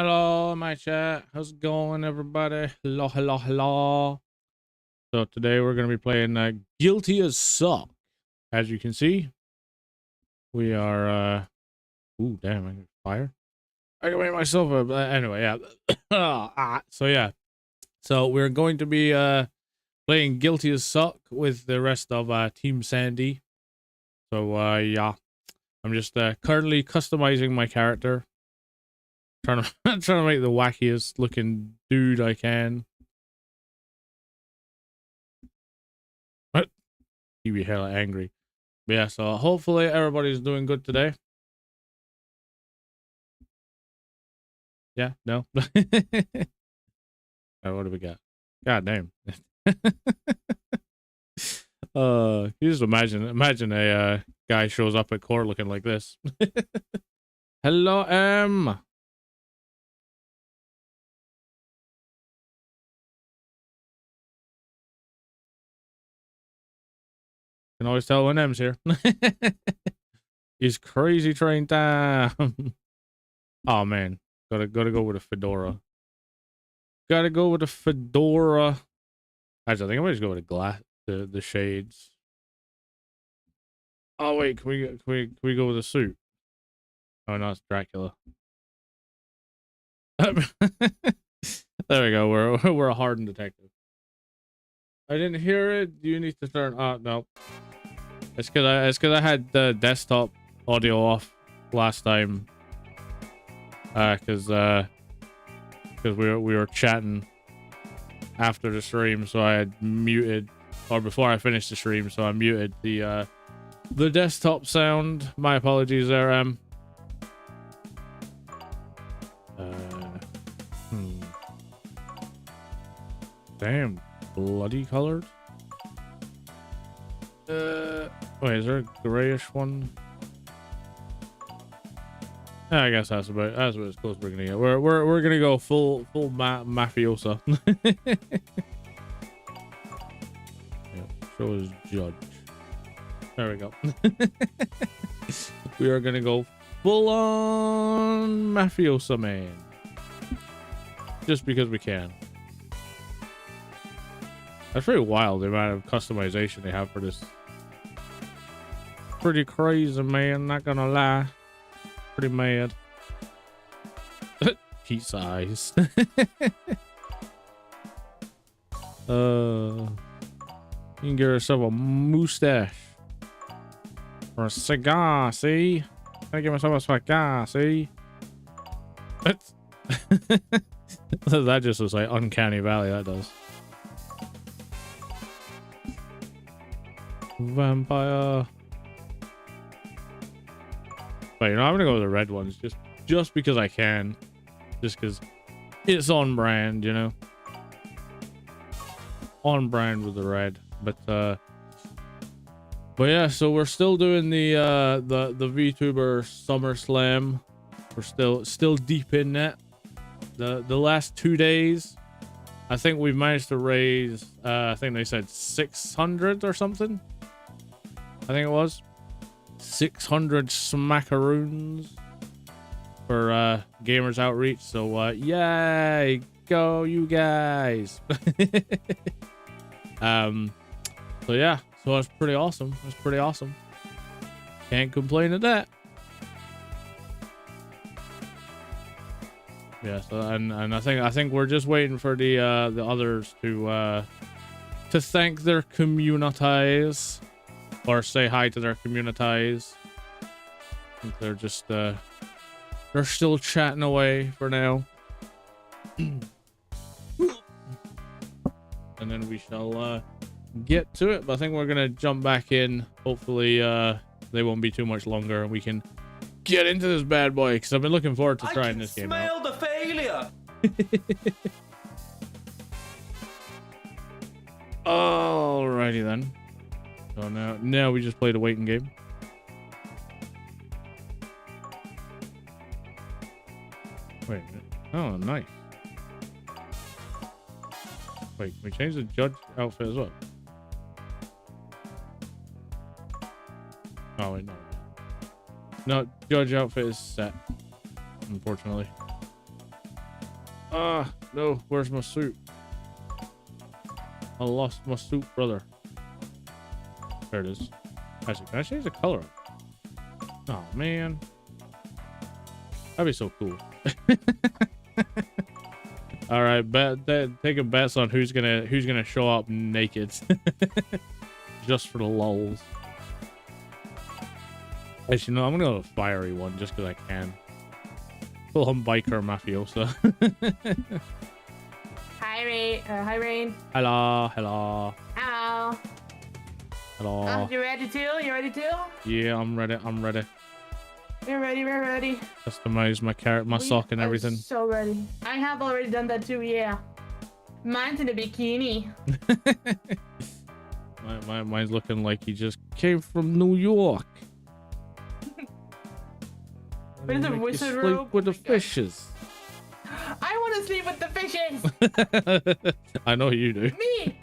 Hello, my chat. How's it going, everybody? Hello, hello, hello. So today we're gonna be playing Guilty as Suck. As you can see, we are. Ooh, damn! I got fire. I can make myself up. Anyway, yeah. So yeah. So we're going to be playing Guilty as Suck with the rest of Team Sandy. So yeah, I'm just currently customizing my character. Trying to trying to make the wackiest looking dude I can. What? You be hella angry. But yeah, so hopefully everybody's doing good today. Yeah, no. Alright, what do we got? God damn. You just imagine a guy shows up at court looking like this. Hello, M. Can always tell when M's here. It's crazy train time. Oh man, gotta go with a fedora. Gotta go with a fedora. Actually, I think I might just go with a glass, the shades. Oh wait, can we go with a suit? Oh no, it's Dracula. There we go. We're a hardened detective. I didn't hear it. You need to turn. Oh no, it's because I had the desktop audio off last time. Because we were chatting after the stream, so I had muted, or before I finished the stream, so I muted the desktop sound. My apologies there, Damn, bloody colored. Wait, is there a grayish one? I guess that's about as close we're gonna get. We're gonna go full mafiosa. Yeah, show us judge. There we go. We are gonna go full on mafiosa, man. Just because we can. That's pretty wild, the amount of customization they have for this. Pretty crazy, man, not gonna lie. Pretty mad. Pizza eyes. You can get yourself a mustache. Or a cigar, see? I get myself a cigar, see? That just looks like Uncanny Valley, that does. Vampire. But you know, I'm gonna go with the red ones just because I can. Just because it's on brand, you know. On brand with the red. But yeah, so we're still doing the VTuber SummerSlam. We're still deep in that. The last 2 days, I think we've managed to raise I think they said 600 or something. I think it was 600 smackaroons for Gamers Outreach. So yay, go you guys. So yeah, so that's pretty awesome. That's pretty awesome. Can't complain at that. Yeah, so and I think we're just waiting for the others to thank their communities or say hi to their communities. I think they're just they're still chatting away for now. And then we shall get to it, but I think we're gonna jump back in. Hopefully they won't be too much longer and we can get into this bad boy, because I've been looking forward to trying this game out. I can smell the failure. Alrighty then. So now we just played a waiting game. Wait a minute. Oh, nice. Wait, can we change the judge outfit as well? Oh wait, no. No, judge outfit is set, unfortunately. Ah, no. Where's my suit? I lost my suit, brother. There it is. Actually, can I change the color? Oh, man. That'd be so cool. All right, take a bet on who's gonna show up naked, just for the lulz. Actually, no, I'm gonna go with a fiery one just because I can. Full on biker mafiosa. Hi, Rain. Hi, Rain. Hello, hello, Hello. hello. You ready too? You ready too? Yeah, I'm ready. I'm ready. We're ready. We're ready. Customize my carrot, my sock, and everything. So ready. I have already done that too. Yeah. Mine's in a bikini. Mine's looking like he just came from New York. What is a wizard sleep robe? with the fishes. I want to sleep with the fishes. I know you do. Me.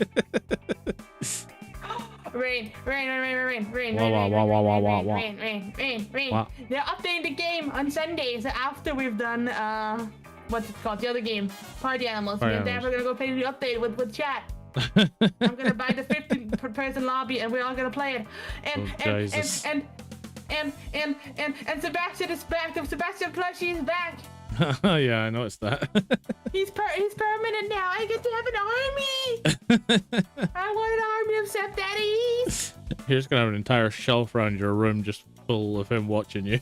Rain. They're updating the game on Sundays after we've done what's it called? The other game, Party Animals. We're gonna go play the update with chat. I'm gonna buy the 50-person lobby and we're all gonna play it. And Sebastian is back. The Sebastian plushie is back. Yeah, I noticed that. He's permanent now. I get to have an army. I want an army of Seth Daddies. You're just gonna have an entire shelf around your room just full of him watching you.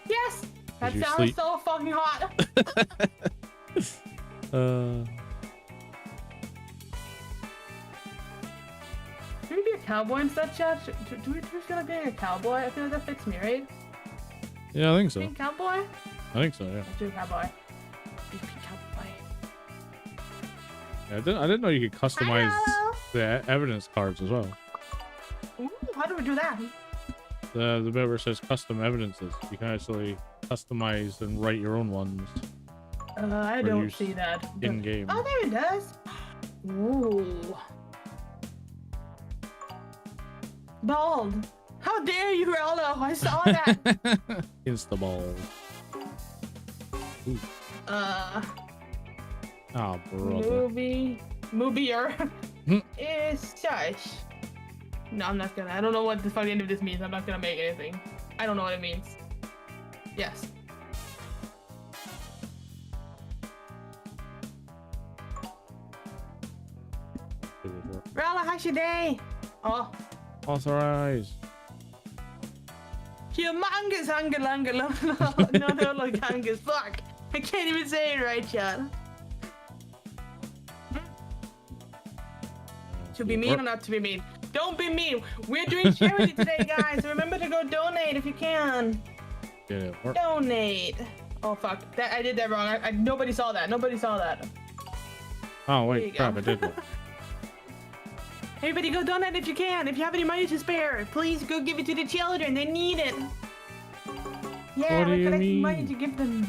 Yes, that sounds so fucking hot. Should we be a cowboy instead, chat? Do we just gonna be a cowboy? I feel like that fits me, right? Yeah, I think so. Being cowboy? I think so, yeah. Let's do a cowboy. Cowboy. Yeah, I didn't know you could customize the evidence cards as well. Ooh, how do we do that? The bit where it says custom evidences. You can actually customize and write your own ones. I don't see that. In game. Oh, there it does. Ooh. Bald. How dare you, Rallo? I saw that. Insta ball. Oh, brother. Movier is such. No, I'm not gonna. I don't know what the fuck end of this means. I'm not gonna make anything. I don't know what it means. Yes. Rala, how's your day? Oh. Authorize. Humongous hunger lunga no, like hungus. Fuck. I can't even say it right, Chad. To be mean or not to be mean? Don't be mean. We're doing charity today, guys. Remember to go donate if you can. Donate. Oh fuck. That I did that wrong. Nobody saw that. Nobody saw that. Oh wait, crap! I did that. Everybody go donate if you can. If you have any money to spare, please go give it to the children. They need it. Yeah, we're collecting money to give them.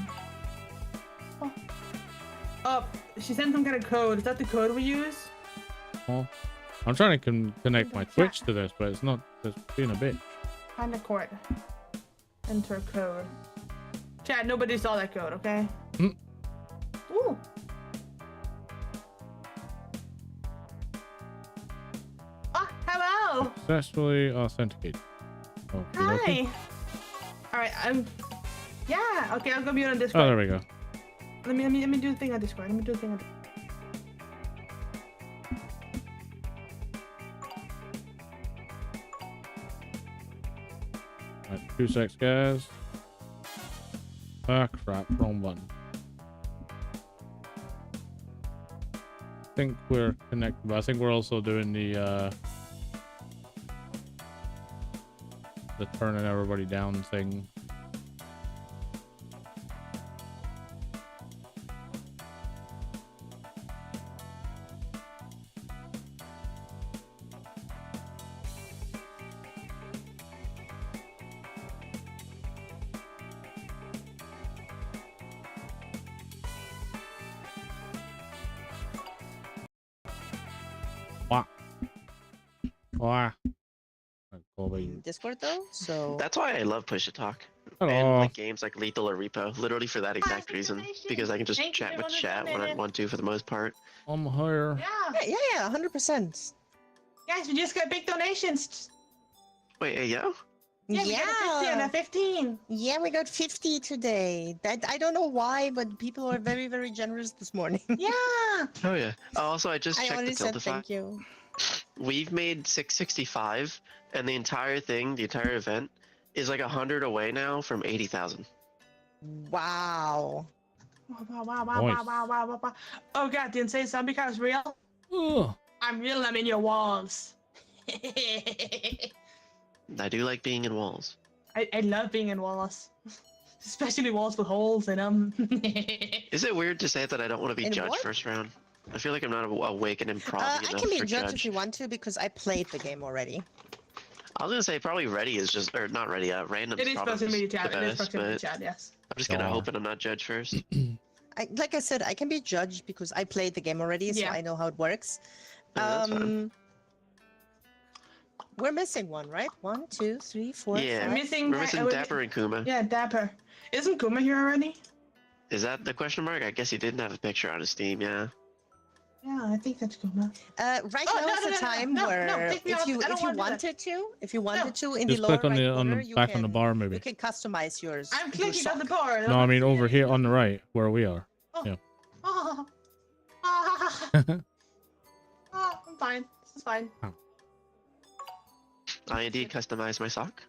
Oh, she sent some kind of code. Is that the code we use? Oh, I'm trying to connect my Twitch to this, but it's not. It's being a bitch. Find a code. Enter code. Chat, nobody saw that code, okay? Ooh. Oh, hello. Successfully authenticated. Oh, hi. All right, yeah. Okay, I'll go mute on Discord. Oh, there we go. Let me do the thing on Discord. Let me do the thing on. Alright, 2 secs, guys. Ah, crap, wrong button. I think we're connected, but I think we're also doing the turning everybody down thing. Discord though, so that's why I love push to talk. Hello. like games like Lethal or Repo, literally for that exact reason. Because I can just Thank you, chat with everyone, chat when I want to for the most part. I'm here. Yeah. Yeah, 100%. Guys, we just got big donations. Wait, hey, yo? Yeah, we got a 50 and a 15. Yeah, we got 50 today. That I don't know why, but people are very, very generous this morning. Yeah. Oh yeah. Also, I just I checked already the said Tiltify. thank you. We've made 665, and the entire thing, the entire event, is like 100 away now from 80,000. Wow. Wow. Oh god, the insane zombie car is real? Ugh. I'm real, I'm in your walls. I do like being in walls. I love being in walls. Especially walls with holes in them. Is it weird to say that I don't want to be In judged what? first round? I feel like I'm not awake and improv I enough can be for judged judge. if you want to because I played the game already. I was gonna say probably ready is just, or not ready. Random. It is proximity the chat. It is best, proximity but chat, yes. I'm just gonna Sure. hope that I'm not judged first. Like I said, I can be judged because I played the game already, so Yeah. I know how it works. Yeah, that's fine. We're missing one, right? 1, 2, 3, 4, Yeah. I'm 5. missing. We're missing we're- Dapper and Kuma. Yeah, Dapper. Isn't Kuma here already? Is that the question mark? I guess he didn't have a picture on his Steam. Yeah. Yeah, I think that's Kuma. Right Oh, now is the time where take me off. I don't wanna do that. if you wanted to, in Just the lower click on right the corner, you back can, on the bar, you maybe. can customize yours. I'm your clicking on the sock. bar. No, I mean over here on the right, where we are. Oh, I'm fine. This is fine. I indeed customized my sock.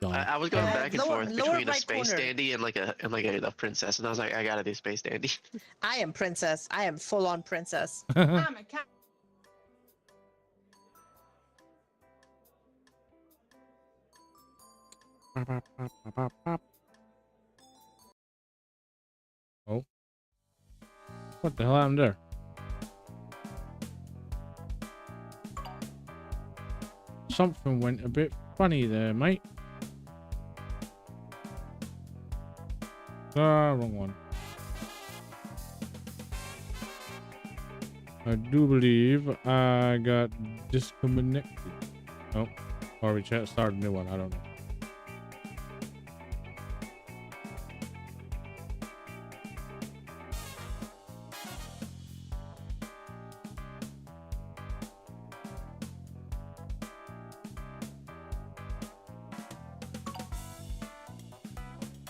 Done. I was going back and lower- forth lower between a right space corner. dandy and like a princess, and I was like, I gotta do space dandy. I am princess. I am full on princess. I'm a cat. Oh. What the hell happened there? Something went a bit funny there, mate. Ah, wrong one. I do believe I got disconnected. Oh, or we started a new one. I don't know.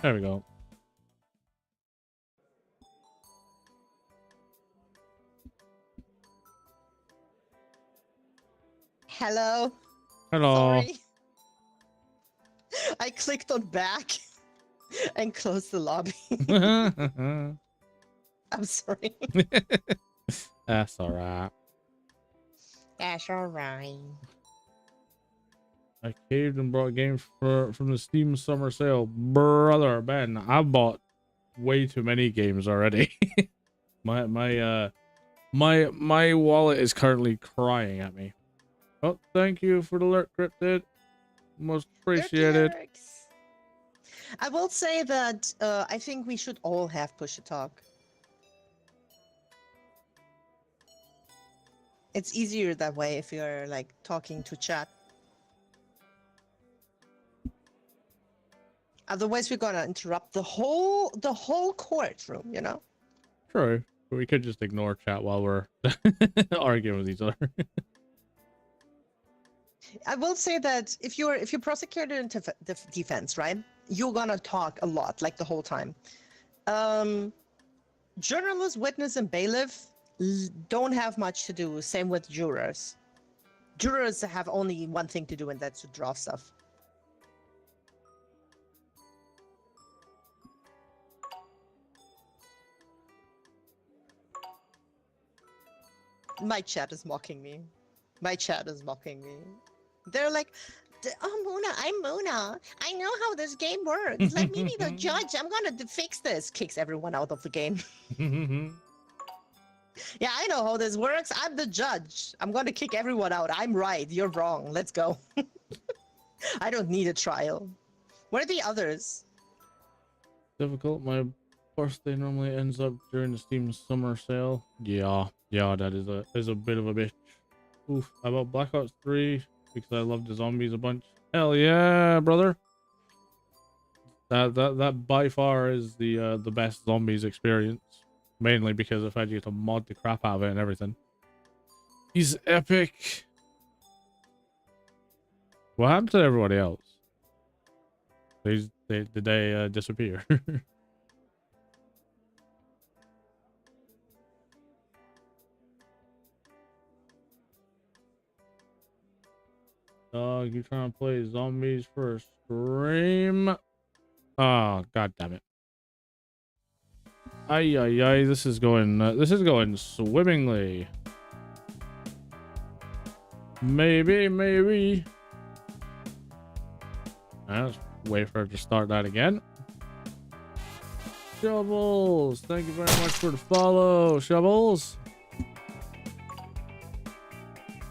There we go. Hello. Hello. Sorry. I clicked on back and closed the lobby. I'm sorry. That's alright. That's alright. I caved and brought games from the Steam summer sale. Brother Ben, I bought way too many games already. my wallet is currently crying at me. Oh, thank you for the alert, Cryptid. Most appreciated. Jerks. I will say that I think we should all have push to talk. It's easier that way if you're like talking to chat. Otherwise, we're gonna interrupt the whole courtroom. You know. True. But we could just ignore chat while we're arguing with each other. I will say that if you're prosecutor in defense, right, you're gonna talk a lot, like the whole time. Journalist, witness, and bailiff don't have much to do. Same with jurors. Jurors have only one thing to do, and that's to draw stuff. My chat is mocking me. My chat is mocking me. They're like, oh, Mona, I'm Mona. I know how this game works. Let me be the judge. I'm gonna fix this. Kicks everyone out of the game. Yeah, I know how this works. I'm the judge. I'm gonna kick everyone out. I'm right. You're wrong. Let's go. I don't need a trial. Where are the others? Difficult. My birthday normally ends up during the Steam summer sale. Yeah, that is a bit of a bitch. Oof. I bought Black Ops 3 because I love the zombies a bunch. Hell yeah, brother. That by far is the best zombies experience. Mainly because I've had you to mod the crap out of it and everything. He's epic. What happened to everybody else? Did they disappear? Dog, you trying to play zombies for a stream? Oh, god damn it. Ay ay ay, this is going swimmingly. Maybe. Let's wait for her to start that again. Shovels, thank you very much for the follow, Shovels.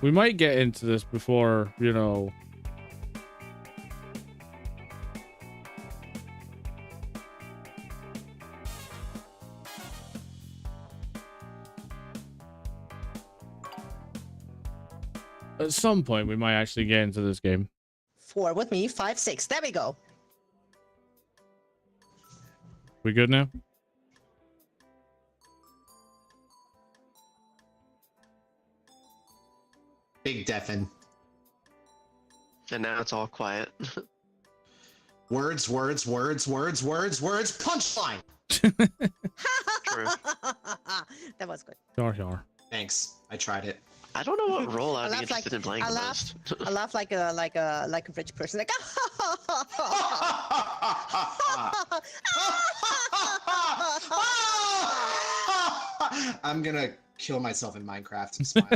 We might get into this before, you know. At some point, we might actually get into this game. 4 with me, 5, 6. There we go. We good now? Big deafen. And now it's all quiet. Words. Punchline. True. That was good. Sure. Thanks. I tried it. I don't know what role I I'd be laugh interested in playing I the laugh. most. I laugh like a rich person. Like, I'm gonna kill myself in Minecraft. Smile.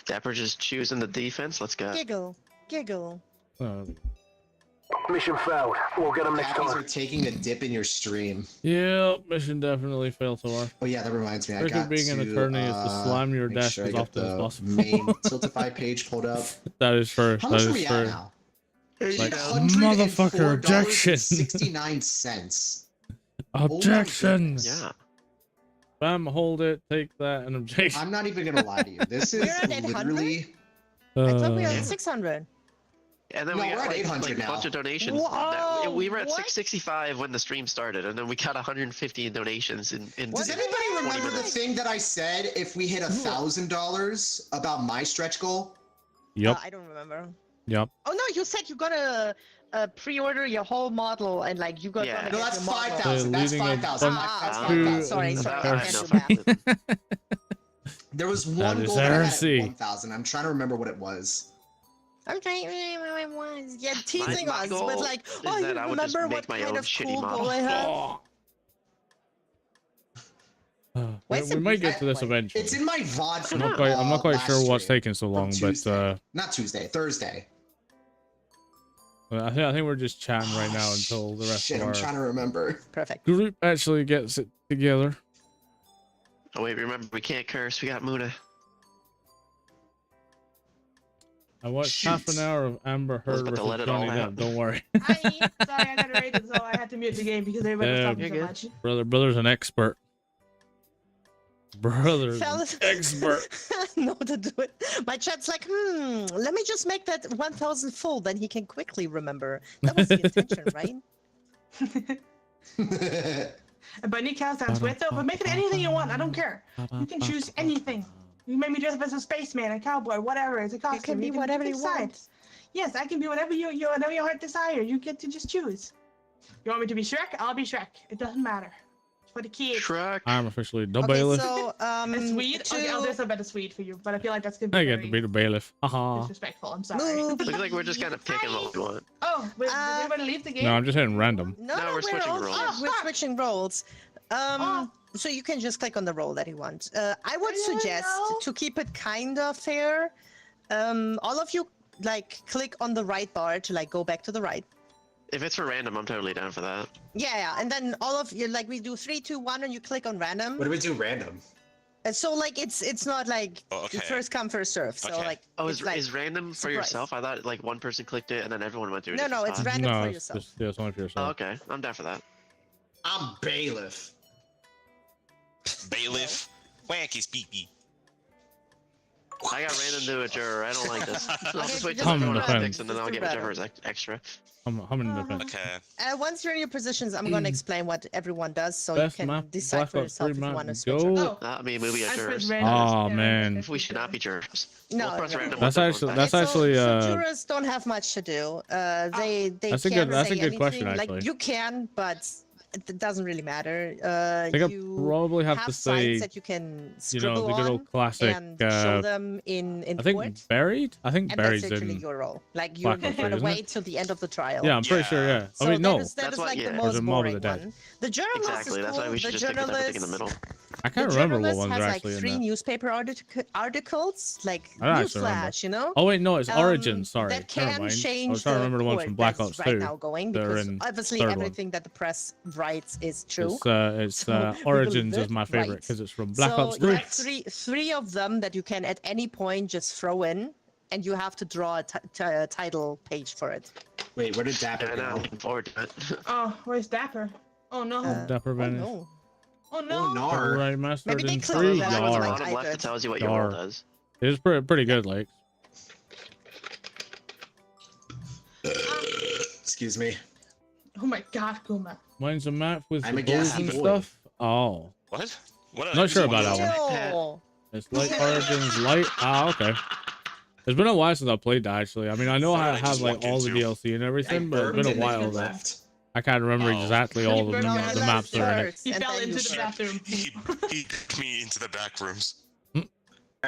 Dapper just choosing the defense. Let's go. giggle. Mission failed. We'll get them next Cappies time. are taking a dip in your stream. Yeah, mission definitely failed so far. Oh yeah, that reminds me. I Trick got of being an to, attorney is to slam your make desk sure I as get often as the possible. main Tiltify page pulled up. That is true. How That much are is we at true. now? Like, motherfucker, objection. 69 cents. Objection. Yeah. Bam, hold it, take that, and objection. I'm not even gonna lie to you. This is We're at 800? literally. I thought we were Uh, at 600. And then No, we we're got at like, 800 a bunch now. of donations. Whoa, We were at what? 665 when the stream started, and then we got 150 donations in Does the anybody heck? remember the thing that I said if we hit $1,000 about my stretch goal? Yep. I don't remember. Yep. Oh no, you said you're gonna pre-order your whole model and like you got. Yeah. No, that's your model. 5,000. That's Leading a 5,000. bunch That's to- 5,000. Sorry, Mm, sorry, I I have no can't do math. fucking- There was one is goal that I had heresy. at 1,000. I'm trying to remember what it was. I'm trying to remember what it was. Yeah, teasing my us goal with like, is oh, you that I would just remember make what my kind own of shitty cool model. goal I have? Where's We the might get to this play? eventually. It's in my VOD from I'm not quite last sure what's stream. taking so From long, but Tuesday. Not Tuesday, Thursday. I think we're just chatting right now until the rest Shit, of I'm trying our to remember. Perfect. group actually gets it together. Oh wait, remember we can't curse. We got Muna. I watched half an Shoot. hour of Amber I was Heard about to versus let it all Johnny Depp. out. Don't worry, Sorry, I got it rated, so I had to mute the game because everybody was Yeah. talking so You're much. brother's an expert. Brother's an Fellas, expert. know to do it. My chat's like, let me just make that 1,000 full, then he can quickly remember. That was the intention, right? A bunny cow sounds weird though, but make it anything you want. I don't care. You can choose anything. You made me dress up as a spaceman, a cowboy, whatever. It's a costume. You can be whatever you decide. want. Yes, I can be whatever whatever your heart desire. You get to just choose. You want me to be Shrek? I'll be Shrek. It doesn't matter. It's for the kids. Shrek. I'm officially the Okay, bailiff. so A Swede? Okay, I'll dress up as a Swede for you, but I feel like that's gonna be I get very to be the bailiff. Haha. disrespectful. I'm sorry. Move. Looks like we're just kind of picking what we want. Oh, wait, did anybody leave the game? No, I'm just hitting random. No, No, we're switching all- roles. We're switching roles. Oh. So you can just click on the role that you want. I would I don't suggest know. to keep it kind of fair. All of you like click on the right bar to like go back to the right. If it's for random, I'm totally down for that. Yeah, and then all of you like we do 3, 2, 1, and you click on random. What do we do random? And so like it's not like Oh, okay. first come first serve. So Okay. like Oh, it's is, like, is random for surprise. yourself? I thought like one person clicked it and then everyone went through a No, different no, it's spot. random No, for it's yourself. just it's only for Oh, yourself. okay. I'm down for that. I'm bailiff. Bailiff. Wanky speaky. I got ran into a juror. I don't like this. I'll just wait till Come everyone defense. picks and then I'll give jurors extra. How many defense? Okay. Once you're in your positions, I'm gonna explain what everyone does, so Best you map, can decide Black for Ops yourself 3 if you map, want to switch. go. Or... I mean, we are jurors. Oh man, We should not be jurors. No, We'll press no. random That's once actually everyone's back. actually so jurors don't have much to do. They That's a can't good- that's a say good question, anything. actually. Like you can, but it doesn't really matter. I think I You probably have to sites say, that you can you know, scribble the good on old classic. and show them in I think court. buried. I think And buried's that's literally in. your role. Like you're Black Ops 3, gonna isn't it? wait till the end of the trial. Yeah, I'm pretty sure. Yeah. Yeah. So I mean, no. that is That's like why- the yeah. Or is most it Mob of boring the Dead? one. The journalist Exactly. is That's cool. why we should the just pick everything in the journalist, middle. I can't the remember what journalist ones has are like actually in 3 that. newspaper articles, like I don't actually remember. newsflash, you know. Oh wait, no, it's Origins. Sorry, That never can mind. I change was trying to remember the ones court from Black that's Ops right 2. now going They're because in obviously third one. everything that the press writes is true. It's So, we Origins believe is my it, favorite right. because it's from Black so Ops you 3. have three of them that you can at any point just throw in, and you have to draw a title page for it. Wait, where did Yeah, Dapper I know. go? Looking forward to it. Oh, where's Dapper? Oh no. Dapper Oh Vanish. no. Oh Oh, no. Nar. Right, mastered Maybe they in closed 3. that There's one, one Yar. on the like bottom left I that did. tells you what your Yar. role does. It's pretty good, like. Excuse me. Oh my God, Kuma. Mine's a map with I'm the a bows gassy and boy. stuff. Oh, What? What? Not sure about that one. Ew. it's like Origins Light. Ah, okay. It's been a while since I played that actually. I mean, I know What I did I have just like walk all the into? DLC and I everything, but it's burped been a and then while you though. left. I can't remember Oh. exactly all of You the, burped the and maps that are in it. first, He and fell then you into the burped. bathroom. He took me into the back rooms. All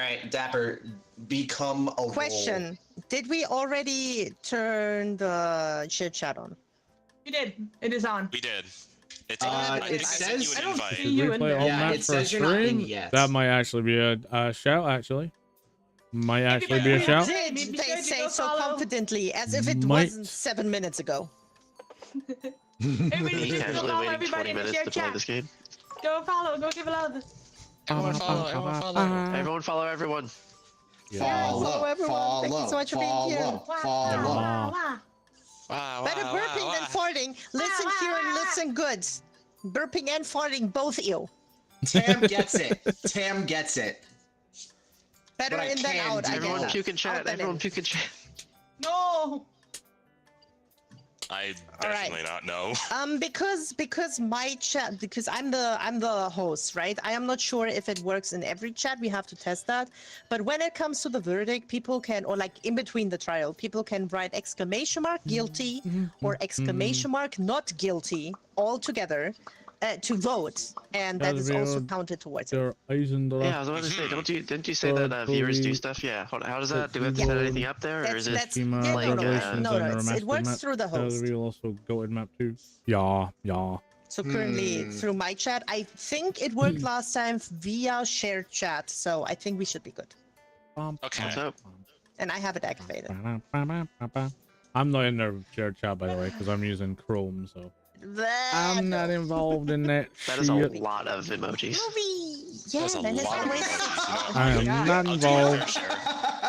right, Dapper, become a Question: did we already turn the chit chat on? You did. It is on. We did. It's, Uh, I it think I sent you says- an I don't invite. see Should you we in play there. all Yeah, maps it for says you're not in stream? yet. That might actually be a shout. Actually, might actually be a Yeah. shout. Did Maybe they sure to say go so follow. confidently as if it Might. wasn't 7 minutes ago? Everybody Me just go casually follow waiting everybody 20 in the minutes share to play chat. this game. Go follow. Go give a love. Everyone follow. Everyone follow everyone. Follow Follow, everyone. Thank you so much for being here. follow, Wow, follow. wow, wow. Wow, Better wow, burping wow, than wow. farting. Listen Wow, here and wow, wow. listen good. Burping and farting, both you. Tam gets it. Tam gets it. Better But I in than can out, do I Everyone guess. puke in chat. Out than Everyone in. puke in chat. No. I All right. definitely not know. Because my chat, because I'm the host, right? I am not sure if it works in every chat. We have to test that. But when it comes to the verdict, people can, or like in between the trial, people can write exclamation mark guilty or exclamation mark not guilty all together to vote, and that Gotta is be also on counted towards it. Your eyes in the Yeah, I was about to say, didn't you say that viewers do stuff? Yeah. How does that? Do we have to set anything up there, or is it? schema yeah, no, revelations no, and no, it remastered works map. through the host. We will also go in map 2. Yeah. So currently through my chat, I think it worked last time via shared chat, so I think we should be good. Okay. What's up? And I have it activated. I'm not in their shared chat by the way because I'm using Chrome, so I'm not involved in that. That is a shit. lot of emojis. Movie. Yeah, That's a then it's lot of always. emojis, I am God. not I'll do your fair involved. share.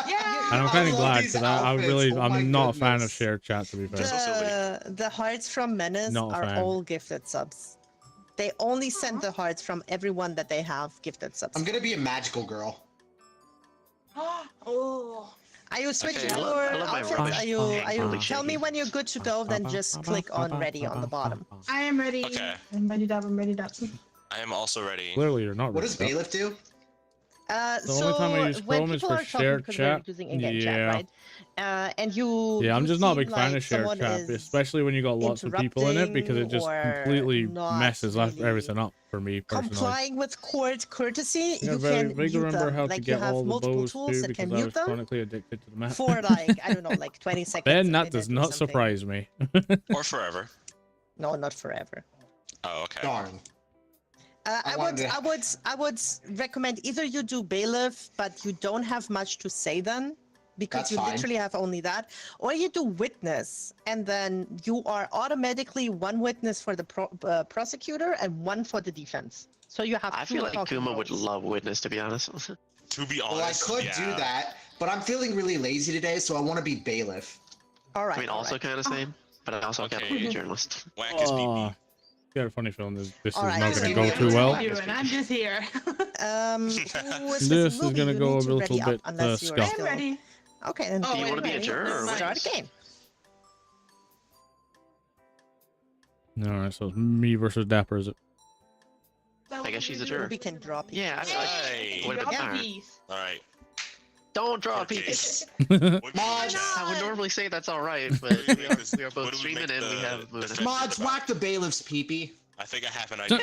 Yeah. And I'm kind I of love glad these because I outfits. really, Oh my I'm not a fan of goodness. shared chat to be fair. The hearts from Menace Not a are fan. all gifted subs. They only send the hearts from everyone that they have gifted subs. I'm gonna be a magical girl. Oh. Are you switching I your love my outfits? rubbish Are you? really Tell me shaky. when you're good to go. Then just click on ready on the bottom. I am ready. Okay. I'm ready, Dab. I'm ready, Dab. I am also ready. Clearly, you're not. What ready, does though. Bailiff do? The only time I use when Chrome is people for are talking, shared because we're chat. using in-game Yeah. chat, right? And you. Yeah, I'm you just not a seem big fan like of shared someone chat, is especially when you got lots of people in it, because it just interrupting completely or messes not up really everything up for me personally. complying with court courtesy. Yeah, You very can big mute remember them. how Like to you get have all the multiple bows tools too, that because can I was mute them chronically addicted to the map. for like I don't know, like 20 seconds. Ben, a that does minute or not something. surprise me. Or forever. No, not forever. Oh, okay. Darn. I would recommend either you do bailiff, but you don't have much to say then, because That's you fine. literally have only that, or you do witness, and then you are automatically one witness for the prosecutor and one for the defense. So you have. I two feel like talking Kuma would roles. love witness, to be honest. To be Well, I honest, could yeah. do that, but I'm feeling really lazy today, so I want to be bailiff. All right. I mean, all also right. kind of same, but I also kind of Okay. be a journalist. Whack is BB. got a funny feeling this All is right, not so going to go what too is well. What are you doing? I'm just here. Who is This is Movie? gonna You go need a to little ready up bit, unless you are scuffed. I'm still... ready. Okay, then. Oh, Do you wait, want to be a ready? juror Never or mind. Start the game. All right, so it's me versus Dapper, is it? I guess she's a juror. Ruby can drop. Yeah, I feel like Hey. would have been Drop better. these. All right. Don't draw a Okay. piece. What can we Mods. chat? I would normally say that's all right, What but do we make this- we are what both do we streaming make and we the have Moon. defense- Mods, whack the bailiff's peepee. I think I have an idea.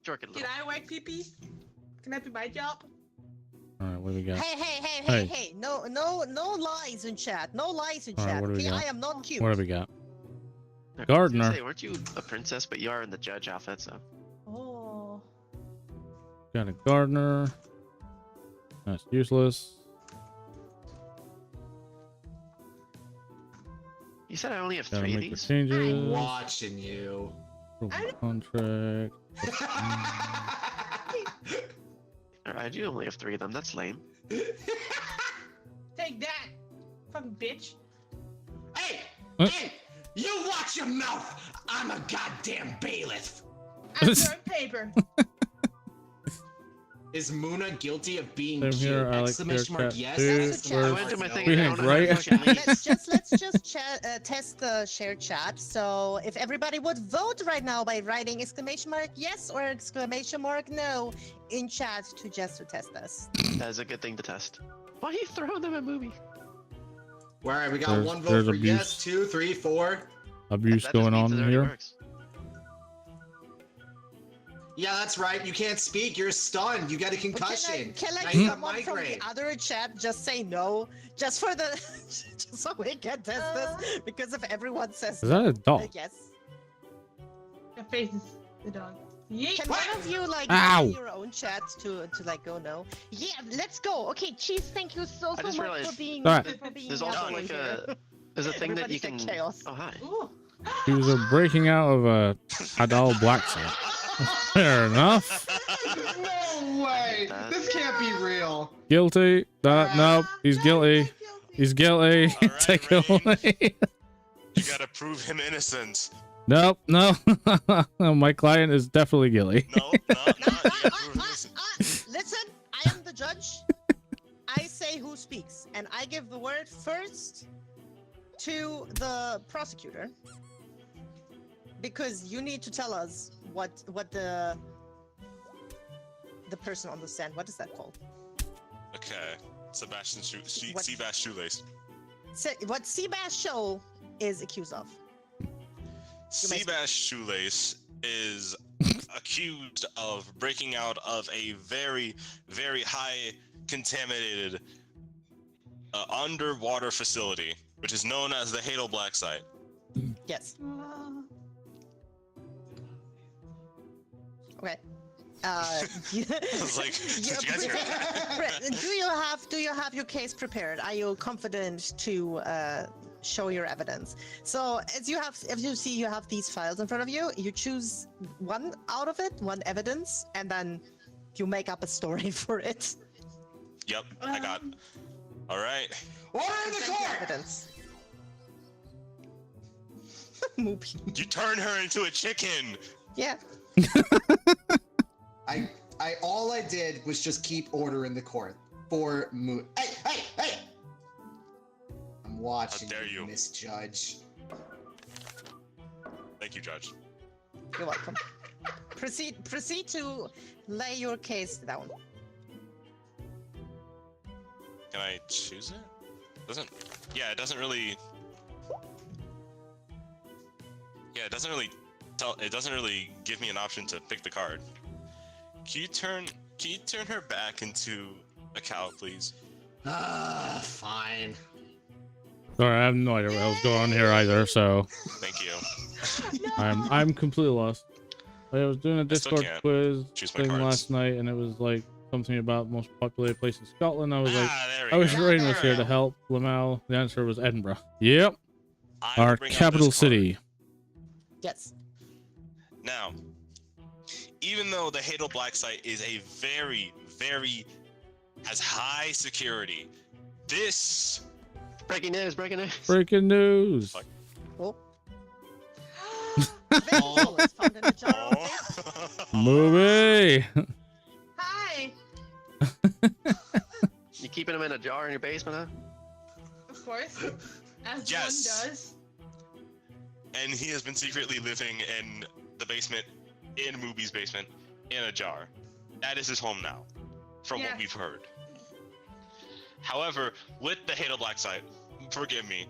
Jorkin, Can I whack pee-pee? Can that be my job? All right, what do we got? Hey. No lies in chat. No lies in All right, chat. what do we Okay, got? I am not cute. What do we got? I was Gardener. gonna say, weren't you a princess? But you are in the judge outfit, so. Oh. Got a gardener. That's useless. You said I only have Gotta 3 of make the these? changes. Watching you. Contract. I do only have 3 of them. That's lame. Take that, fucking bitch. Hey! What? Hey! You watch your mouth! I'm a goddamn bailiff! I'm throwing paper. Is Muna guilty of being Same cute? here, I like Exclamation their mark yes. tattoos. That's the I chat. went to my thing We and I ain't don't know how to right. fucking leave. let's just test the shared chat. So if everybody would vote right now by writing exclamation mark yes or exclamation mark no in chat to just to test us. That's a good thing to test. Why are you throwing them at movie? All right, we got There's- one vote there's for abuse. yes, 2, 3, 4. Abuse That just going means on it already here. works. Yeah, that's right. You can't speak. You're stunned. You got a concussion. Can Now like you got someone from migraine. the other chat just say no, just for the, just so we can test this? Because if everyone says Is that a dog? yes, Your face is the dog. Yeet. can one of you like Ow. use your own chat to like go no? Yeah, let's go. Okay, Cheese, thank you so I just much realized for being. Alright. For being There's also out like here. there's a thing that you Everybody can. said chaos. Oh hi. Ooh. He was breaking out of a Hadal black suit. Fair enough. No way. That- This can't be real. Guilty. Nope. He's guilty. He's guilty. Alright, Take it Rain. away. You gotta prove him innocent. Nope. No. My client is definitely guilty. No. You gotta prove him innocent. Listen, I am the judge. I say who speaks, and I give the word first to the prosecutor because you need to tell us what the person on the stand. What is that called? Okay. Sebastian What? Seabass Shoelace. What Seabass Show is accused of. Seabass Shoelace is accused of breaking out of a very, very high contaminated underwater facility, which is known as the Hadal Black Site. Yes. Uh, Okay. I was like, did you guys hear that? Brett, do you have your case prepared? Are you confident to show your evidence? So as you see you have these files in front of you, you choose one out of it, one evidence, and then you make up a story for it. Yep, I got. All right. Order in the Present your court. evidence. Moopy. You turn her into a chicken. Yeah. All I did was just keep order in the court for Moon. Hey! I'm watching. How dare you. misjudge. Thank you, Judge. You're welcome. Proceed to lay your case down. Can I choose it? Doesn't. Yeah, it doesn't really. Yeah, it doesn't really tell. It doesn't really give me an option to pick the card. Can you turn her back into a cow, please? Fine. Sorry, I have no idea what else going on here either. So Thank you. I'm completely lost. I was doing a still Discord can't quiz choose my thing cards. last night, and it was like something about most populated place in Scotland. I was like, There we I wish go. Rain was here to There we go. help. Lamal. The answer was Edinburgh. Yep, I will our bring up capital this card. city. Yes. Now, even though the Hadal Black Site is a very, very has high security, this Breaking news! Breaking news! Breaking news. Fuck. Oh. Vegetable is found in a jar of fish. Movie. Hi. You keeping them in a jar in your basement, huh? Of course. As Yes. one does. And he has been secretly living in the basement, in Movie's basement, in a jar. That is his home now, from Yeah. what we've heard. However, with the Halo Black site, forgive me,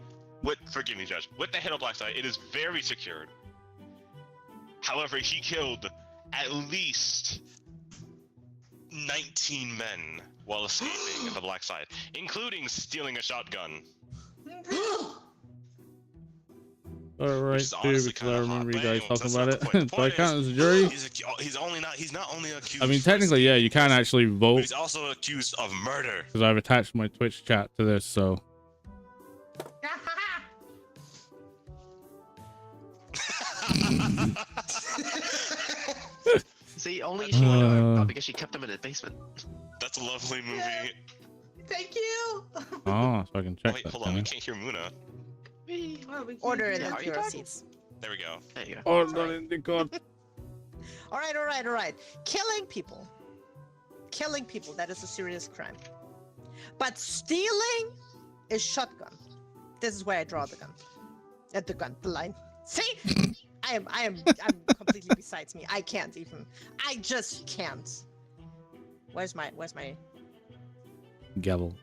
Judge. With the Halo Black site, it is very secured. However, he killed at least 19 men while escaping in the Black site, including stealing a shotgun. Alright, is too, honestly because I kinda remember hot, you guys but talking anyways, about that's not the it. point. The Do I point count is, as a jury? He's not only accused. I mean, for technically, yeah, escaping you can't prison, actually but vote he's also accused of murder. because I've attached my Twitch chat to this, so. See, only she would know Uh. because she kept him in the basement. That's a lovely movie. Yeah. Thank you. Oh, so I can check Wait, that. hold on, we can can't hear Muna. Well, we can't Order do in that. the Are you Pura talking? seats. There we go. There you go. I? Oh, Sorry. not in the god. All right. Killing people. Killing people, that is a serious crime. But stealing is shotgun. This is where I draw the gun. The line. See? I'm completely besides me. I can't even. I just can't. Where's my Gavel.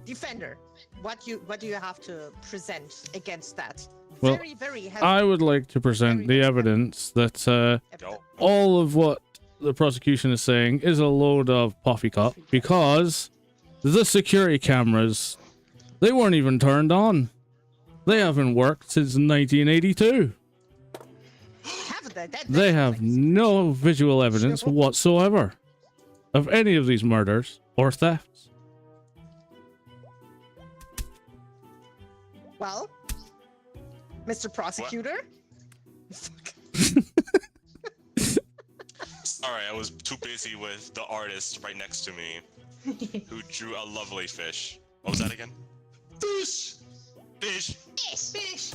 defender? What do you have to present against that? Well, Very heavy I would like to present the evidence that evidence. all of what the prosecution is saying is a load of poppycock because the security cameras, they weren't even turned on. They haven't worked since 1982. They have no visual evidence whatsoever of any of these murders or thefts. Well, Mr. Prosecutor. Sorry, I was too busy with the artist right next to me who drew a lovely fish. What was that again? Fish! Fish! Fish.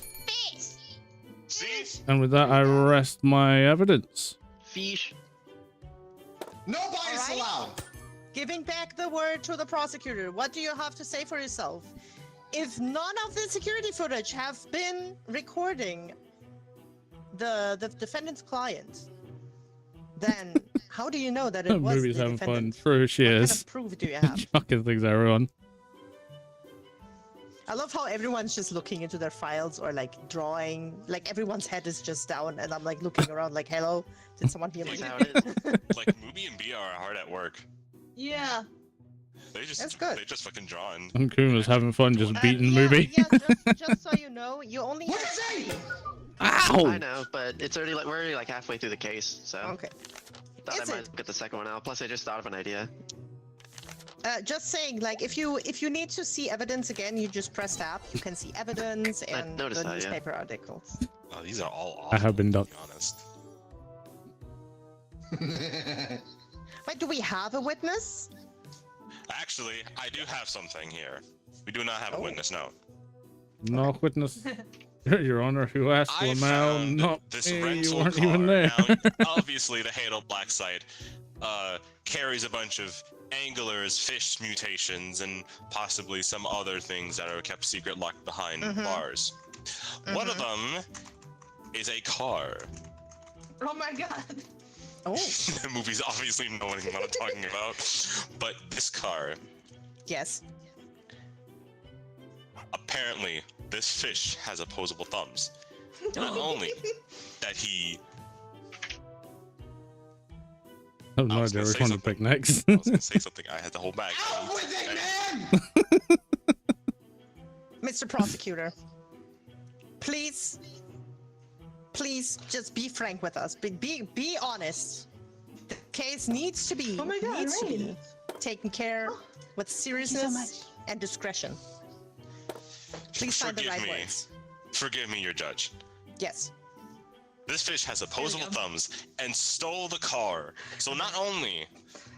See? And with that, I rest my evidence. Fish. No bias Alright. allowed! Giving back the word to the prosecutor. What do you have to say for yourself? If none of the security footage have been recording the defendant's client, then how do you know that it was Movie's the having fun. defendant? True, she What kind is. of proof do you have? Fucking things, everyone. I love how everyone's just looking into their files or like drawing. Like everyone's head is just down, and I'm like looking around, like, "Hello, did someone hear me?" That's how it is. Like, Movie and B are hard at work. Yeah. That's good. They just fucking drawing. And Kuma's having fun just beating yeah, Movie. Yeah, just so you know, you only What have. is it? Ow! I know, but it's already like we're already like halfway through the case, so Okay. thought Is I might it? get the second one out. Plus, I just thought of an idea. Just saying, like, if you need to see evidence again, you just press tab. You can see evidence I and noticed the that, yeah. newspaper articles. Oh, these are all awful. I have been ducked. To be honest. Wait, do we have a witness? Actually, I do have something here. We do not have a Oh. witness, no. No witness. Your Honor, who asked I Lamau, found not this me, you rental weren't car. even there. Now, obviously, the Halo Black site carries a bunch of anglers, fish mutations, and possibly some other things that are kept secret, locked behind bars. One of them is a car. Oh my god. Oh, The movie's obviously knowing what I'm talking about, but this car, yes. apparently, this fish has opposable thumbs. Not only that he I have no I was idea gonna which say one to pick something. next. I was gonna say something I had to hold back. Out with it, man! Mr. Prosecutor, please just be frank with us. Be honest. The case needs to be Oh my god, needs to be right. taken care with seriousness and discretion. Please find the Forgive right me. words. Forgive me, your judge. Yes. This fish has opposable thumbs and stole the car. So not only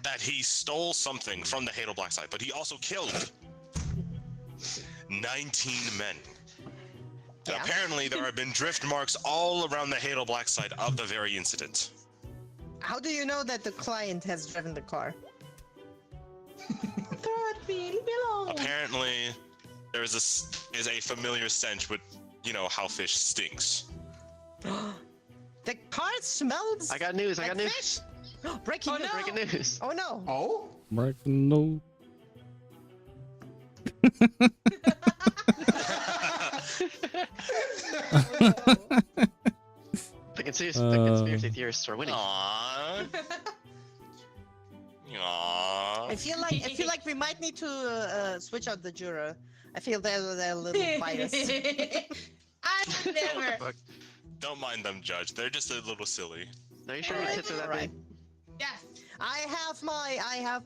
that he stole something from the Halo Black site, but he also killed 19 men. Yeah. Apparently, there have been drift marks all around the Halo Black side of the very incident. How do you know that the client has driven the car? Throw it, leave me alone. Apparently, there is a familiar stench with, you know, how fish stinks. The car smells. I got news. I like got news. fish. Breaking Oh, news. no. Breaking news. Oh no. Oh? Breaking news. The conspiracy theorists are winning. Aww. Aww. I feel like we might need to switch out the juror. I feel they're a little biased. I would never. Don't mind them, Judge. They're just a little silly. Are you sure your tits are that Alright. big? Yes. I have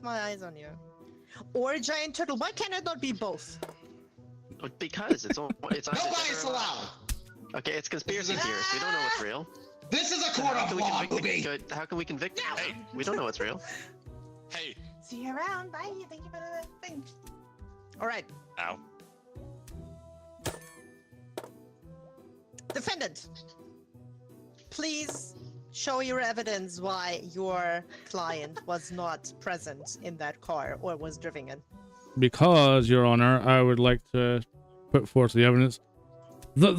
my eyes on you. Or a giant turtle. Why can it not be both? Because it's either No bias allowed! Okay, it's conspiracy theorists. We don't know what's real. This is a court How of can we law, convict booby! How can we convict them? Hey. We don't know what's real. Hey. See you around. Bye. Thank you for the thing. All right, Ow. defendant. Please show your evidence why your client was not present in that car or was driving it. Because, Your Honor, I would like to put forth the evidence that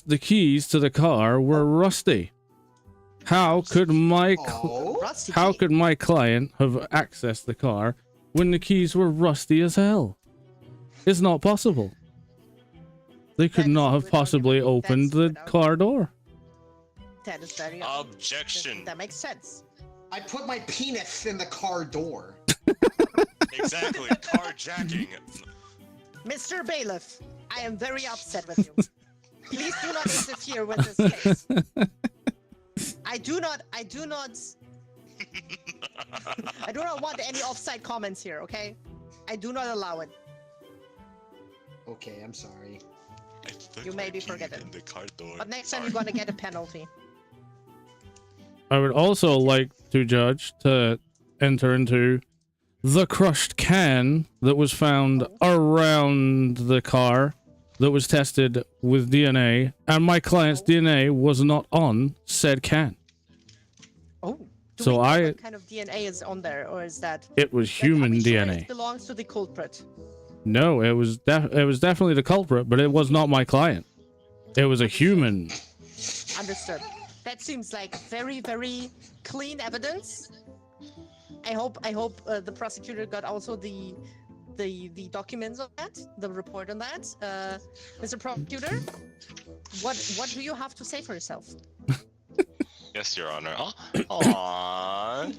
the keys to the car were rusty. How could my Oh? Rusty how key. could my client have accessed the car when the keys were rusty as hell? It's not possible. They could That is not have without possibly argument. opened That's the without car door. That is very Objection. That makes sense. I put my penis in the car door. Exactly. Carjacking. Mr. Bailiff, I am very upset with you. Please do not interfere with this case. I do not want any offside comments here, okay? I do not allow it. Okay, I'm sorry. I put You may my be key forgiven. in the car door. But next time Sorry. you're gonna get a penalty. I would also like to judge to enter into the crushed can that was found around the car that was tested with DNA, and my client's DNA was not on said can. Oh. Do So we know I- what kind of DNA is on there, or is that? It was human are we sure DNA. It belongs to the culprit. No, it was definitely the culprit, but it was not my client. It was a human. Understood. That seems like very, very clean evidence. I hope the prosecutor got also the documents on that, the report on that. Mr. Prosecutor, what do you have to say for yourself? Yes, Your Honor. Aww.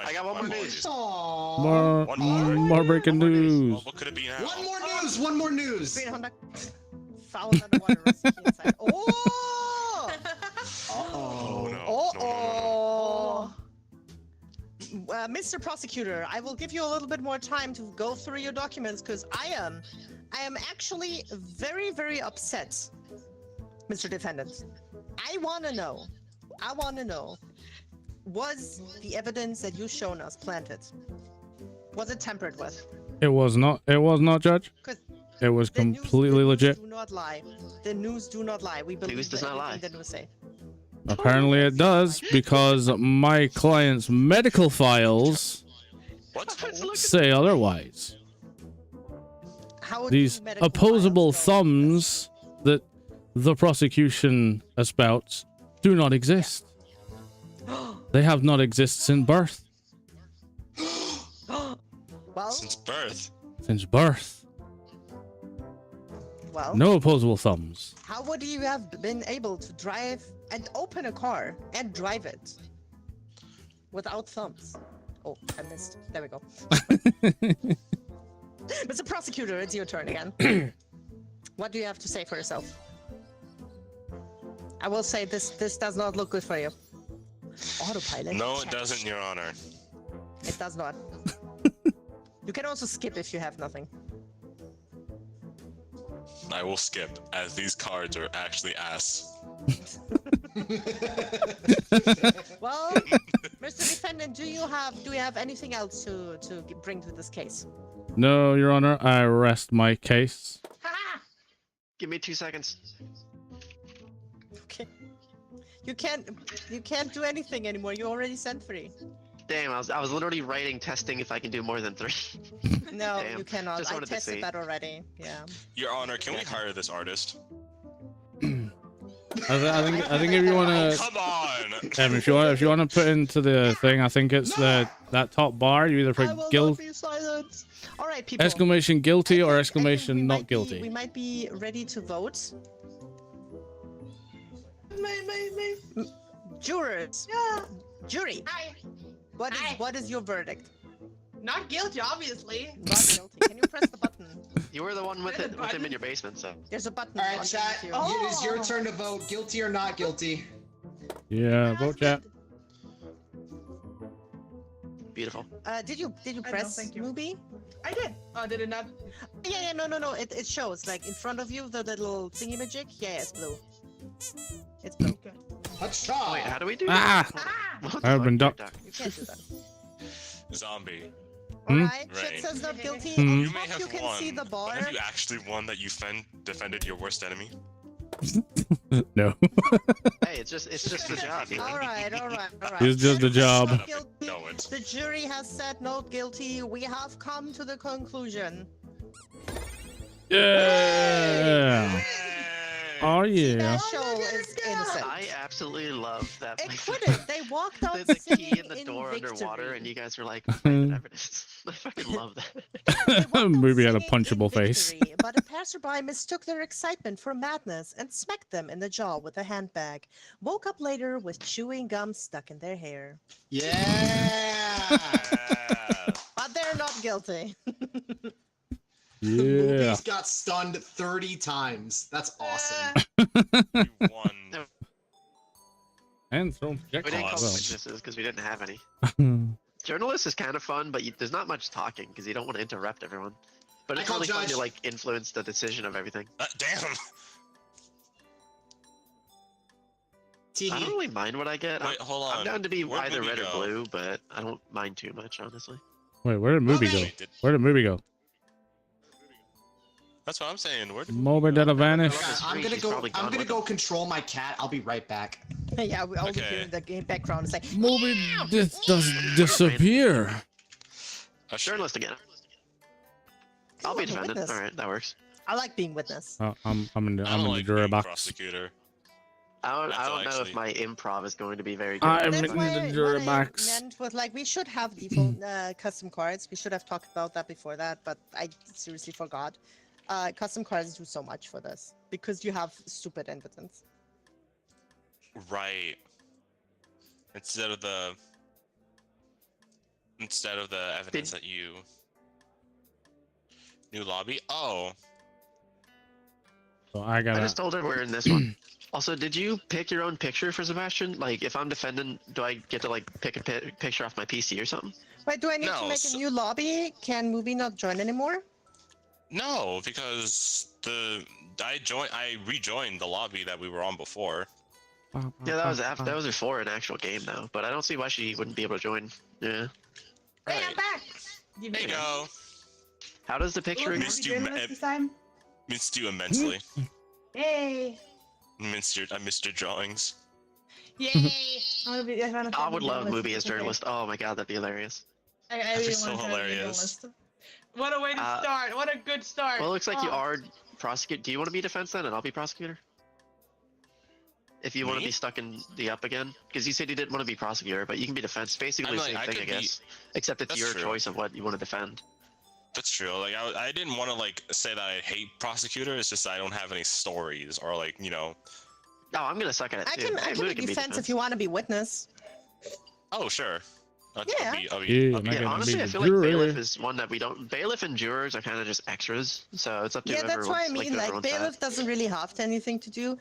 I got one more news. Aww. More breaking news. What could it be now? One more news! One more news! Green Honda found underwater rusty key inside. Oh! Oh no. Oh! No, no, no, no. Mr. Prosecutor, I will give you a little bit more time to go through your documents because I am actually very, very upset, Mr. Defendant. I want to know, was the evidence that you've shown us planted? Was it tampered with? It was not, Judge. 'Cause It was the news- completely the legit. News do not lie. The news do not lie. We believe News does not lie. everything the news say. Apparently it does, because my client's medical files What? say otherwise. How do These medical opposable files go? thumbs that the prosecution espouts do not exist. They have not existed since birth. Well, Since birth. Since birth. well. No opposable thumbs. How would you have been able to drive and open a car and drive it without thumbs? Oh, I missed. There we go. Mr. Prosecutor, it's your turn again. What do you have to say for yourself? I will say this does not look good for you. Autopilot. No, it check. doesn't, Your Honor. It does not. You can also skip if you have nothing. I will skip, as these cards are actually ass. Well, Mr. Defendant, do you have anything else to bring to this case? No, Your Honor, I rest my case. Ha! Give me 2 seconds. Okay. You can't do anything anymore. You already sent 3. Damn, I was literally writing testing if I can do more than 3. No, Damn, you cannot. just I wanted to tested see. that already. Yeah. Your Honor, can we hire this artist? I think if you wanna, Come on! if you wanna put into the thing, I think it's that top bar. You either I put will guilt not be silent. All right, people. exclamation guilty I or think we exclamation might not guilty. we might be ready to vote. Jurors. Yeah. Jury. Hi. What is your verdict? Not guilty, obviously. Not guilty. Can you press the button? You were the one with There's a it with him in button? your basement, so. There's a button. All right, on chat. here. Oh. It is your turn to vote. Guilty or not guilty. Yeah, vote chat. Beautiful. Did you press thank you. movie? I did. Oh, did it not? Yeah, no. It shows like in front of you the little thingy magic. Yeah, it's blue. It's blue. Okay. Hacha! Wait, how do we do Ah! that? Ah! What the I've fuck, been Dark ducked. Duck? You can't do that. Zombie. Alright, Right. Chet says not guilty. Hmm. On You may top have you can won, see the but bar. have you actually won that you defended your worst enemy? No. Hey, it's just the job, you know? Alright. It's just a job. Shut up and Guilty. know it. The jury has said not guilty. We have come to the conclusion. Yeah. Yay! Oh yeah. That show is innocent. I absolutely love that. Acquitted. They walked out the singing key in the in door victory. underwater, and you guys were like, "Private evidence." I fucking love that. They walked out Movie had a singing punchable in face. victory, but a passerby mistook their excitement for madness and smacked them in the jaw with a handbag. Woke up later with chewing gum stuck in their hair. Yeah! Yeah. But they're not guilty. The Yeah. movies got stunned 30 times. That's awesome. You won. And thrown We didn't call projectiles. them witnesses because we didn't have any. Well. Journalist is kind of fun, but there's not much talking because you don't want to interrupt everyone. But I it's call really fun judge. to like influence the decision of everything. Damn. I Teehee. don't really mind what I get. Wait, hold on. I'm down to be Where'd either Movie red or go? blue, but I don't mind too much, honestly. Wait, where did movie go? Movie! Where did movie go? That's what I'm saying. Where did Moby did a vanish. Love this I'm freak, gonna he's go. probably I'm gone gonna with go him. control my cat. I'll be right back. Yeah, we all Okay. hear in the background say, Moby does disappear. Journalist again. I'll "Come be on, defendant. witness." All right, that works. I like being witness. I'm in the I don't like the jury being box. prosecutor. I That's don't know actually- if my improv is going to be very good. I'm That's in why the jury what box. I meant was like we should have default custom cards. We should have talked about that before that, but I seriously forgot. Custom cards do so much for this because you have stupid evidence. Right. Instead of the evidence that you new lobby. Oh, So I I gotta. just told her we're in this one. Also, did you pick your own picture for Sebastian? Like, if I'm defending, do I get to like pick a picture off my PC or something? Wait, do I need to No, make so- a new lobby? Can Movie not join anymore? no, because I rejoined the lobby that we were on before. Yeah, that was after. That was before an actual game, though. But I don't see why she wouldn't be able to join. Yeah. Hey, Right. I'm back. You There you made it. go. How does the picture? Ooh, Missed happy you, journalist this time. Missed you immensely. Yay! I missed your drawings. Yay! I'm gonna be, I would love journalist. movie as It's okay. journalist. Oh my god, that'd be hilarious. I That'd be really so want to try to be a hilarious. journalist. What a way to start! What a good start! Well, it looks like you Oh. are prosecutor. Do you want to be defense then, and I'll be prosecutor? If you want to Me? be stuck in the up again, because you said you didn't want to be prosecutor, but you can be defense. Basically, the I'm same like, I thing, I could be- guess. Except it's That's your true. choice of what you want to defend. That's true. Like I didn't want to like say that I hate prosecutor. It's just I don't have any stories or like No, I'm gonna suck at it I too. can Hey, be Muda defense if you want to be witness. Oh sure. Yeah. Yeah, I'll be I Yeah, gotta honestly, be I the feel like jury. bailiff is one that we don't. Bailiff and jurors are kind of just extras, so it's up to Yeah, whoever that's what I wants, mean. Like whoever wants that. bailiff doesn't really have anything to do.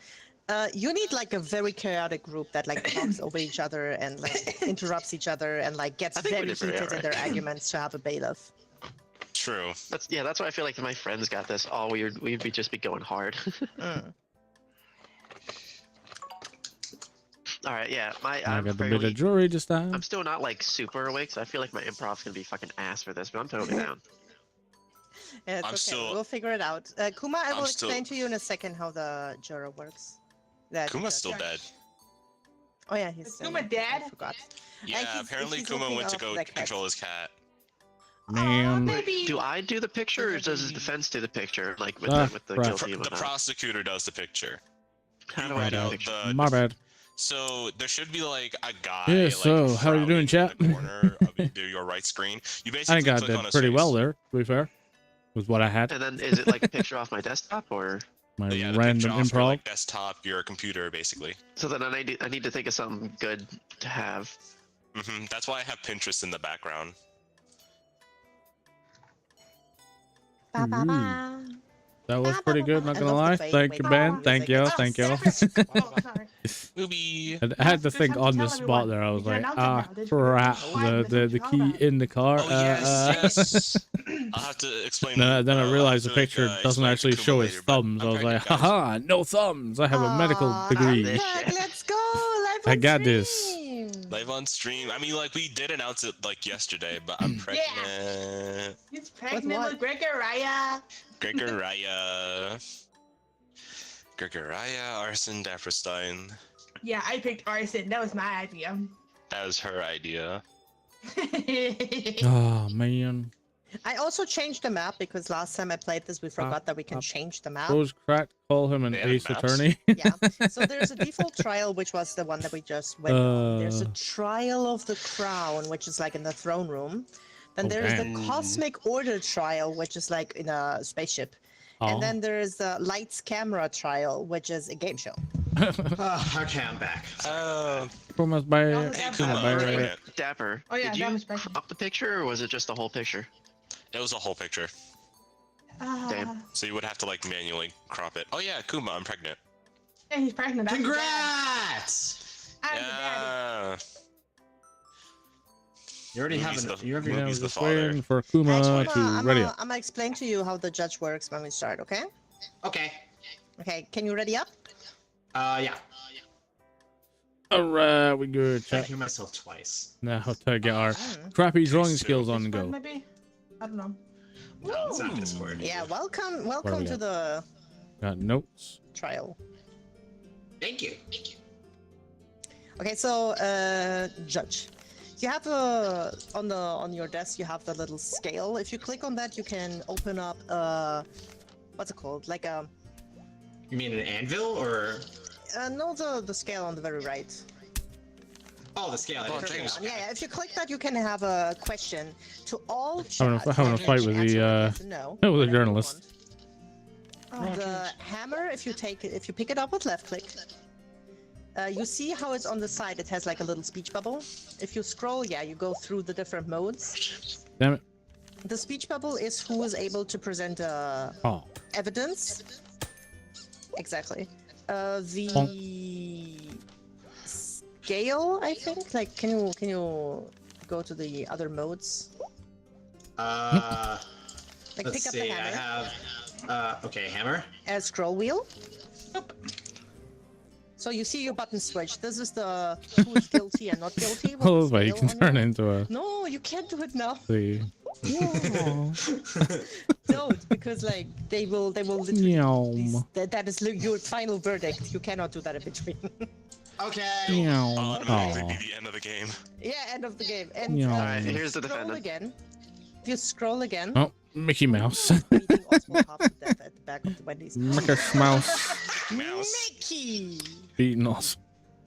You need like a very chaotic group that like talks over each other and like interrupts each other and like gets I think we very did pretty heated in alright. their arguments to have a bailiff. True. That's why I feel like if my friends got this, we'd be just be going hard. Mm. All right, yeah, I I'm got the bit fairly, of jury this time. I'm still not like super awake, so I feel like my improv's gonna be fucking ass for this, but I'm totally down. It's I'm okay. still- We'll figure it out. Kuma, I I'm will still- explain to you in a second how the juror works. Kuma's still dead. Oh yeah, he's Is still. Kuma dead? I forgot. Yeah, he's- apparently he's Kuma looking went to up go the cat. control his cat. Man. baby. Do I do the picture, or does the defense do the picture, like with Ah, the crap. guilty and The whatnot? prosecutor does the picture. How do You I My do the bad. picture? My bad. So there should be like a guy. Yeah, like, so, how you doing, frowning chat? in the corner of your right screen. You basically I think I click on did his pretty face. well there, to be fair. With what I had. And then is it like a picture off my desktop, or My Yeah, the random picture off your, improv. like desktop, your computer, basically. so then I need to think of something good to have. That's why I have Pinterest in the background. Ba, ba, Ooh. ba. That was pretty good, not I gonna love lie. the fake Thank you, wave Ben. music. Thank you, It's thank you. Oh, sorry. Movie. I had to Just think have to on the tell spot everyone. there. I was You're like, announcing ah, now. Did you crap. forget? Why The did you key talk about in the car. Oh yes. I'll have to explain. Then I I'll realized the have to, picture doesn't explain to actually Kuma show his later, but thumbs. I I'm was like, pregnant, guys. haha, no thumbs. I have a medical Aw, degree. this Fuck, shit. let's go. Live I on got this. stream. Live on stream. I mean, like we did announce it like yesterday, but I'm pregnant. He's pregnant what? with Gregoria. Gregoria Arson Dapperstein. Yeah, I picked arson. That was my idea. That was her idea. Oh, man. I also changed the map because last time I played this, we forgot that we can change the map. Rose Crack, call him an They added ace maps? attorney. Yeah. So there's a default trial, which was the one that we just went on. There's a Uh. trial of the crown, which is like in the throne room. Then Oh, there's damn. the cosmic order trial, which is like in a spaceship. Oh. And then there's the lights camera trial, which is a game show. Okay, I'm back. Kuma's by. Hey, Hey, Kuma, Kuma, bye. I'm pregnant. Dapper. Oh, yeah, did that you was pregnant. crop the picture, or was it just the whole picture? It was a whole picture, Damn. so you would have to like manually crop it. Oh yeah, Kuma, I'm pregnant. Yeah, he's pregnant. I'm the dad. Congrats! I'm the daddy. Yeah. You already have Movie's an. the- You already Yeah, I Movie's was the just father. waiting for Kuma to ready up. I'm gonna explain to you how the judge works when we start, okay? Okay. Okay, can you ready up? Yeah. Alright, we good. I Chat. hear myself twice. Now to get our Mm. crappy drawing Two. skills on the Discord, go. maybe? I don't know. No, it's not Discord. Yeah, welcome we to got? the Got notes. trial. Thank you. Okay, so judge. You have on your desk you have the little scale. If you click on that, you can open up what's it called? Like a You mean an anvil or? no, the scale on the very right. Oh, the scale. I Oh, didn't James. think Yeah, yeah, if you click that, you can have a question to all Having a- chat. having a You fight can with answer the, yes or no, with the whatever you journalist. want. The hammer, if you pick it up with left click, you see how it's on the side. It has like a little speech bubble. If you scroll, yeah, you go through the different modes. Damn it. The speech bubble is who is able to present Oh. evidence. Exactly. The scale, I think. Like, can you go to the other modes? Like, Let's pick up the see. I hammer. have. Okay, hammer. As scroll wheel. So you see your button switch. This is the who's guilty and not guilty. with the Oh, but you scale can on turn your- into a No, you can't do it now. the Don't, because like they will literally. Meow. That is your final verdict. You cannot do that in between. Okay. Meow. Automatically Aw. be the end of the game. Yeah, end of the game. And Yeah. Alright, here's the scroll defendant. again. If you scroll again. Oh, Mickey Mouse. Beating Oswald half to death at the back of the Wendy's. Mickey Mouse. Mouse. Mickey. Beating Oswald.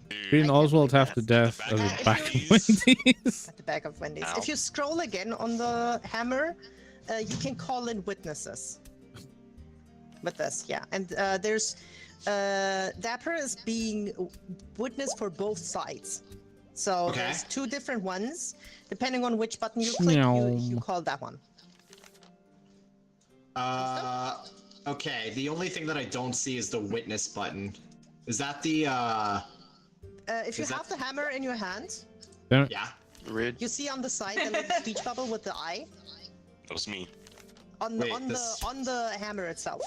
Dude. Beating I can't Oswald believe half to that. death At at the the back back of of Wendy's. Wendy's. At the back of Wendy's. Ow. If you scroll again on the hammer, you can call in witnesses. With this, yeah. And there's Dapper is being witness for both sides. So Okay. there's two different ones. Depending on which button you click, Meow. you call that one. Okay. The only thing that I don't see is the witness button. Is that the If you Is that- have the hammer in your hand, Yeah. Rude. you see on the side the little speech bubble with the eye That was me. on Wait, on this- the hammer itself.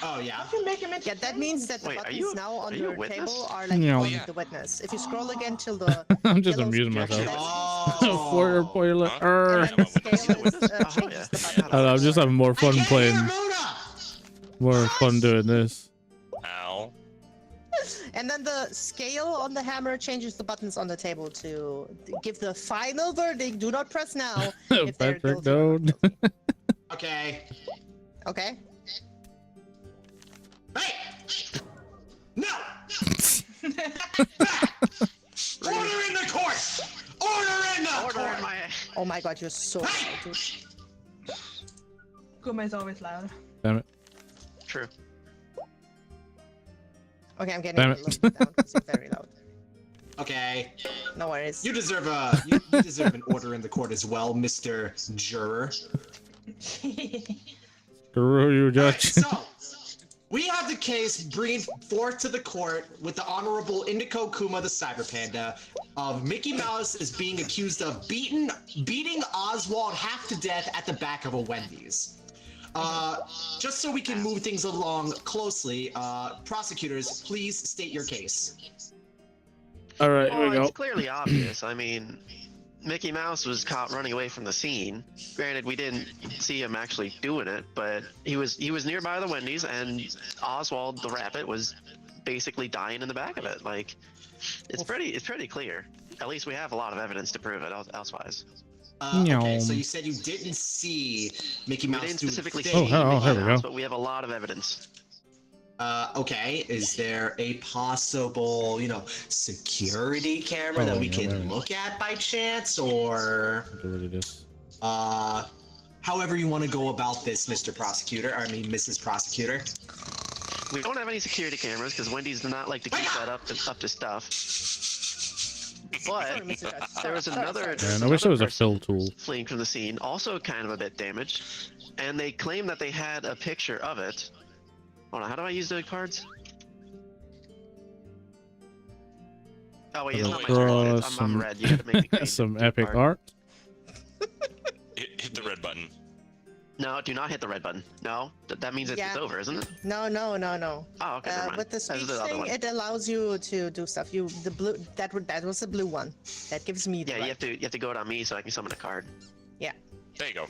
Oh yeah. How'd you make him into Yeah, that means that the Wait, are buttons you- now on are you a your witness? table are like No. calling Yeah. the witness. If you scroll again till the I'm just yellow amusing speech myself. bubble, Spoiler. Huh? And then the scale is, Oh, changes the yeah. button. I'm just having more I fun can't playing, hear Muna! more fun doing this. Ow. And then the scale on the hammer changes the buttons on the table to give the final verdict. Do not press now. If they're Patrick, guilty or not don't. guilty. Okay. Okay. Hey! No! Order in the court! Order in the Order court! in my. Oh my god, you're so loud, dude. Kuma's always loud. Damn it. True. Okay, I'm getting Damn a it. little bit down because you're very loud. Okay. No worries. You deserve you deserve an order in the court as well, Mr. Juror. Screw you, Alright, Judge. so we have the case bringing forth to the court with the Honorable Indico Kuma the Cyber Panda of Mickey Mouse is being accused of beating Oswald half to death at the back of a Wendy's. Just so we can move things along closely, prosecutors, please state your case. All right, here Well, we go. it's clearly obvious. I mean, Mickey Mouse was caught running away from the scene. Granted, we didn't see him actually doing it, but he was nearby the Wendy's, and Oswald the rabbit was basically dying in the back of it. Like, it's pretty clear. At least we have a lot of evidence to prove it. Elsewise, Okay, so you said you didn't see Mickey we Mouse didn't do specifically the see thing. Oh, Mickey here we Mouse, go. but we have a lot of evidence. Okay, is there a possible, security camera that we can look at by chance, or Get rid of this. however you want to go about this, Mr. Prosecutor, Mrs. Prosecutor? We don't have any security cameras because Wendy's do not like to keep that up to stuff. Sorry, But Mr. Judge. there was Sorry, another. sorry. Man, I wish there was a fill tool. Fleeing from the scene, also kind of a bit damaged, and they claim that they had a picture of it. Hold on, how do I use the cards? Oh wait, it's not my turn. I'm red. You gotta make me green. Some Do a epic card. art. Hit the red button. No, do not hit the red button. No, that means it's Yeah. over, isn't it? No. Oh, okay, never mind. With the That's speech the other thing, one. it allows you to do stuff. That was the blue one. That gives me the Yeah, right. you have to go it on me so I can summon a card. There you go.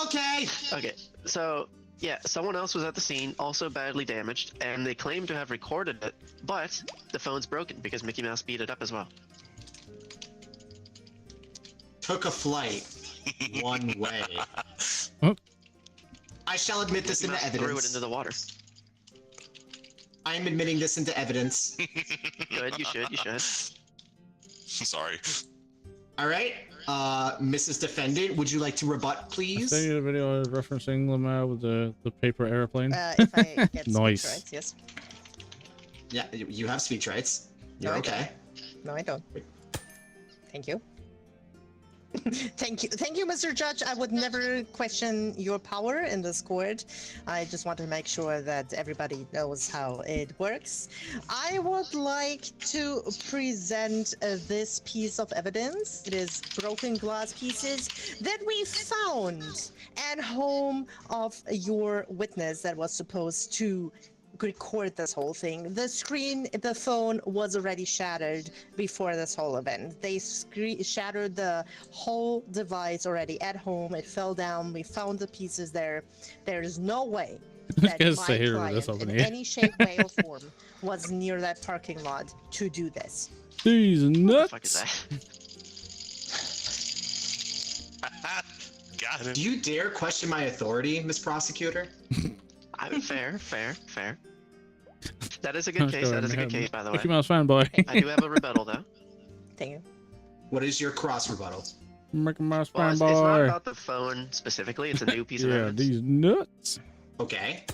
Okay! Okay, so yeah, someone else was at the scene, also badly damaged, and they claim to have recorded it, but the phone's broken because Mickey Mouse beat it up as well. Took a flight one way. Huh? I shall admit this Mickey into Mouse threw it evidence. into the water. I am admitting this into evidence. Good, you should. Sorry. All right, Mrs. Defendant, would you like to rebut, I please? sent you the video referencing Lamar with the paper airplane. If I get Nice. speech rights, yes. Yeah, you have speech rights. No, You're I don't. okay. No, I don't. Thank you. Thank you, Mr. Judge. I would never question your power in this court. I just want to make sure that everybody knows how it works. I would like to present this piece of evidence. It is broken glass pieces that we found at home of your witness that was supposed to record this whole thing. The phone was already shattered before this whole event. They shattered the whole device already at home. It fell down. We found the pieces there. There is no way that Guess my I hear client this over in here. any shape, way, or form was near that parking lot to do this. These What the nuts. fuck is that? Got him. Do you dare question my authority, Miss Prosecutor? Fair. That is a good case. That is a good case, by the way. Mickey Mouse fanboy. I do have a rebuttal though. Thank you. What is your cross rebuttal? Mickey Mouse Well, it's not fanboy. about the phone specifically. It's a new piece of Yeah, evidence. these nuts. Okay.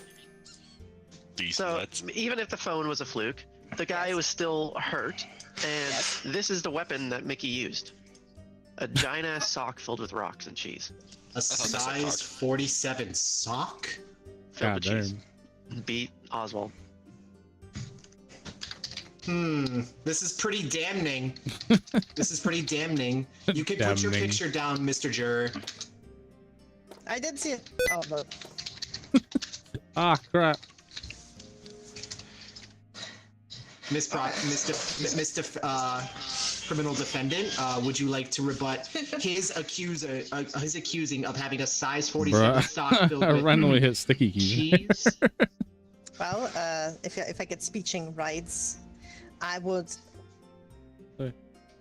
These So nuts. even if the phone was a fluke, the guy was still hurt, and Yes. this is the weapon that Mickey used: a giant ass sock filled with rocks and cheese, A thought that's a size cock. 47 sock? filled God with cheese. damn. Beat Oswald. This is pretty damning. This is pretty damning. You can put your Damning. picture down, Mr. Juror. I did see it. Oh, no. Ah, crap. Mr. criminal defendant, would you like to rebut his accusing of having a size 47 sock filled I with randomly hit sticky keys. cheese? Well, if I get speeching rights, I would.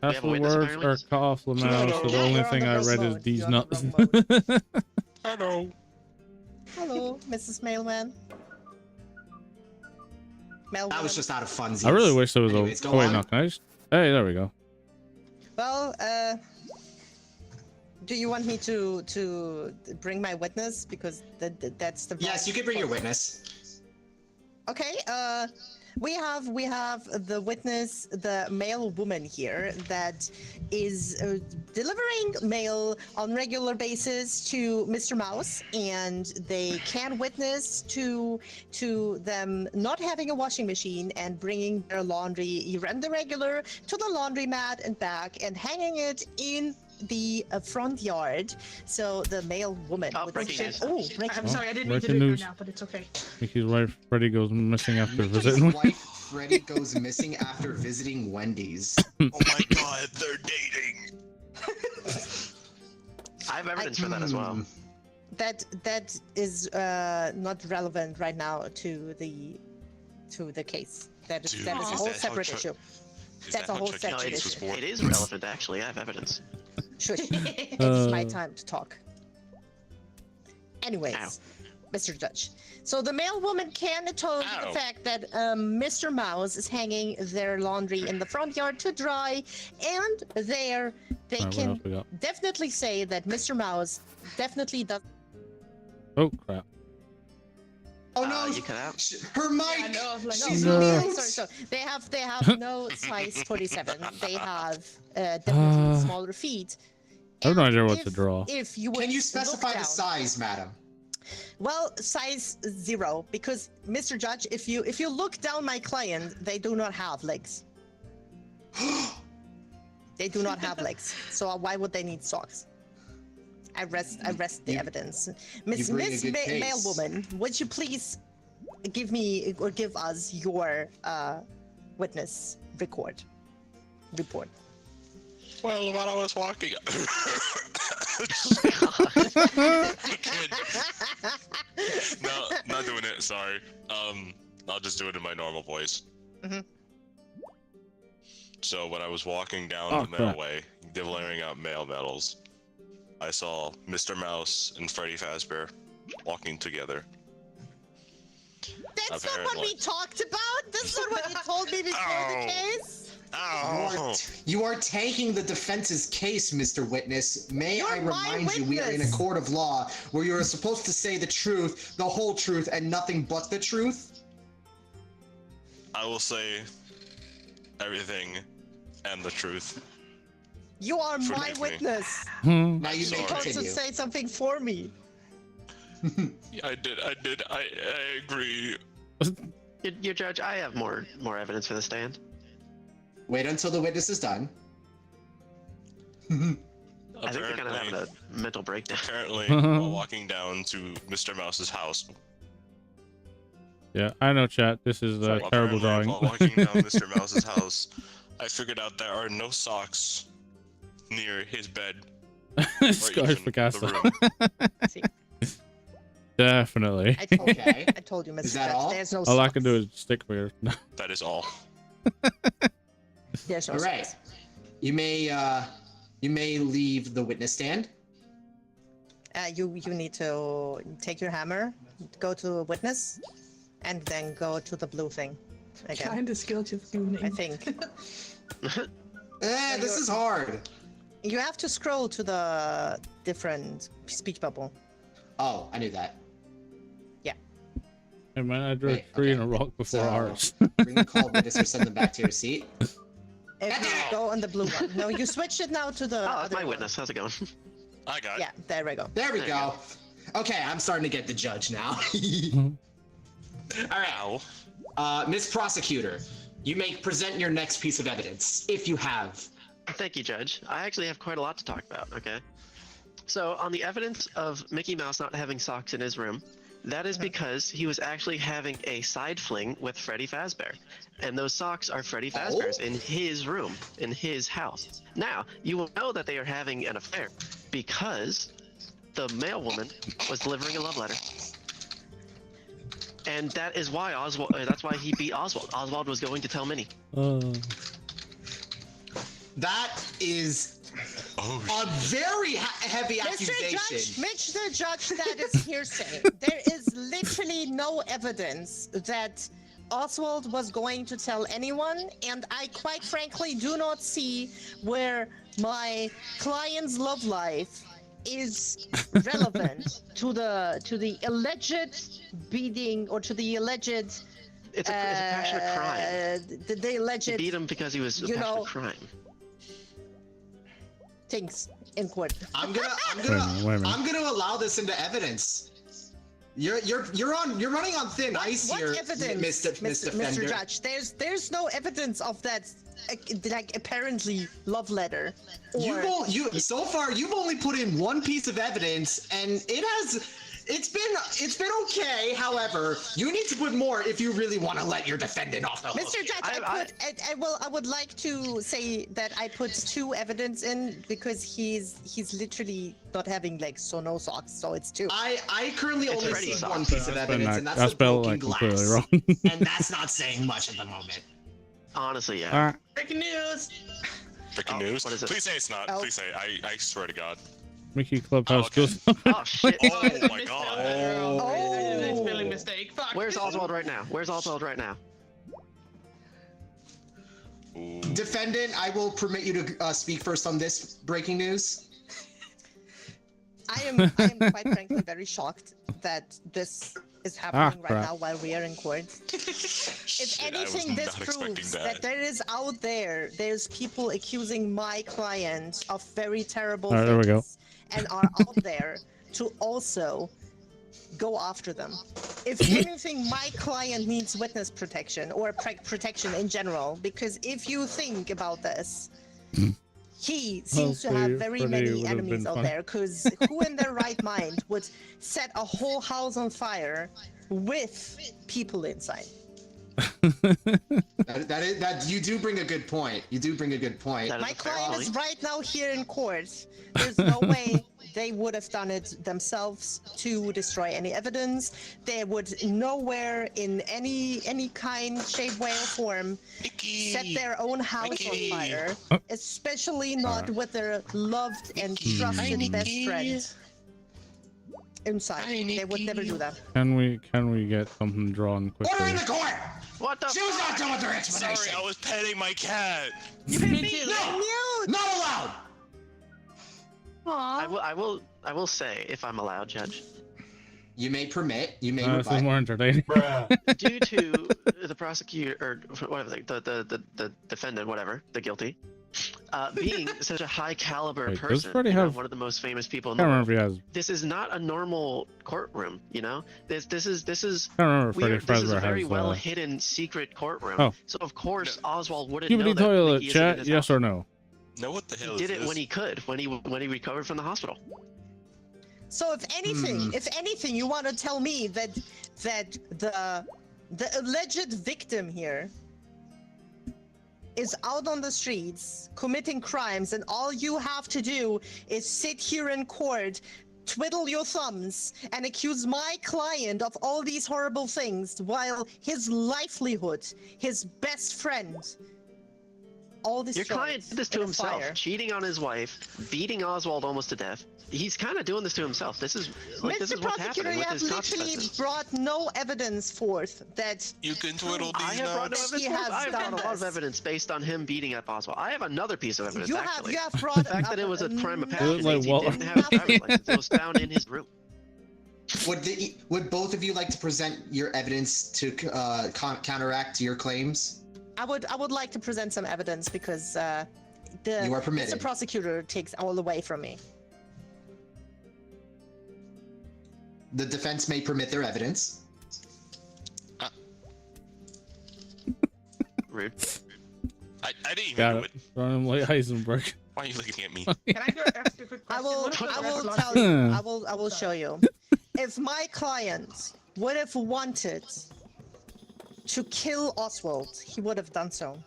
Half have a the witness, words apparently? are cut off the No, mouse, no, so the no. only You're on thing the I wrong read is mode. these You're on the nuts. wrong mode. Hello. Hello, Mrs. Mailman. That was just out of funsies. I really wish there was Anyways, a. go Oh wait, on. no, can I just? Hey, there we go. Well, do you want me to bring my witness because that's the. Yes, you can bring your witness. Okay. We have the witness, the male woman here that is delivering mail on regular basis to Mr. Mouse, and they can witness to them not having a washing machine and bringing their laundry run the regular to the laundromat and back and hanging it in the front yard. So the male woman. Oh, would breaking say- news. Oh, I'm breaking sorry, I didn't mean to breaking do it right news. now, but it's okay. Mickey's wife Freddy goes missing after Mickey's visiting. wife Freddy goes missing after visiting Wendy's. Oh my god, they're dating. I have evidence for that as well. That is not relevant right now to the case. That is Dude, that is a is whole that how separate Chuck- issue. Is That's that a how whole Chuck E. No, separate Cheese was issue. born? It is relevant, actually. I have evidence. Shush. It is my time to talk. Anyways, Ow. Mr. Judge. So the male woman can atone to Ow. the fact that Mr. Mouse is hanging their laundry in the front yard to dry, and there they Alright, what can else we got? definitely say that Mr. Mouse definitely does. Oh crap! Oh no! You cut out? Her mic. Yeah, no, I was like, She's no. on mute. Sorry. They have no size 47. They have definitely smaller feet. I have no And idea what to if- draw. If you would Can you look specify the down- size, madam? Well, size 0, because Mr. Judge, if you look down my client, they do not have legs. They do not have legs. So why would they need socks? I rest the You- evidence. you bring a good Male case. woman, would you please give me or give us your witness report? Well, while I was walking. No, not doing it. Sorry. I'll just do it in my normal voice. Mhm. So when I was walking down Oh, the crap. mailway, delivering out mail medals, I saw Mr. Mouse and Freddy Fazbear walking together. That's not what we Apparently. talked about. That's not what you told me before the Ow. case. Oh, You are taking the defense's case, Mr. Witness. May You're I my remind you, we are in a witness. court of law where you are supposed to say the truth, the whole truth, and nothing but the truth. I will say everything and the truth. You are my Forgive me. witness. Hmm. Now you may Sorry. You're supposed to continue. say something for me. I did. I agree. Your judge, I have more evidence for the stand. Wait until the witness is done. I think they're kind of having a mental breakdown. Apparently, while walking down to Mr. Mouse's house, Yeah, I know, chat. This is a terrible apparently, drawing. while walking down Mr. Mouse's house, I figured out there are no socks near his bed. Scars even for the Casa. room. See, Definitely. I told, Okay. I told you, Mr. Is that Judge, all? there's no All I socks. can do is stick figure. That is all. There's no All right. socks. You may leave the witness stand. You need to take your hammer, go to a witness, and then go to the blue thing again. Kind of skilled to tuning. I think This is hard. you have to scroll to the different speech bubble. Oh, I knew that. Hey man, I drew Wait, a tree okay. and a rock before So- ours. Bring the called witness or send them back to your seat. If you go on the blue one. No, you switched it now to the. Oh, that's other my one. witness. How's it going? I got. Yeah, there we go. There we There you go. Okay, I'm starting to get the judge now. All right. Ow. Miss Prosecutor, you may present your next piece of evidence, if you have. Thank you, Judge. I actually have quite a lot to talk about, okay? So, on the evidence of Mickey Mouse not having socks in his room, That is because he was actually having a side fling with Freddy Fazbear. And those socks are Freddy Fazbear's in his room, in his house. Now, you will know that they are having an affair because the male woman was delivering a love letter. And that is why that's why he beat Oswald. Oswald was going to tell Minnie. That is a very heavy accusation. Mr. Judge, that is hearsay. There is literally no evidence that Oswald was going to tell anyone, and I quite frankly do not see where my client's love life is relevant to the alleged beating or to the alleged. It's a passionate crime. The alleged. He beat him because he was a passionate crime. Things in court. I'm gonna allow this into evidence. You're running on thin ice here, Mr. Judge. There's no evidence of that, like apparently love letter. So far you've only put in one piece of evidence, and it's been okay. However, you need to put more if you really want to let your defendant off the hook. Mr. Judge, I would like to say that I put 2 evidence in because he's literally not having legs, so no socks, so it's 2. I currently only see one piece of evidence, and that's the spelled broken completely glass. wrong. And that's not saying much at the moment. Honestly, yeah. Breaking news. Breaking news. What is it? Please say it's not. Please say. I swear to God. Mickey Clubhouse goes. Oh shit! Oh my God. I did a spelling mistake. Fuck. Where's Oswald right now? Where's Oswald right now? Ooh. Defendant, I will permit you to speak first on this breaking news. I am quite frankly very shocked that this is happening right now while we are in court. If anything, this proves that there is out there's people accusing my client of very terrible things. There we go. And are out there to also go after them. If anything, my client needs witness protection or protection in general, because if you think about this, he seems to have very many enemies out there, because who in their right mind would set a whole house on fire with people inside? that you do bring a good point. You do bring a good point. My client is right now here in court. There's no way they would have done it themselves to destroy any evidence. They would nowhere in any kind, shape, way, or form set their own house on fire, especially not with their loved and trusted best friend inside. They would never do that. Can we get something drawn quickly? Order in the court! What the? She was not done with her explanation. Sorry, I was petting my cat. Me too. No, not allowed. Aww. I will say, if I'm allowed, Judge. You may permit. You may This is rebut. more entertaining. Due to the prosecutor or whatever, the defendant, whatever, the guilty, being such a high caliber Wait, does person, Freddy have- one of the most famous people in I the can't world. remember if he has. This is not a normal courtroom, you know. This is I can't remember if Freddy this is a Fazbear very has. well hidden secret courtroom. Oh. So of course Oswald wouldn't know Puberty that toilet Mickey isn't in chat, his yes house. or no? No, what the hell He is did it this? when he could, when he recovered from the hospital. So if anything, you want to tell me that the alleged victim here is out on the streets committing crimes, and all you have to do is sit here in court, twiddle your thumbs, and accuse my client of all these horrible things, while his livelihood, his best friend, all this. Your client did this to himself, cheating on his wife, beating Oswald almost to death. He's kind of doing this to himself. This is what's Prosecutor, happening you with have his literally consequences. brought no evidence forth that You can twiddle I these have brought no nuts. evidence. He has I've done brought a lot of this. evidence based on him beating up Oswald. I have another piece of evidence, you actually. have brought The fact that it was a crime of Like, passion means he well- didn't have a driver's license. It was found in his room. Would both of you like to present your evidence to counteract your claims? I would like to present some evidence because You are permitted. Mr. Prosecutor takes all away from me. The defense may permit their evidence. Rude. I didn't even Got do it. it. Run him like Heisenberg. Why are you looking at me? Can I ask you a quick I question? will What is the tell red you. line? I will show you. If my client would have wanted to kill Oswald, he would have done so.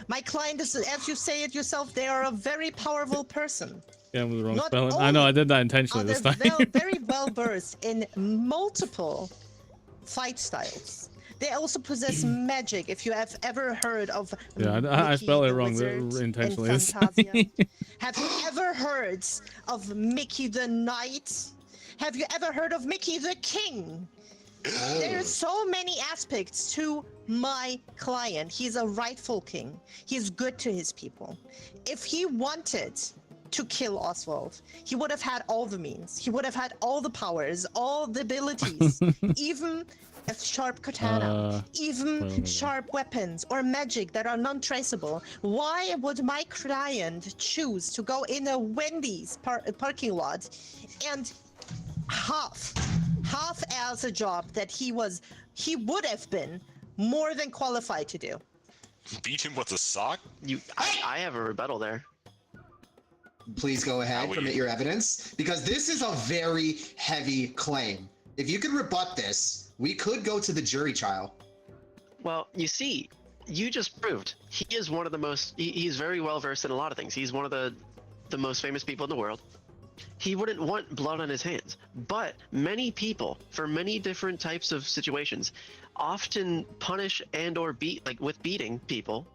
My client is, as you say it yourself, they are a very powerful person. Yeah, with the wrong Not spelling. I know, I did that intentionally this time. They're very well versed in multiple fight styles. They also possess magic. If you have ever heard of Yeah, I Mickey spelled it the wrong Wizard intentionally. in Fantasia? Have you ever heard of Mickey the Knight? Have you ever heard of Mickey the King? There's so many aspects to my client. He's a rightful king. He's good to his people. If he wanted to kill Oswald, he would have had all the means. He would have had all the powers, all the abilities, even a sharp katana, even sharp weapons or magic that are non-traceable. Why would my client choose to go in a Wendy's parking lot and half as a job that he would have been more than qualified to do? Beat him with a sock? I have a rebuttal there. Please go ahead, permit your evidence, because this is a very heavy claim. If you could rebut this, we could go to the jury trial. Well, you see, you just proved he is one of the most. He's very well versed in a lot of things. He's one of the most famous people in the world. He wouldn't want blood on his hands, but many people, for many different types of situations, often punish and or beat, like with beating people,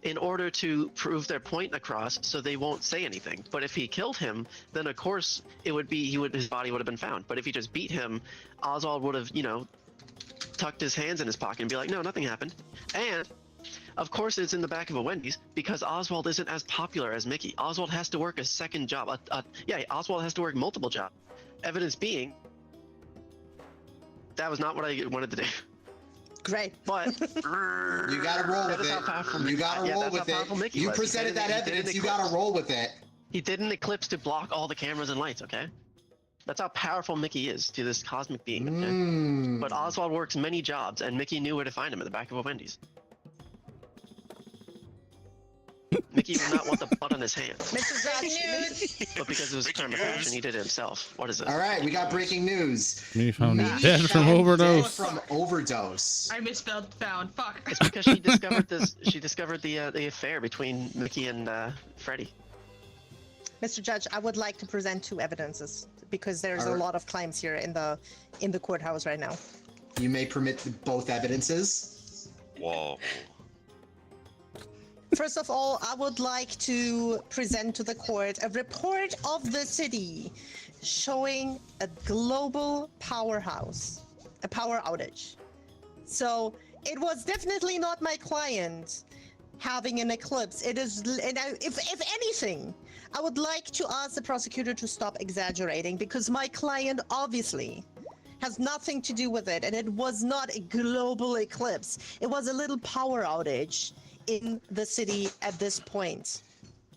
in order to prove their point across, so they won't say anything. But if he killed him, then of course it would be his body would have been found. But if he just beat him, Oswald would have, you know, tucked his hands in his pocket and be like, no, nothing happened. And of course it's in the back of a Wendy's because Oswald isn't as popular as Mickey. Oswald has to work a second job. Oswald has to work multiple jobs. Evidence being, that was not what I wanted to do. Great. But you gotta roll with it. You gotta roll with it. You presented that evidence. You gotta roll with it. He did an eclipse to block all the cameras and lights. Okay, that's how powerful Mickey is to this cosmic being. Okay? But Oswald works many jobs, and Mickey knew where to find him at the back of a Wendy's. Mickey did not want the blood on his hands. Mr. News. But because it was a crime of passion, he did it himself. What is this? All right, we got breaking news. Me found dead from overdose. From overdose. I misspelled found. Fuck. It's because she discovered this. She discovered the affair between Mickey and Freddy. Mr. Judge, I would like to present two evidences because there's a lot of claims here in the courthouse right now. You may permit both evidences. Whoa. First of all, I would like to present to the court a report of the city showing a global powerhouse, a power outage. So it was definitely not my client having an eclipse. It is, and if anything, I would like to ask the prosecutor to stop exaggerating because my client obviously has nothing to do with it, and it was not a global eclipse. It was a little power outage in the city at this point.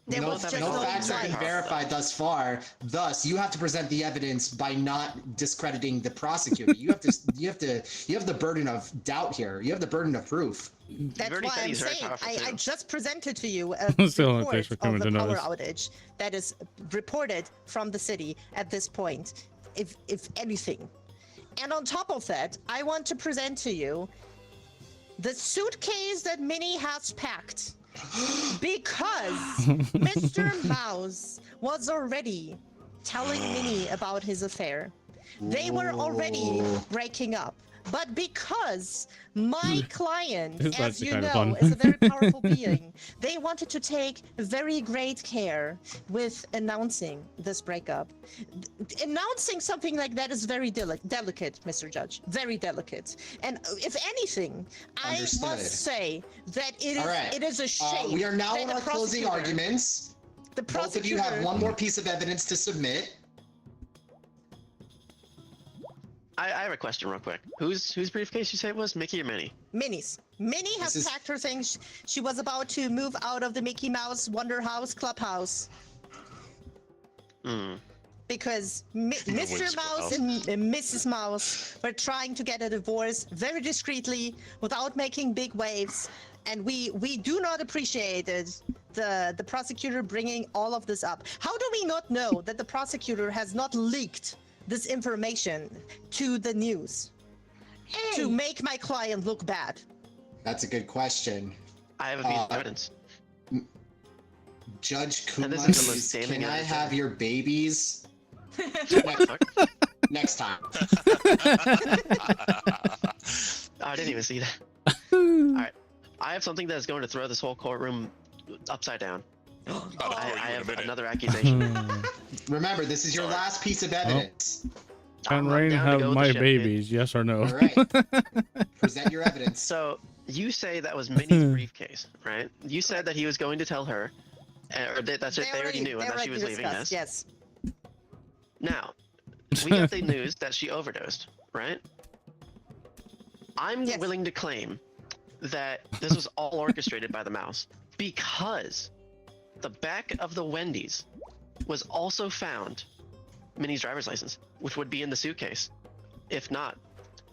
No facts have been verified thus far. Thus, you have to present the evidence by not discrediting the prosecutor. You have the burden of doubt here. You have the burden of proof. That's why I'm saying I just presented to you a Still report of the power notice. outage that is reported from the city at this point, if anything. And on top of that, I want to present to you the suitcase that Minnie has packed because Mr. Mouse was already telling Minnie about his affair. They were already breaking up. But because my client, as you know, is a very powerful being, they wanted to take very great care with announcing this breakup. Announcing something like that is very delicate, Mr. Judge. Very delicate. And if anything, I must say that it is a shame. We are now in our closing arguments. Both of you have one more piece of evidence to submit. I have a question real quick. Whose briefcase you say it was? Mickey or Minnie? Minnie's. Minnie has packed her things. She was about to move out of the Mickey Mouse Wonder House Clubhouse. Because Mr. Mouse and Mrs. Mouse were trying to get a divorce very discreetly without making big waves. And we do not appreciate it, the prosecutor bringing all of this up. How do we not know that the prosecutor has not leaked this information to the news? to make my client look bad? That's a good question. I have a piece of evidence. Judge And Kuma, this is the most can damning I evidence have ever. your babies Fuck. next time? I didn't even see that. Alright. I have something that's going to throw this whole courtroom upside down. I have another accusation. Remember, this is your last piece of evidence. Can I'm Rain down to have go with the my ship, dude. babies? Yes or no? All right. Present your evidence. So, you say that was Minnie's briefcase, right? You said that he was going to tell her, or that's it, they already knew, and that she was leaving this. Yes. Now, we got the news that she overdosed, right? I'm Yes. willing to claim that this was all orchestrated by the mouse because the back of the Wendy's was also found Minnie's driver's license, which would be in the suitcase. If not,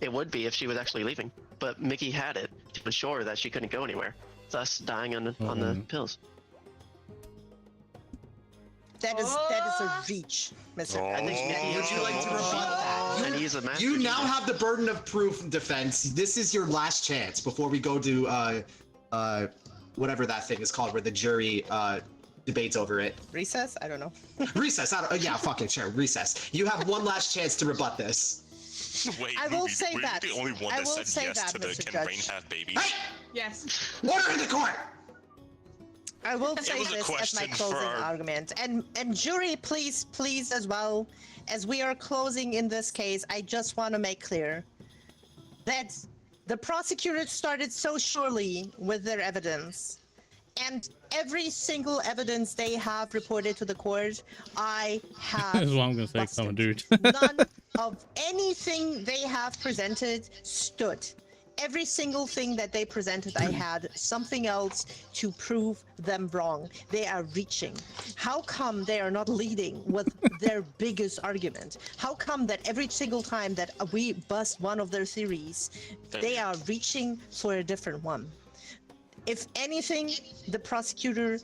it would be if she was actually leaving. But Mickey had it to ensure that she couldn't go anywhere, thus dying on the pills. That is a reach, Mr. I think Mickey Would you like to rebut that? and he's a master You now genius. have the burden of proof defense. This is your last chance before we go to whatever that thing is called, where the jury debates over it. Recess? I don't know. Recess. Yeah, fuck it, sure. Recess. You have one last chance to rebut this. Wait, I will Ruby, say were that. you the only one I that will said say yes that, to the Mr. Can Rain Judge. have babies? Hey! Yes. Order in the court! I will It say was a this as my question for closing our- argument. And jury, please, as well, as we are closing in this case, I just want to make clear that the prosecutor started so surely with their evidence. And every single evidence they have reported to the court, I have That's what I'm gonna say. busted. Come on, dude. None of anything they have presented stood. Every single thing that they presented, I had something else to prove them wrong. They are reaching. How come they are not leading with their biggest argument? How come that every single time that we bust one of their theories, they are reaching for a different one? If anything, the prosecutor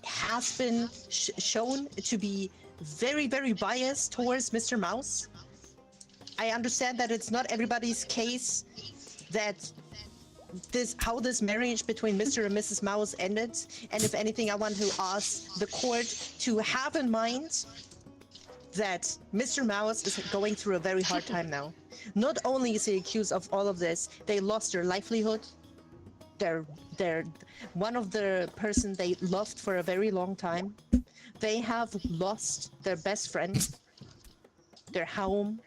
has been shown to be very, very biased towards Mr. Mouse. I understand that it's not everybody's case that how this marriage between Mr. and Mrs. Mouse ended, and if anything, I want to ask the court to have in mind that Mr. Mouse is going through a very hard time now. Not only is he accused of all of this, they lost their livelihood. They're one of the person they loved for a very long time. They have lost their best friend, their home.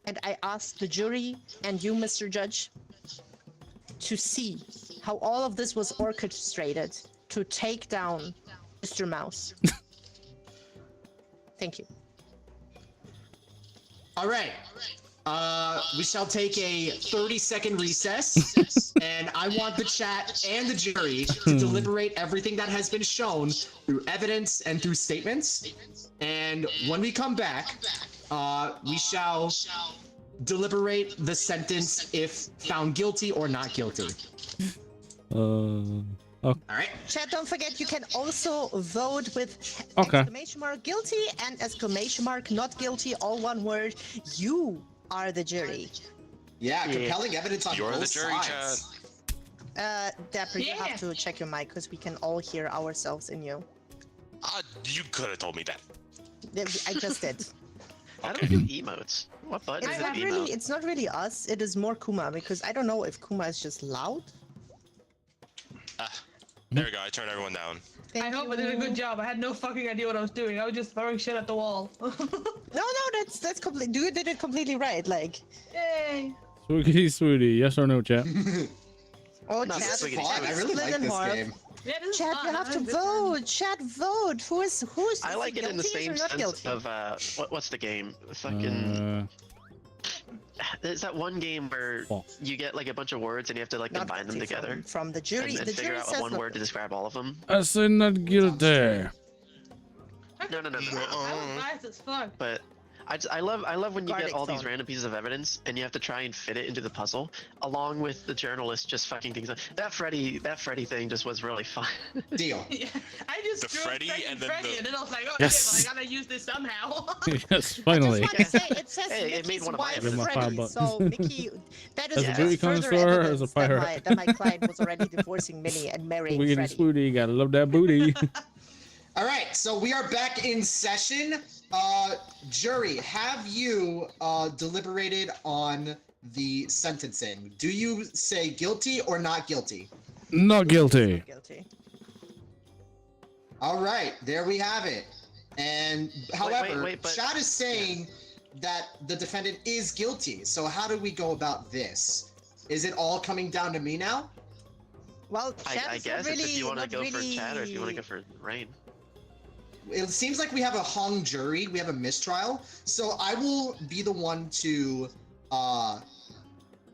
And I asked the jury and you, Mr. Judge, to see how all of this was orchestrated to take down Mr. Mouse. Thank you. All right. We shall take a 30-second recess, and I want the chat and the jury to deliberate everything that has been shown through evidence and through statements. And when we come back, we shall deliberate the sentence if found guilty or not guilty. All right. Chat, don't forget you can also vote with Okay. exclamation mark guilty and exclamation mark not guilty, all one word. You are the jury. Yeah, compelling evidence on You're both the jury, sides. Dapper, you Yeah. have to check your mic because we can all hear ourselves in you. You could have told me that. I just did. How do we do emotes? What button It's is that not really. emote? It's not really us. It is more Kuma because I don't know if Kuma is just loud. There we go. I turned everyone down. Thank I hope you. I did a good job. I had no fucking idea what I was doing. I was just throwing shit at the wall. No, that's complete. You did it completely right. Like, Yay. Swooty, yes or no, chat? oh, No, chat, that's Fun. Chat I really like this Lindenhorst. game. Yeah, this is Chat, fun. you have I to had a good time. vote. Chat, vote. Who's? I like it in the guilty same or not sense guilty? of what's the game? Fucking there's that one game where Fuck. you get like a bunch of words and you have to like Not combine them guilty together from the jury. and The figure jury out says one no. word to describe all of them. I say not guilty. No. I was biased as fuck. But I love when you get Garlic all these phone. random pieces of evidence and you have to try and fit it into the puzzle, along with the journalist just fucking things up. That Freddy thing just was really fun. Deal. Yeah, I just The drew Freddy Freddy and then Freddy, the- and then I was like, oh Yes. shit, well, I gotta use this somehow. Yes, I finally. just want to say it says Hey, it made Mickey's one of my wife evidence. Give him a Freddy, fire so Mickey, that is As a just booty further connoisseur, as a evidence pirate. that my client was already divorcing Minnie and marrying Wiggity Freddy. swooty, gotta love that booty. All right, so we are back in session. Jury, have you deliberated on the sentencing? Do you say guilty or not guilty? Not guilty. Not guilty. All right, there we have it. And however, wait, but- Chad is saying that the defendant is guilty. So how do we go about this? Is it all coming down to me now? Well, I Chad's guess not it's if you want to not go for Chad or if you want to go really- for Rain. It seems like we have a hung jury. We have a mistrial. So I will be the one to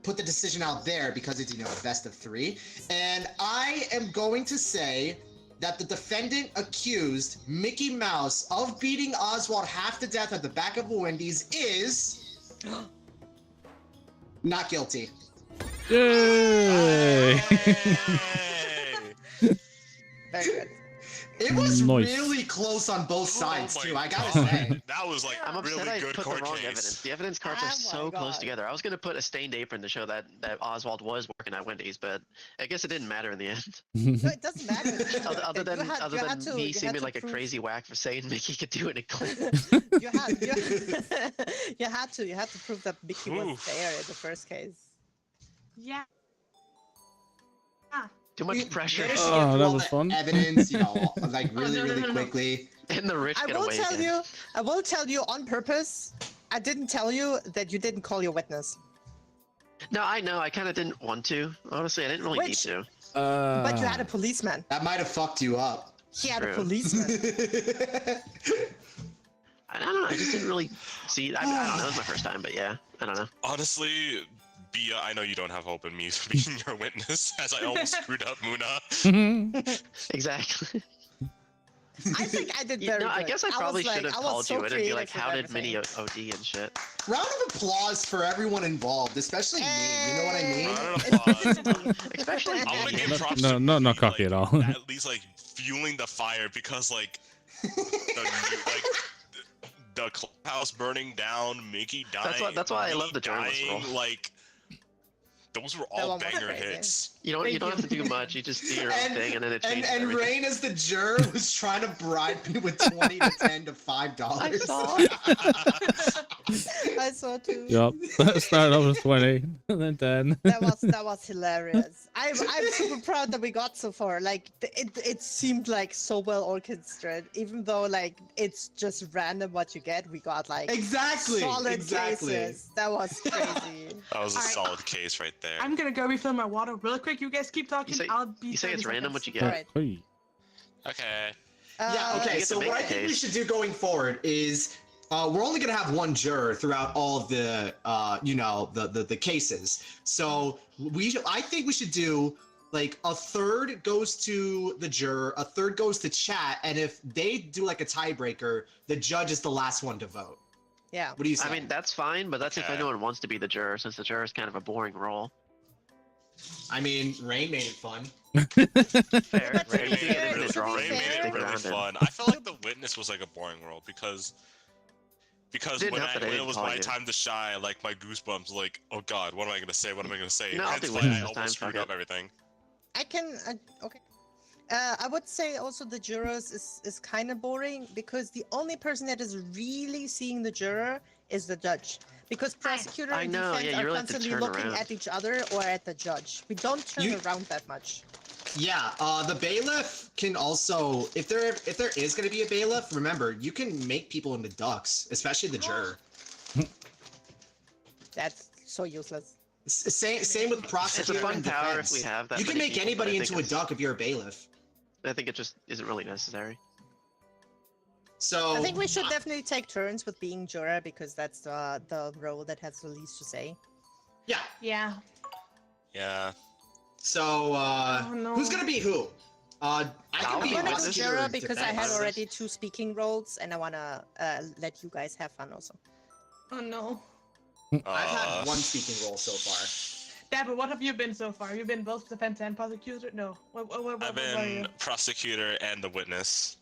put the decision out there because it's, a best of 3. And I am going to say that the defendant accused Mickey Mouse of beating Oswald half to death at the back of a Wendy's is not guilty. Yay! Hey! Very good. It was Nice. really close on both sides Oh too. my I gotta God. say. That was like I'm upset really I good put court the wrong case. evidence. The evidence cards Oh are my so close God. together. I was gonna put a stained apron to show that Oswald was working at Wendy's, but I guess it didn't matter in the end. No, it doesn't matter. other than You had to- me you had seeming to like a prove- crazy whack for saying Mickey could do it in clip. you had you had to prove that Mickey was Oof. there in the first case. Yeah. Too much pressure. They just Oh, skip through that all was the fun. Evidence, like no, really no. quickly. And the rich I get will away tell again. you on purpose. I didn't tell you that you didn't call your witness, No, I know. I kind of didn't want to. Honestly, I didn't really need Which- to. but you had a policeman. That might have fucked you up. He had True. a policeman. I don't know. I just didn't really see. I don't know. It was my first time, but yeah, I don't know. Honestly, Bia, I know you don't have hope in me for being your witness, as I almost screwed up Muna. Exactly. I think I did You very know, good. I guess I probably was should have I was called so you in and be creative like, with "How did Minnie everything. OD and shit?" Round of applause for everyone involved, especially me. You know what I mean? Round of It's applause. me. Especially I'm gonna me. give props No, to not me, cocky like, at all. At least like fueling the fire because like the clubhouse burning down, Mickey dying. That's why I love me the journalist dying, role. like those were That all one was banger crazy. hits. You don't have to do much. You just do your own thing, and then it changes And everything. Rain as the juror was trying to bribe me with 20 to 10 to $5. I saw. I saw too. Yup. Started off with 20, and then 10. That was hilarious. I'm super proud that we got so far. Like it seemed like so well orchestrated, even though like it's just random what you get. We got like Exactly. solid Exactly. cases. That was crazy. That was a Alright. solid case right there. I'm gonna go refill my water real quick. You guys keep talking. I'll be. You say it's 30 random seconds. what you get. Alright. Hey. Okay. Yeah, okay, you get so to make what I the think we case. should do going forward is we're only going to have one juror throughout all of the, the cases. So I think we should do like a third goes to the juror, a third goes to chat, and if they do like a tiebreaker, the judge is the last one to vote. Yeah. What do you say? I mean, that's fine, but that's if Okay. anyone wants to be the juror, since the juror is kind of a boring role. Rain made it fun. Fair. But Fair. Ray You made do it get into really, the drawing. Ray made stick it really around it. fun. I felt like the witness was like a boring role because Didn't when, help that I when it didn't was call my you. time to shine, like my goosebumps, like, oh god, what am I gonna say? What am I gonna say? No, I'll Hence do why witness I this time, almost screwed fuck up it. everything. I can. Okay. I would say also the jurors is kind of boring because the only person that is really seeing the juror is the judge. Because prosecutor I and know, defense yeah, you are really have to constantly turn looking around. at each other or at the judge. We don't turn You- around that much. Yeah, the bailiff can also, if there is going to be a bailiff, remember, you can make people into ducks, especially the juror. That's so useless. Same with It's prosecutor a fun and power defense. if we have that. You can many make people, but I anybody think into a it's- duck if you're a bailiff. I think it just isn't really necessary. So I think we should definitely take turns with being juror because that's the role that has the least to say. yeah. Yeah. Yeah. So Oh, no. who's gonna be who? I I'll can I'm be be gonna do prosecutor juror and because I had defense. already 2 speaking roles and I wanna let you guys have fun also. Oh no. I've had one speaking role so far. Dapper, what have you been so far? You've been both defense and prosecutor? No. What I've are you? been prosecutor and the witness.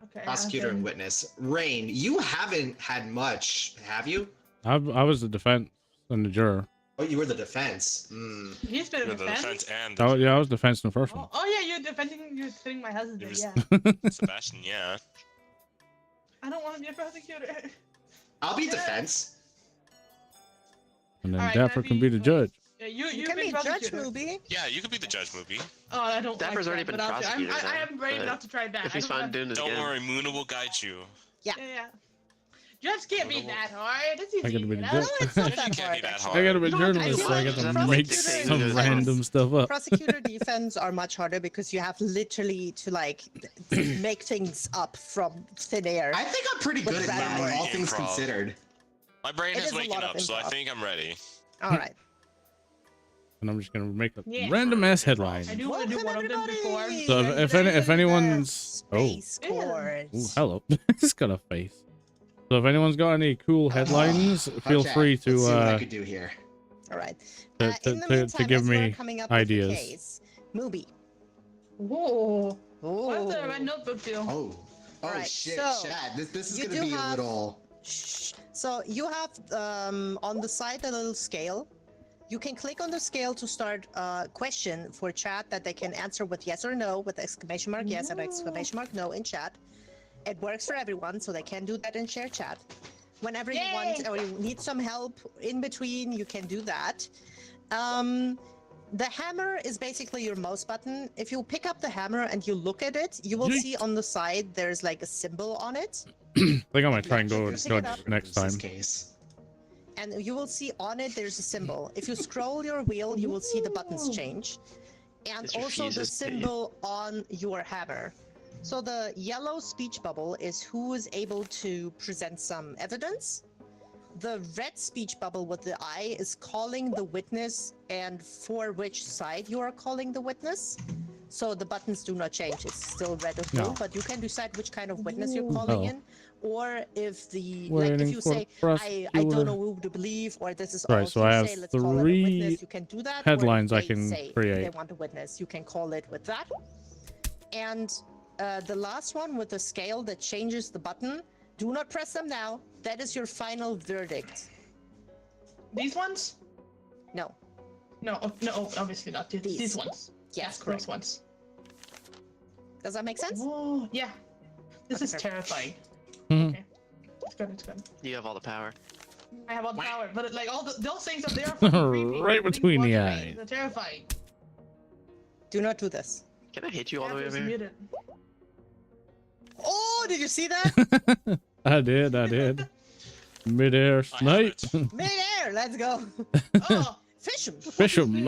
Okay, Prosecutor and witness. Rain, you haven't had much, have you? I was the defense and the juror. Oh, you were the defense. Hmm. He's been a You're the defense. defense and Oh yeah, I was defense in the first one. Oh yeah, you're defending my husband. You was- Yeah. Sebastian, yeah. I don't want to be a prosecutor. I'll be defense. And then Alright, Dapper can be the judge. Yeah, You you've can been be judge, prosecutor. movie. Yeah, you could be the judge, movie. Oh, I don't. Dapper's like already that, been but I'll do- prosecutor, I though, am brave but enough to try that. If he's fine doing it Don't again. worry, Moona will guide you. Yeah. Judge can't be that hard. It's easy. I gotta be you the know? judge. It's not You that can't be hard, that actually. hard. I gotta be No, I journalist, feel so I like get to that's make dictating some the random stuff up. Prosecutor defense are much harder because you have literally to like make things up from thin air. I think I'm pretty good at that, Improv. all things Improv. considered. My brain It is is a waking lot of up, so I improv. think I'm ready. All right. And I'm just gonna make a Yeah. random ass headline. I do want to do one of them before. So if anyone's Space Oh. Course. Ooh, hello, it's got a face. So if anyone's got any cool headlines, feel Okay, free let's see what I to could do here. All right. to- In the to meantime, give as we're me coming up ideas. With the case, movie. Whoa. What's the Oh. red notebook do? Oh. Oh Alright, shit, so, Chad. This is you gonna do be a have- little. Shh. So you have on the side a little scale. You can click on the scale to start a question for chat that they can answer with yes or no, with exclamation mark yes and exclamation mark no in chat. It works for everyone, so they can do that in share chat. Whenever you want Yay! or you need some help in between, you can do that. The hammer is basically your mouse button. If you pick up the hammer and you look at it, you will Yeet. see on the side there's like a symbol on it. I think I might try and go Yeah, with pick it judge up. next In this time. case. And you will see on it there's a symbol. If you scroll your wheel, you will see the buttons change. And This also the refuses to- symbol on your hammer. So the yellow speech bubble is who is able to present some evidence. The red speech bubble with the eye is calling the witness and for which side you are calling the witness. So the buttons do not change. It's still red or blue, No. but you can decide which kind of witness you're Ooh. calling Oh. in. Or if the like if Waiting you for say the I don't know who to believe, or this is Right, all so I have say, let's call it a three witness, you can do that. headlines or I if they can say create. They want a witness, you can call it with that. And the last one with the scale that changes the button, do not press them now. That is your final verdict. These ones? No. No, no, obviously not. These ones. Yes, Those correct. ones. Does that make sense? Whoa, yeah. This Okay, is perfect. terrifying. Mhm. Okay. It's good, it's good. You have all the power. I have all the power, but like all those things up there are fucking creepy. Right Things between the watching me, eyes. They're terrifying. Do not do this. Can I hit you all the way Dapper's over here? muted. Oh, did you see that? I did. Midair snipe. it. Mid-air, let's go. Oh, Fish 'em. Fish 'em.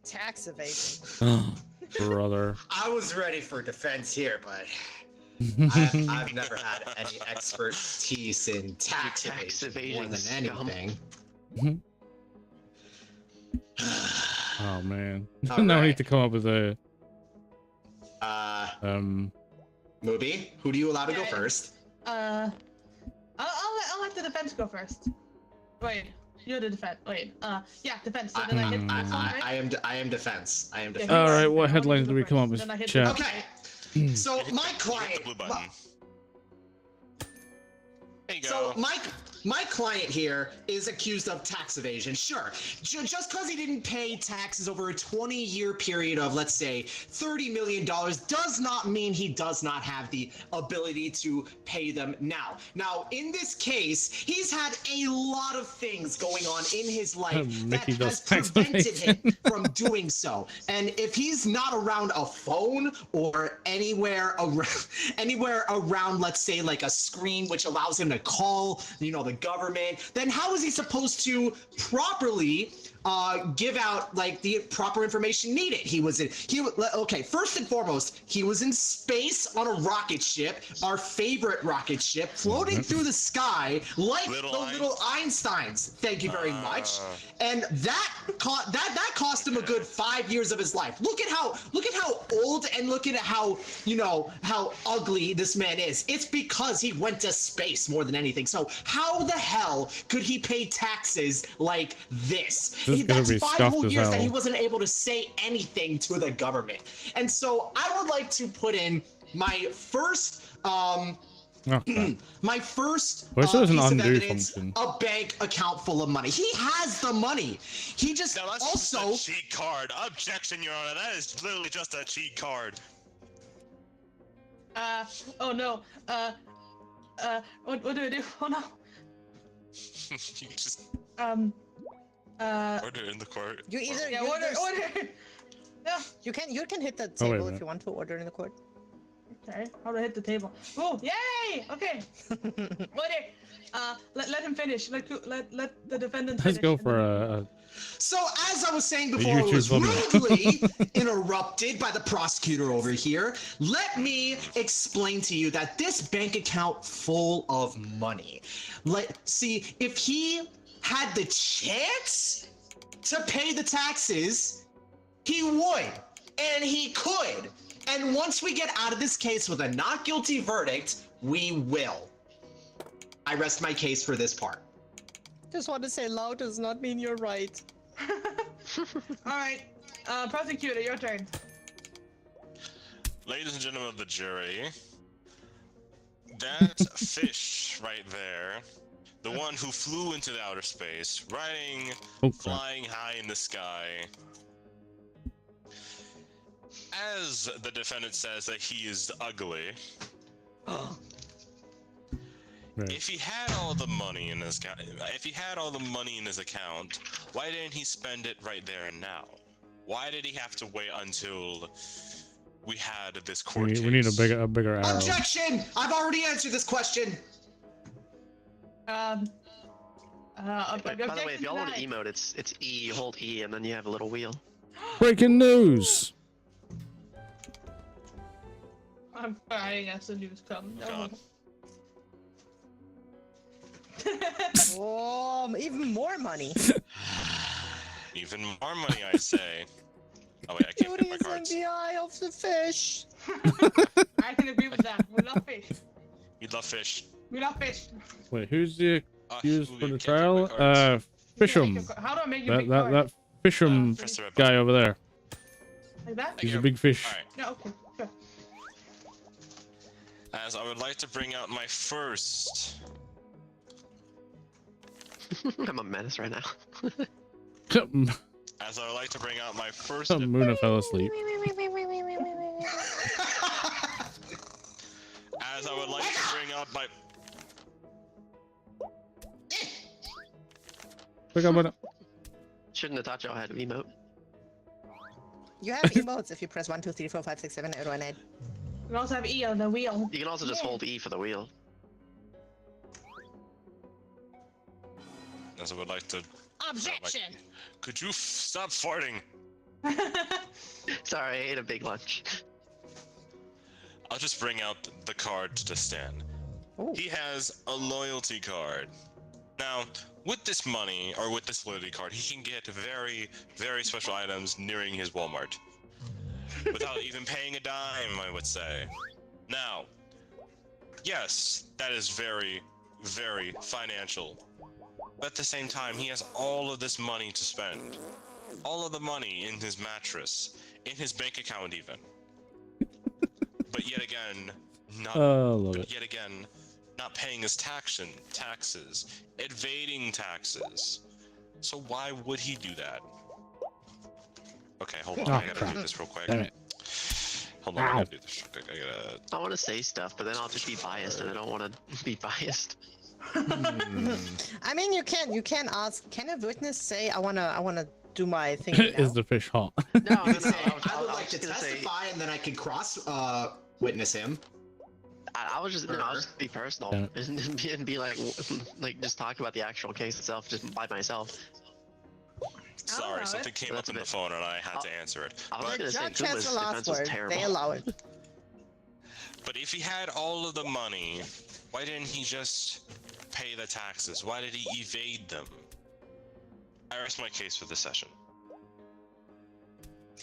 Tax evasion. Brother. I was ready for defense here, but I've never had any expertise in tax Tax evasion more evasion than scum. anything. Oh man. All Now I right. need to come up with a Movie, who do you allow to go Yeah. first? I'll let the defense go first. Wait, you're the defense. Wait, yeah, defense. So then I hit this one, right? I am defense. I am Yeah, defense. All right, I what want you headlines to do go we come up first, with, then I hit chat? the- Okay. So You hit my the- you hit client. the blue button. There you So go. my client here is accused of tax evasion. Sure, just because he didn't pay taxes over a 20-year period of, let's say, $30 million does not mean he does not have the ability to pay them now. Now, in this case, he's had a lot of things going on in his life that Mickey does has tax prevented him evasion. from doing so. And if he's not around a phone or anywhere around, let's say, like a screen which allows him to call, the government, then how is he supposed to properly give out like the proper information needed? Okay, first and foremost, he was in space on a rocket ship, our favorite rocket ship, floating through the sky like the little Einsteins. Thank you very much. And that cost him a good 5 years of his life. Look at how old and look at how ugly this man is. It's because he went to space more than anything. So how how the hell could he pay taxes like this? This is gonna That's be 5 scuffed whole as years that hell. he wasn't able to say anything to the government. And so I would like to put in my first Okay. my first Wish there was an piece of undo evidence, function. a bank account full of money. He has the money. He just Now that's also just a cheat card. Objection, Your Honor. That is literally just a cheat card. Oh no. What do I do? Oh no. You just order in the court. You either Yeah, you, order. Yeah. you can hit the Oh, wait a table if minute. you want to order in the court. Okay. How do I hit the table? Oh, yay! Okay. Order. Let him finish. Let the defendant Let's finish. go and for then- a So as I was saying before, I was YouTube thumbnail. rudely interrupted by the prosecutor over here. Let me explain to you that this bank account full of money. See, if he had the chance to pay the taxes, he would, and he could. And once we get out of this case with a not guilty verdict, we will. I rest my case for this part. Just want to say loud does not mean you're right. All right. Prosecutor, your turn. Ladies and gentlemen of the jury, that fish right there, the one who flew into the outer space, riding, Oh, crap. flying high in the sky, as the defendant says that he is ugly, Right. if he had all the money in his account, why didn't he spend it right there and now? Why did he have to wait until we had this court We case? need a bigger arrow. Objection! I've already answered this question. By the way, if y'all want to denied. emote, it's E. You hold E, and then you have a little wheel. Breaking news. I'm crying as the news comes. God. Oh, even more money. Even more money, I say. Oh wait, I can't Beauty get my is in cards. the eye of the fish. I can agree with that. We love fish. You love fish. We love fish. Wait, who's the accused Ooh, for you the can't take my trial? cards. Fisham. How do I make you That big that card? that Fisham Press the red guy button. over there. Like that? He's a you. big fish. Alright. Yeah, okay. Sure. As I would like to bring out my first. I'm a menace right now. As I would like to bring out my first. Muna fell asleep. As I would like to bring out my. Pick up on Shouldn't have taught y'all how to emote. You have emotes if you press 1, 2, 3, 4, 5, 6, 7, 8, 1, 8. We also have E on the wheel. You can also just Yay. hold E for the wheel. As I would like to. Objection! Could you stop farting? Sorry, I ate a big lunch. I'll just bring out the card to stand. Ooh. He has a loyalty card. Now, with this money, or with this loyalty card, he can get very, very special items nearing his Walmart. Without even paying a dime, I would say. Now, yes, that is very, very financial. But at the same time, he has all of this money to spend. All of the money in his mattress, in his bank account even. But yet again, not love it. yet again, not paying his taxes, evading taxes. So why would he do that? Okay, hold on, Oh, I gotta crap. do this real quick. Damn it. Hold on, I Ow. gotta do this real quick. I gotta. I want to say stuff, but then I'll just be biased, and I don't want to be biased. I mean, you can ask. Can a witness say, "I wanna do my thing"? Is the fish hot? No, no, no. I I would was like to just gonna say, testify, and then I can cross witness him. I was just, I'll just be personal Damn and be like just talk about the actual case itself, just by myself. Sorry, allow something it. came That's up a on the bit- phone and I had to answer it. I was But, gonna say Judge has Kuma's the last defense was word. terrible. They allow it. but if he had all of the money, why didn't he just pay the taxes? Why did he evade them? I rest my case for this session.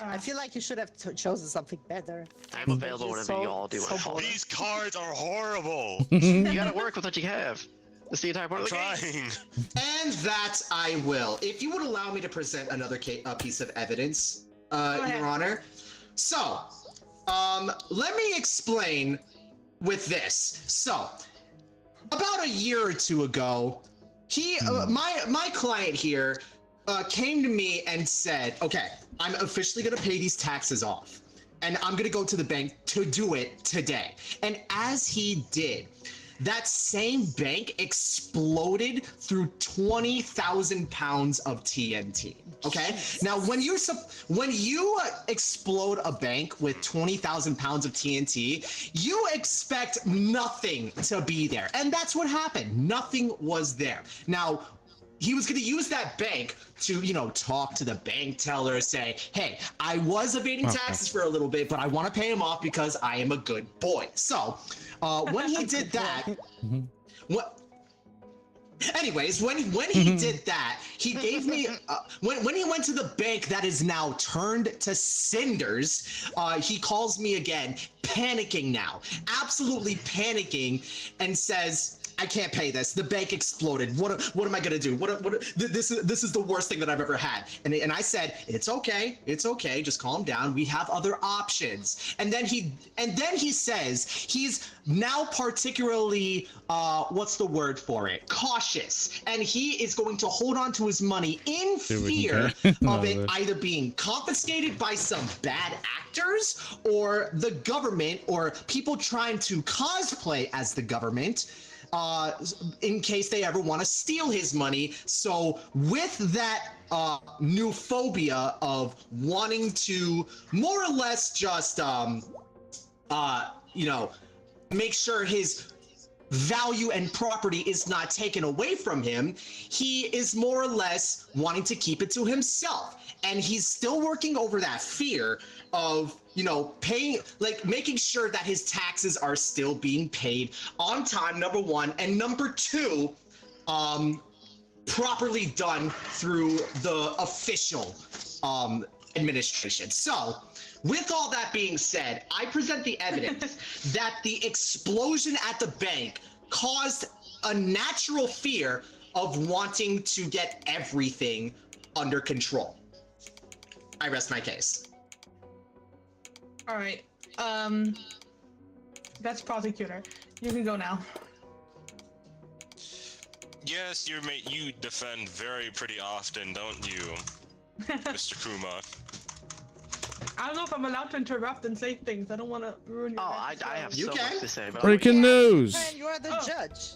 I feel like you should have chosen something better. I'm available You're whenever so- you all do so it. bold. These cards are horrible. You gotta work with what you have. That's the entire point I'm of the game. trying. And that I will. If you would allow me to present another piece of evidence, ahead. Your Honor. So, let me explain with this. So, about a year or two ago, my client here came to me and said, okay, I'm officially going to pay these taxes off. And I'm going to go to the bank to do it today. And as he did, that same bank exploded through 20,000 pounds of TNT. Okay. Now, when you explode a bank with 20,000 pounds of TNT, you expect nothing to be there, and that's what happened. Nothing was there. Now, he was going to use that bank to, talk to the bank teller, say, hey, I was evading taxes for a little bit, but I want to pay him off because I am a good boy. So when he did that, anyways, when he did that, he gave me, when he went to the bank that is now turned to cinders, he calls me again, panicking now, absolutely panicking, and says, I can't pay this. The bank exploded. What am I gonna do? This is the worst thing that I've ever had. And I said, it's okay. Just calm down. We have other options. And then he says he's now particularly what's the word for it? Cautious. And he is going to hold on to his money in fear of it either being confiscated by some bad actors or the government or people trying to cosplay as the government. In case they ever want to steal his money. So with that new phobia of wanting to more or less just make sure his value and property is not taken away from him, he is more or less wanting to keep it to himself. And he's still working over that fear of, paying, making sure that his taxes are still being paid on time, number one, and number two, properly done through the official administration. So, with all that being said, I present the evidence that the explosion at the bank caused a natural fear of wanting to get everything under control. I rest my case. All right. That's prosecutor. You can go now. Yes, you defend very pretty often, don't you, Mr. Kuma? I don't know if I'm allowed to interrupt and say things. I don't want to ruin your. I have You so can. much to say about Breaking news. And you are the judge.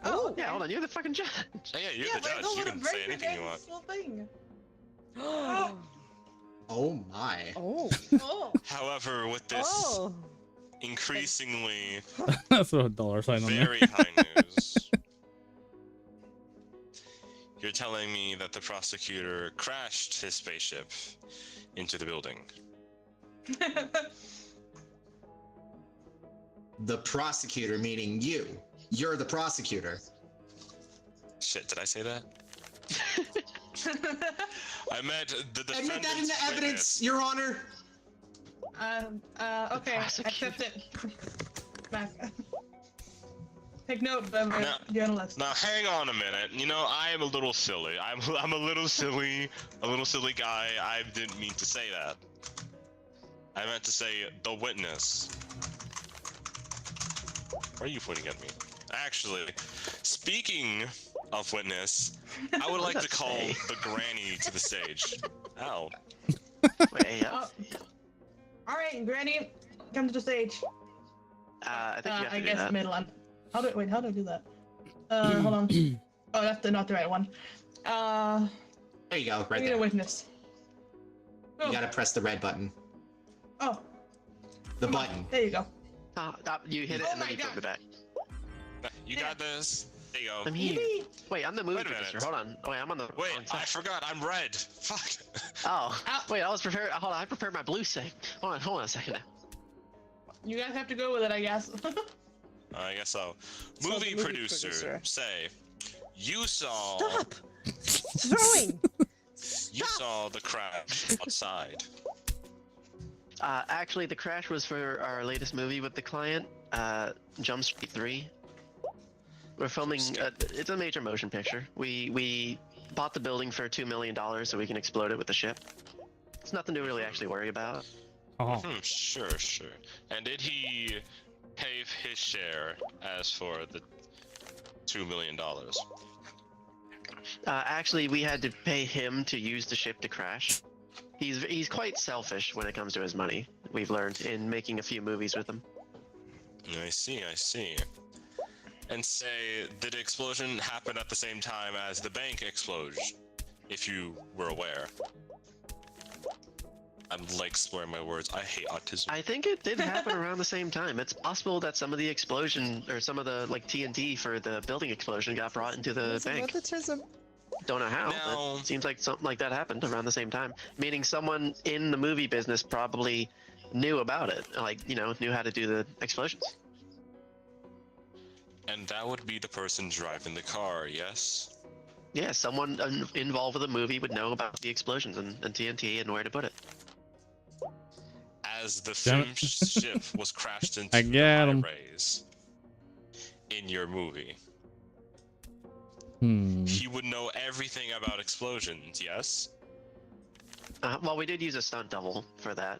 Oh, Yeah, hold on, you're the fucking judge. Yeah, you're the but I judge. don't You want to can break say your anything you want. whole thing. Oh my. Oh. Oh. However, with this Oh. increasingly Throw a dollar sign on there. very high news, you're telling me that the prosecutor crashed his spaceship into the building. The prosecutor, meaning you. You're the prosecutor. Shit, did I say that? I meant the defendant's Admit that in the evidence, witness. Your Honor. Okay, prosecutor. accept it. Back. Take note, journalist. Now, hang on a minute. I am a little silly. I'm a little silly guy. I didn't mean to say that. I meant to say the witness. Why are you pointing at me? Actually, speaking of witness, I would like to call the granny to the stage. Ow. Wait, All right, Granny, come to the stage. I think you have to I do guess that. middle one. How do I do that? Hold on. Oh, that's not the right one. There you go, I right need there. a witness. You Oh, gotta press the red button. oh, The come on. button. There you go. You hit it Oh and then my you flip God. it back. You got this. There you go. I'm here. Yippee. Wait, I'm the movie Wait a producer. minute. Hold on. Oh, wait, I'm on the Wait, wrong I side. forgot. I'm red. Fuck. Oh, wait, I was prepared. Hold on, I prepared my blue save. Hold on a second. You guys have to go with it, I guess. I guess so. So Movie, the movie producer, producer. say, you saw Stop. Throwing. you saw the crash outside. Actually, the crash was for our latest movie with the client, Jump Street 3. We're filming. It's a major motion picture. We bought the building for $2 million so we can explode it with the ship. It's nothing to really actually worry about. Oh, Sure. And did he pay his share as for the $2 million? Actually, we had to pay him to use the ship to crash. He's quite selfish when it comes to his money. We've learned in making a few movies with him. I see. And say, did the explosion happen at the same time as the bank explosion? If you were aware. I'm like slurring my words. I hate autism. I think it did happen around the same time. It's possible that some of the explosion or some of the like TNT for the building explosion got brought into the bank. Don't know how. Now- But it seems like something like that happened around the same time. Meaning someone in the movie business probably knew about it. Like, knew how to do the explosions. And that would be the person driving the car, yes? Yeah, someone involved with the movie would know about the explosions and TNT and where to put it. As the Damn film it. ship was crashed into I the get 'em. high rays in your movie, hmm. he would know everything about explosions, yes? Well, we did use a stunt double for that.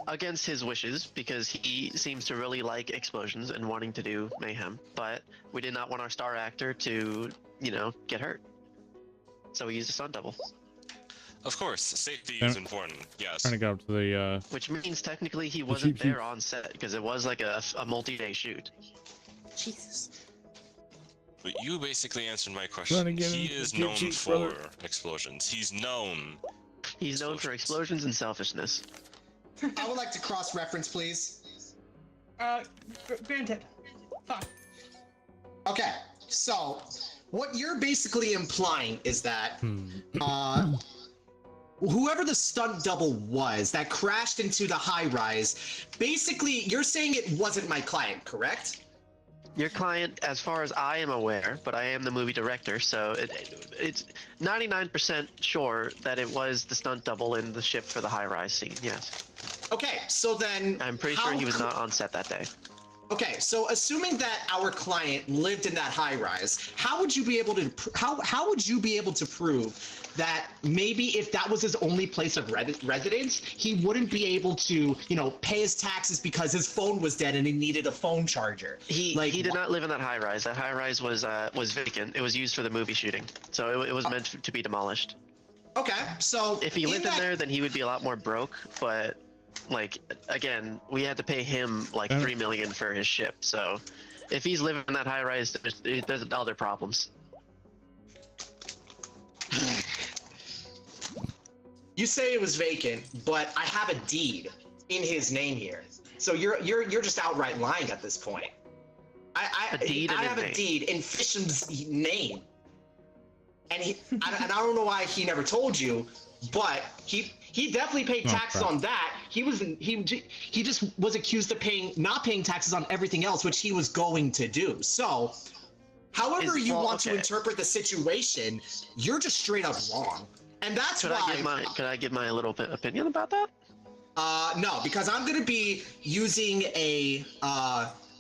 Against his wishes, because he seems to really like explosions and wanting to do mayhem. But we did not want our star actor to, get hurt. So we used a stunt double. Of course, safety Damn is it. important, yes. Trying to get up to the Which means technically he wasn't cheap sheet. there on set, because it was like a multi-day shoot. Jesus. But you basically answered my Trying question. to get He him is the cheap known sheets, for brother. explosions. He's known. He's known for explosions and selfishness. I would like to cross-reference, please. Granted. Fuck. Okay, so what you're basically implying is that Hmm. whoever the stunt double was that crashed into the high-rise, basically you're saying it wasn't my client, correct? Your client, as far as I am aware, but I am the movie director, so it's 99% sure that it was the stunt double in the ship for the high-rise scene, yes. Okay, so then I'm pretty how sure he was co- not on set that day. Okay, so assuming that our client lived in that high rise, how would you be able to how would you be able to prove that maybe if that was his only place of residence, he wouldn't be able to, pay his taxes because his phone was dead and he needed a phone charger? He did not live in that high rise. That high rise was vacant. It was used for the movie shooting, so it was meant to be demolished. Okay, so If he lived in there, then he would be a lot more broke. But again, we had to pay him like $3 million for his ship. So if he's living in that high rise, there's other problems. You say it was vacant, but I have a deed in his name here. So you're just outright lying at this point. I A deed in I his have a name. deed in Fisham's name, and I don't know why he never told you, but he definitely paid Oh, taxes crap. on that. He just was accused of not paying taxes on everything else, which he was going to do. So, however you want to okay. interpret the situation, you're just straight up wrong. And that's why. Could I give my little opinion about that? No, because I'm going to be using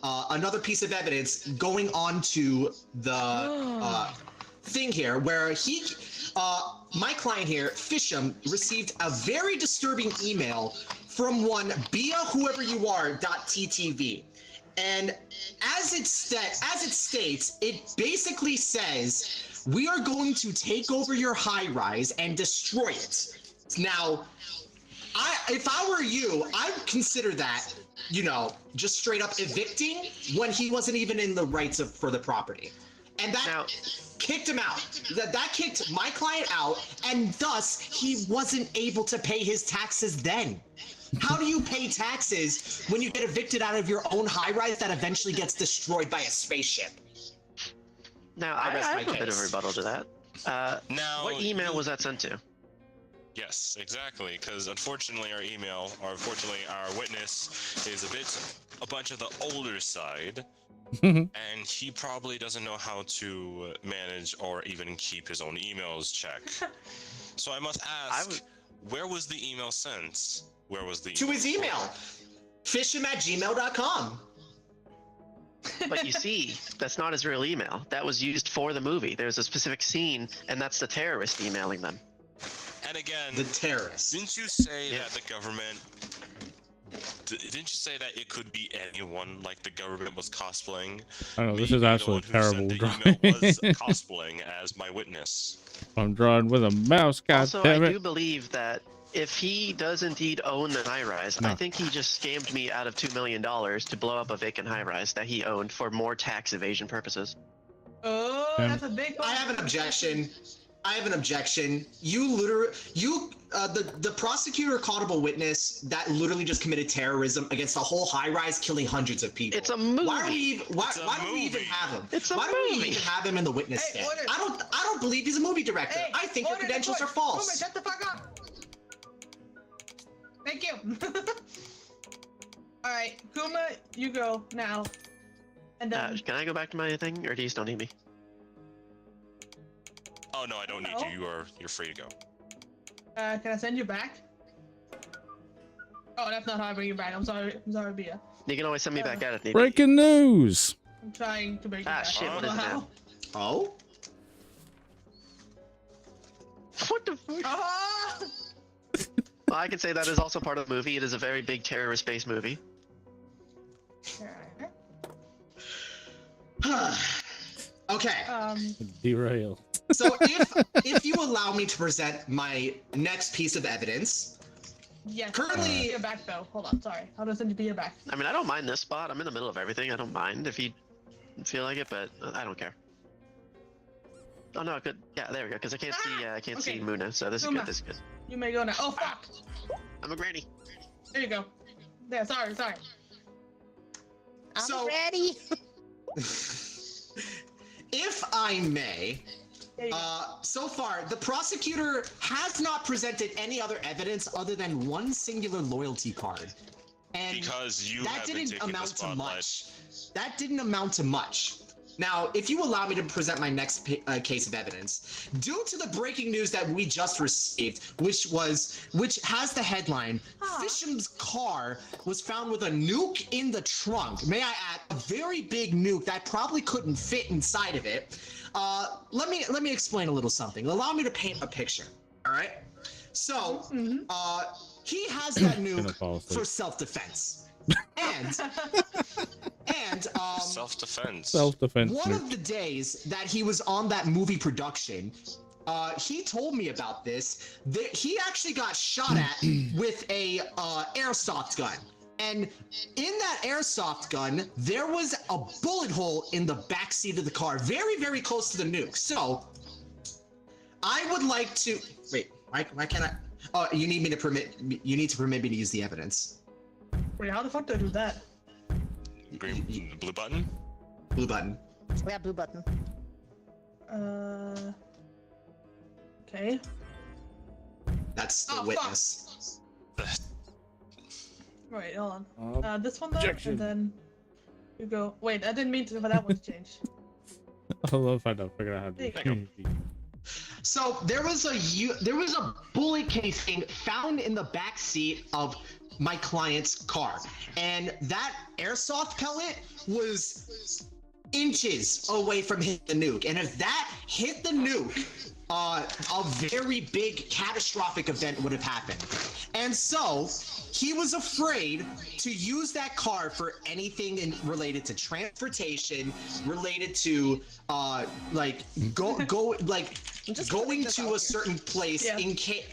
another piece of evidence going on to the thing here where my client here, Fisham, received a very disturbing email from one beawhoeveryouare.ttv. And as it states, it basically says, we are going to take over your high rise and destroy it. Now, if I were you, I'd consider that, just straight up evicting when he wasn't even in the rights for the property. And that kicked him out. That kicked my client out, and thus he wasn't able to pay his taxes then. How do you pay taxes when you get evicted out of your own high rise that eventually gets destroyed by a spaceship? Now, I I rest have my a bit of case. rebuttal to that. Now, What email was that sent to? Yes, exactly. Because unfortunately, our witness is a bunch of the older side, and he probably doesn't know how to manage or even keep his own emails checked. So I must ask, where was the email sent? Where was the To his email, fishhim@gmail.com. But you see, that's not his real email. That was used for the movie. There's a specific scene, and that's the terrorist emailing them. And again, The terrorists. didn't you say Yeah. that the government? Didn't you say that it could be anyone? Like the government was cosplaying. I know, this Me is being the actually one who terrible sent the drawing. email was cosplaying as my witness. I'm drawing with a mouse, god Also, damn I it. do believe that if he does indeed own the high-rise, No. I think he just scammed me out of $2 million to blow up a vacant high-rise that he owned for more tax evasion purposes. Oh, Yeah. that's a big one. I have an objection. You literally, the prosecutor called up a witness that literally just committed terrorism against a whole high-rise, killing hundreds of people. It's a movie. Why do we why It's a do we even movie. have him? It's a Why do we movie. even have him in the witness Hey, stand? order. I don't believe he's a movie director. Hey, I think your order, credentials are report. Boomer, false. shut the fuck up. Thank you. All right, Kuma, you go now. And then Can I go back to my thing, or do you still need me? Oh no, I don't need No. you. You're free to go. can I send you back? Oh, that's not how I bring you back. I'm sorry, Bia. You can always send me back out if need be. Breaking news! I'm trying to bring you Ah, back. shit, what I is don't it know now? Oh? What the fuck? how. Ah! Well, I can say that is also part of the movie. It is a very big terrorist-based movie. Okay. Derail. So if you allow me to present my next piece of evidence, Yes. Currently- Bia back though. Hold on, sorry. How do I send you Bia back? I mean, I don't mind this spot. I'm in the middle of everything. I don't mind if you feel like it, but I don't care. Oh no, good. Yeah, there we go. Because I can't see okay. Muna, so this is Uma. good. This is good. You may go now. Oh fuck. I'm a granny. There you go. There. Sorry. I'm So- ready. if I may, There you go. so far the prosecutor has not presented any other evidence other than one singular loyalty card, and Because you that have been didn't taking the amount to spotlight. much. That didn't amount to much. Now, if you allow me to present my next case of evidence, due to the breaking news that we just received, which has the headline, Fisham's car was found with a nuke in the trunk. May I add, a very big nuke that probably couldn't fit inside of it. Let me explain a little something. Allow me to paint a picture. All right. So, he has that Gonna fall nuke asleep. for self-defense, and Self-defense. Self-defense. one nuke. of the days that he was on that movie production, he told me about this. That he actually got shot at with a airsoft gun. And in that airsoft gun, there was a bullet hole in the back seat of the car, very, very close to the nuke. So, I would like to wait. Why can't I? Oh, you need to permit me to use the evidence. Wait, how the fuck do I do that? Green, blue button. Blue button. Yeah, blue button. Okay. That's the Oh, fuck. witness. Wait, hold on. This one though, Objection. and then you go. Wait, I didn't mean to for that one to change. I love how to figure out how to There do you it. So there was a bullet casing found in the back seat of my client's car, and that airsoft pellet was inches away from hitting the nuke. And if that hit the nuke, a very big catastrophic event would have happened. And so he was afraid to use that car for anything related to transportation, related to like going just putting this to out a here. certain place Yeah. in case.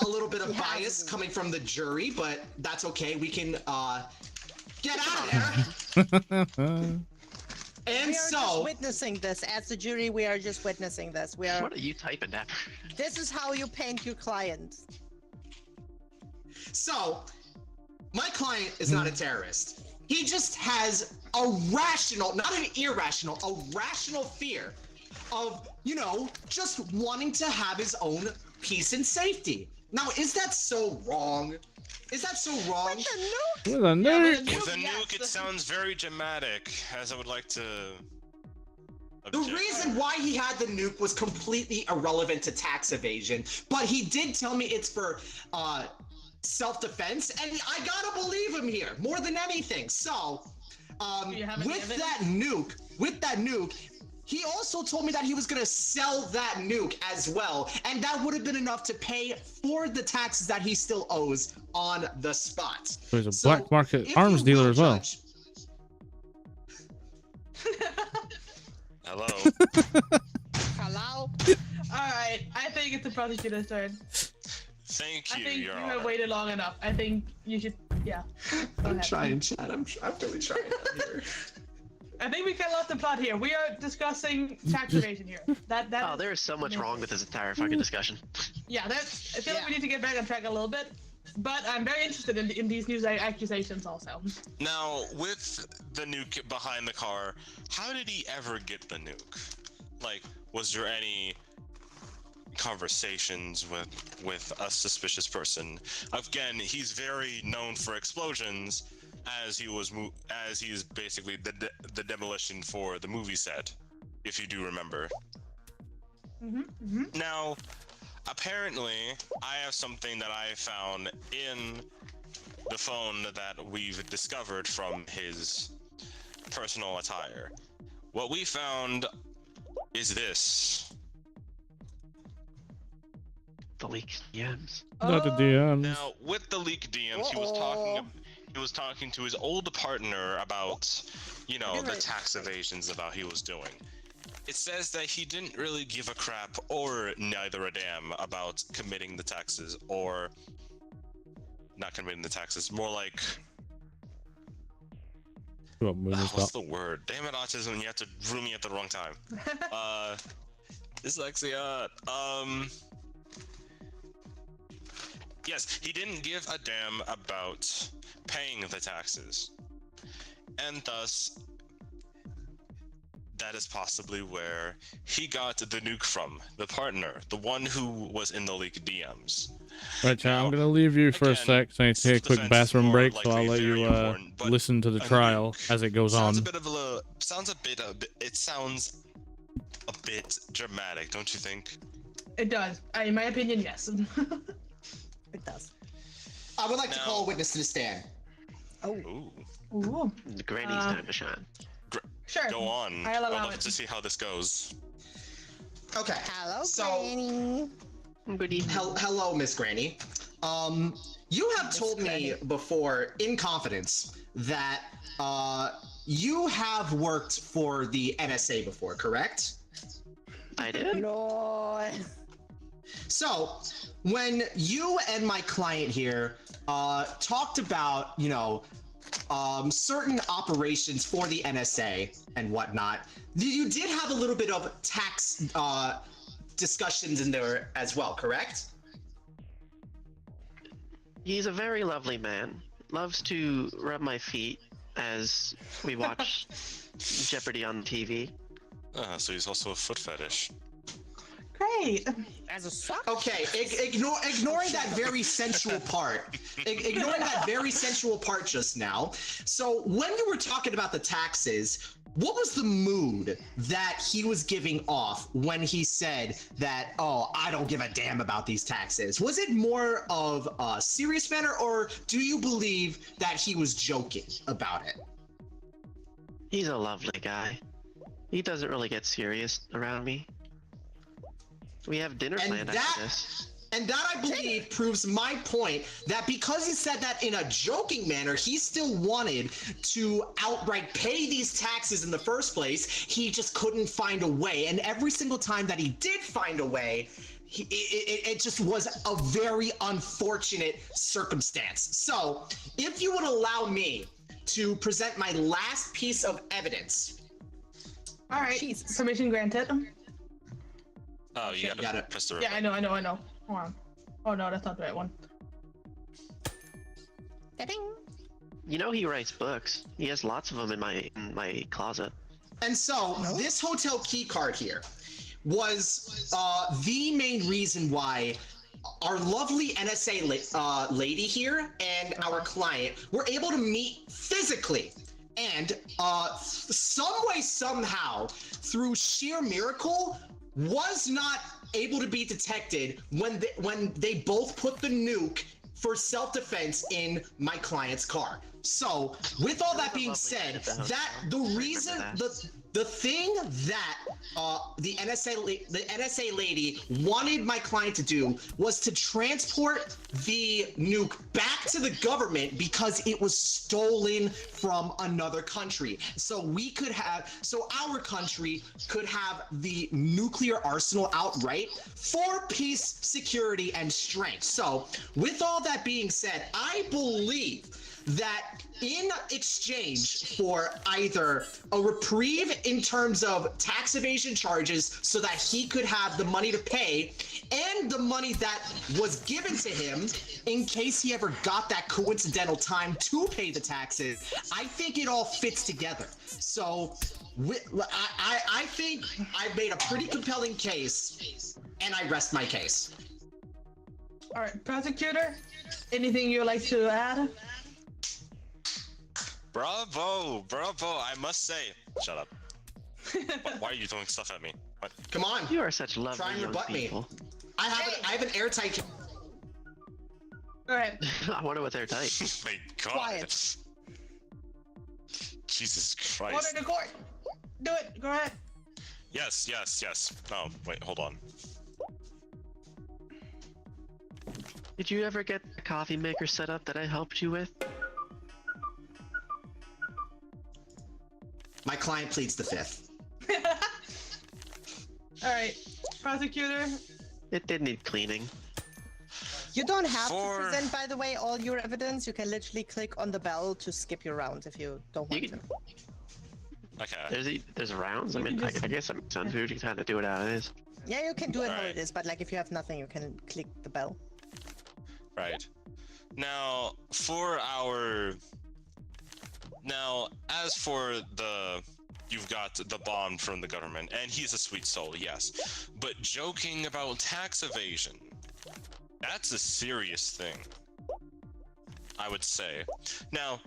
A little bit of He has bias to. coming from the jury, but that's okay. We can get out of there. And We are just so, witnessing this. As the jury, we are just witnessing this. We are. What are you typing, Dapper? This is how you paint your client. my client is not a terrorist. He just has a rational, not an irrational, a rational fear of, just wanting to have his own peace and safety. Now, is that so wrong? Is that so wrong? With a Yeah, nuke. but With a yes, nuke, it sounds very dramatic, as I would like to. The object. reason why he had the nuke was completely irrelevant to tax evasion, but he did tell me it's for self-defense, and I gotta believe him here more than anything. So, with that nuke, he also told me that he was gonna sell that nuke as well, and that would have been enough to pay for the taxes that he still owes on the spot. So he's a black market arms dealer as well. Hello. Hello? Alright, I think it's the prosecutor's turn. Thank I you, think Your you Honor. have waited long enough. I think you should, yeah. Go I'm ahead. trying, Chad. I'm really trying here. I think we got lost the plot here. We are discussing tax evasion here. That Oh, there is so much wrong with this entire fucking discussion. Yeah, I feel like we need to get back on track a little bit. But I'm very interested in these news accusations also. Now, with the nuke behind the car, how did he ever get the nuke? Like, was there any conversations with a suspicious person? Again, he's very known for explosions, as he's basically the demolition for the movie set, if you do remember. Now, apparently, I have something that I found in the phone that we've discovered from his personal attire. What we found is this. The leaked DMs. Not the DMs. Now, with the leaked DMs, he was talking to his old partner about, you know, the tax evasions about he was doing. It says that he didn't really give a crap or neither a damn about committing the taxes or not committing the taxes. More like, what's the word? Damn it, autism! You have to room me at the wrong time. Dyslexia. Yes, he didn't give a damn about paying the taxes, and thus that is possibly where he got the nuke from, the partner, the one who was in the leaked DMs. Right, Chad, I'm gonna leave you for a sec, so I need to take a quick bathroom break, so I'll let you listen to the trial as it goes on. It sounds a bit dramatic, don't you think? It does. In my opinion, yes. It does. I would like to call a witness to the stand. Oh. Ooh. Granny's time to shine. Sure. Go on. I'll allow I'd love it. to see how this goes. Okay. Hello, So, Granny. Good evening. hello, Miss Granny. You have told me before, in confidence, that you have worked for the NSA before, correct? I did. Lord. So, when you and my client here talked about, you know, certain operations for the NSA and whatnot, you did have a little bit of tax discussions in there as well, correct? He's a very lovely man. Loves to rub my feet as we watch Jeopardy on TV. So he's also a foot fetish. Great. As a sock. Okay, ignoring that very sensual part. Ignoring that very sensual part just now. So when you were talking about the taxes, what was the mood that he was giving off when he said that, oh, I don't give a damn about these taxes? Was it more of a serious manner, or do you believe that he was joking about it? He's a lovely guy. He doesn't really get serious around me. We have dinner planned after this. And that, I believe, proves my point that because he said that in a joking manner, he still wanted to outright pay these taxes in the first place. He just couldn't find a way. And every single time that he did find a way, it just was a very unfortunate circumstance. So, if you would allow me to present my last piece of evidence. All right. Jesus. Permission granted. Oh, you gotta press the Yeah, I know. Hold on. Oh no, that's not the right one. Ta-ding. You know he writes books. He has lots of them in my closet. And so this hotel key card here was the main reason why our lovely NSA lady here and our client were able to meet physically. And some way, somehow, through sheer miracle, was not able to be detected when they both put the nuke for self-defense in my client's car. So, with all that being said, that the reason the thing that the NSA lady wanted my client to do was to transport the nuke back to the government because it was stolen from another country. So our country could have the nuclear arsenal outright for peace, security, and strength. So, with all that being said, I believe that in exchange for either a reprieve in terms of tax evasion charges so that he could have the money to pay and the money that was given to him in case he ever got that coincidental time to pay the taxes, I think it all fits together. So I think I've made a pretty compelling case, and I rest my case. All right, prosecutor, anything you'd like to add? Bravo, I must say. Shut up. Why are you throwing stuff at me? What? Come on. You are such lovely Try and young rebut me. people. I have an airtight. Go ahead. I wonder what they're type. My God. Quiet. Jesus Christ. Order to court. Do it. Go ahead. Yes. Oh, wait, hold on. Did you ever get the coffee maker set up that I helped you with? My client pleads the fifth. All right, prosecutor. It did need cleaning. You don't have to present, by the way, all your evidence. You can literally click on the bell to skip your round if you don't want to. Okay. There's rounds. I mean, I guess it makes sense. We just kind of do it how it is. Yeah, you can do it how Alright. it is, but like if you have nothing, you can click the bell. Right. Now, as for you've got the bond from the government, and he's a sweet soul, yes. But joking about tax evasion, that's a serious thing, I would say. Now,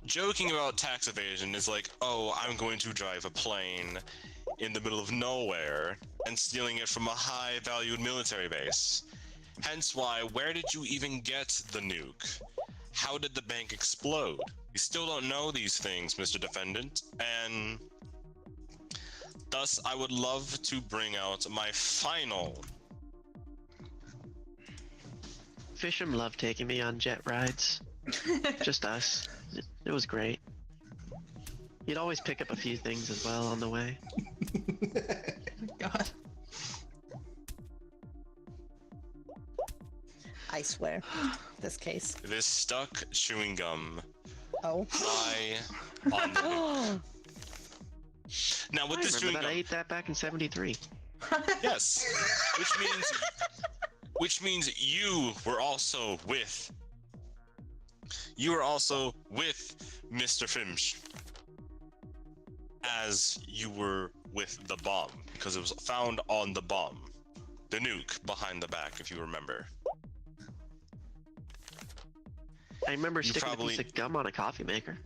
joking about tax evasion is like, oh, I'm going to drive a plane in the middle of nowhere and stealing it from a high-valued military base. Hence why, where did you even get the nuke? How did the bank explode? We still don't know these things, Mr. Defendant, and thus I would love to bring out my final. Fisham loved taking me on jet rides. Just us. It was great. You'd always pick up a few things as well on the way. God. I swear, this case. This stuck chewing gum Oh. fly on the nuke. Now with this chewing I gum, ate that back in '73. yes, which means you were also with Mr. Finch as you were with the bomb, because it was found on the bomb, the nuke behind the back, if you remember. I remember You sticking probably- a piece of gum on a coffee maker.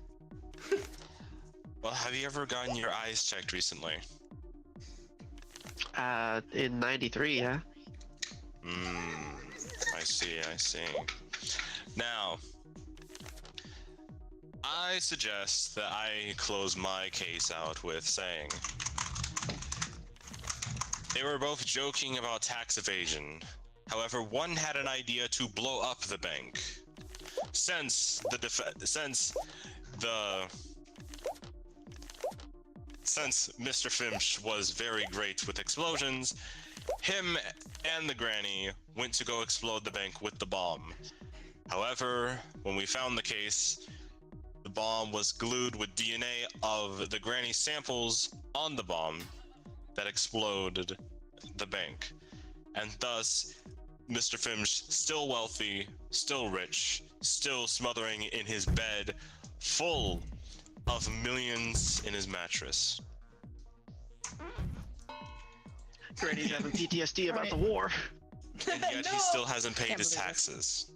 Well, have you ever gotten your eyes checked recently? In '93, yeah. I see. Now, I suggest that I close my case out with saying they were both joking about tax evasion. However, one had an idea to blow up the bank. Since Mr. Finch was very great with explosions, him and the granny went to go explode the bank with the bomb. However, when we found the case, the bomb was glued with DNA of the granny samples on the bomb that exploded the bank. And thus, Mr. Finch, still wealthy, still rich, still smothering in his bed, full of millions in his mattress. Granny's having PTSD about Right. the war. And yet No! he still hasn't paid Can't his believe it. taxes.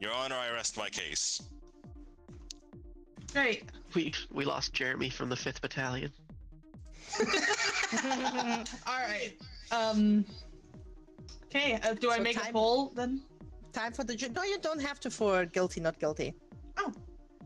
Your Honor, I rest my case. Great. We lost Jeremy from the 5th Battalion. All right. Okay, do I So make a time- poll then? Time for the jury. No, you don't have to for guilty, not guilty. Oh,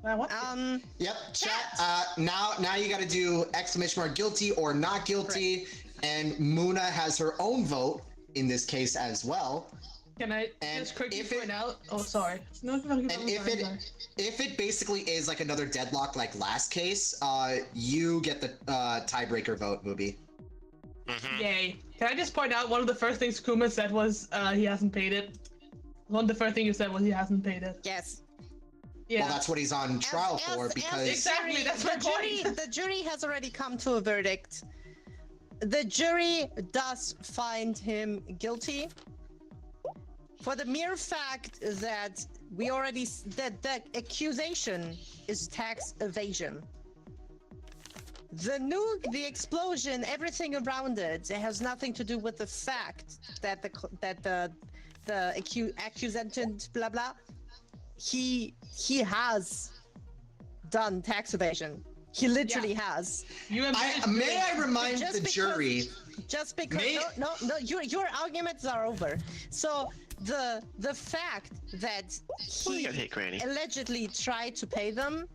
I want to. Yep, chat. Now you got to do exclamation mark guilty or not guilty, and Muna has her own vote in this case as well. Can I and just quickly if it- point out? Oh, sorry. No, And if it basically is like another deadlock like last case, you get the tiebreaker vote, Mubi. Yay. Can I just point out one of the first things Kuma said was he hasn't paid it? One of the first things you said was he hasn't paid it. Yes. Yeah. Well, that's what he's on trial for because Exactly, that's my point. The jury has already come to a verdict. The jury does find him guilty for the mere fact that that the accusation is tax evasion. The nuke, the explosion, everything around it has nothing to do with the fact that the accusant blah blah he has done tax evasion. He literally has. May I remind the jury? Just because no, your arguments are over. So the fact that he allegedly tried to pay them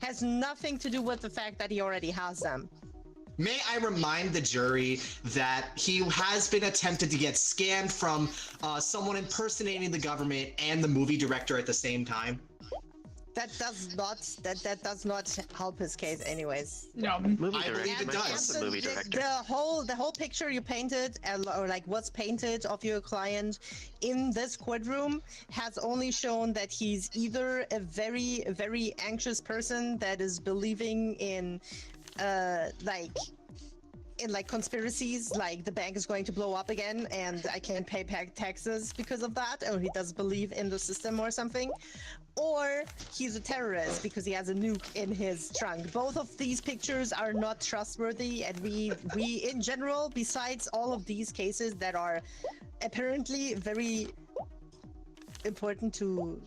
has nothing to do with the fact that he already has them. May I remind the jury that he has been attempted to get scammed from someone impersonating the government and the movie director at the same time? That does not help his case, anyways. No, Movie I believe it does. The movie director. The whole picture you painted, or like what's painted of your client in this courtroom, has only shown that he's either a very, very anxious person that is believing in, like conspiracies, like the bank is going to blow up again and I can't pay taxes because of that, or he does believe in the system or something, or he's a terrorist because he has a nuke in his trunk. Both of these pictures are not trustworthy, and we in general, besides all of these cases that are apparently very important to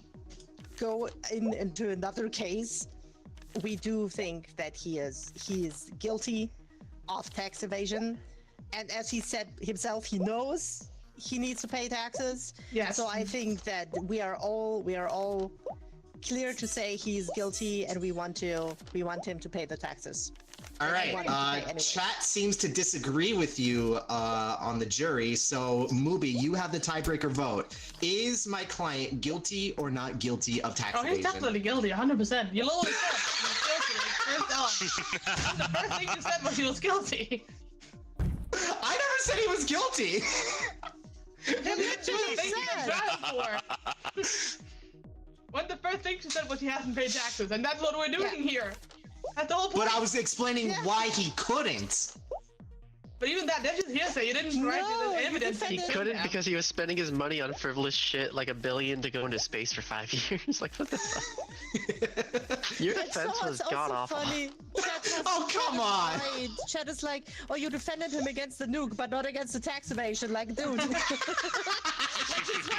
go into another case, we do think that he is guilty of tax evasion, and as he said himself, he knows he needs to pay taxes. Yes. So I think that we are all clear to say he's guilty, and we want him to pay the taxes. All right. Chat seems to disagree with you on the jury. So Mubi, you have the tiebreaker vote. Is my client guilty or not guilty of tax evasion? he's definitely guilty, 100%. You literally said he's guilty. First off. The first thing you said was he was guilty. I never said he was guilty. That's two things you're trying for. One of the first things you said was he hasn't paid taxes, and that's what we're doing here. That's the whole point. But I was explaining why he couldn't. But even that's just hearsay. You didn't write the evidence. He couldn't because he was spending his money on frivolous shit like $1 billion to go into space for 5 years. Like, what the fuck? Your defense was god awful. Oh, come on! Chat is like, oh, you defended him against the nuke, but not against the tax evasion. Like, dude.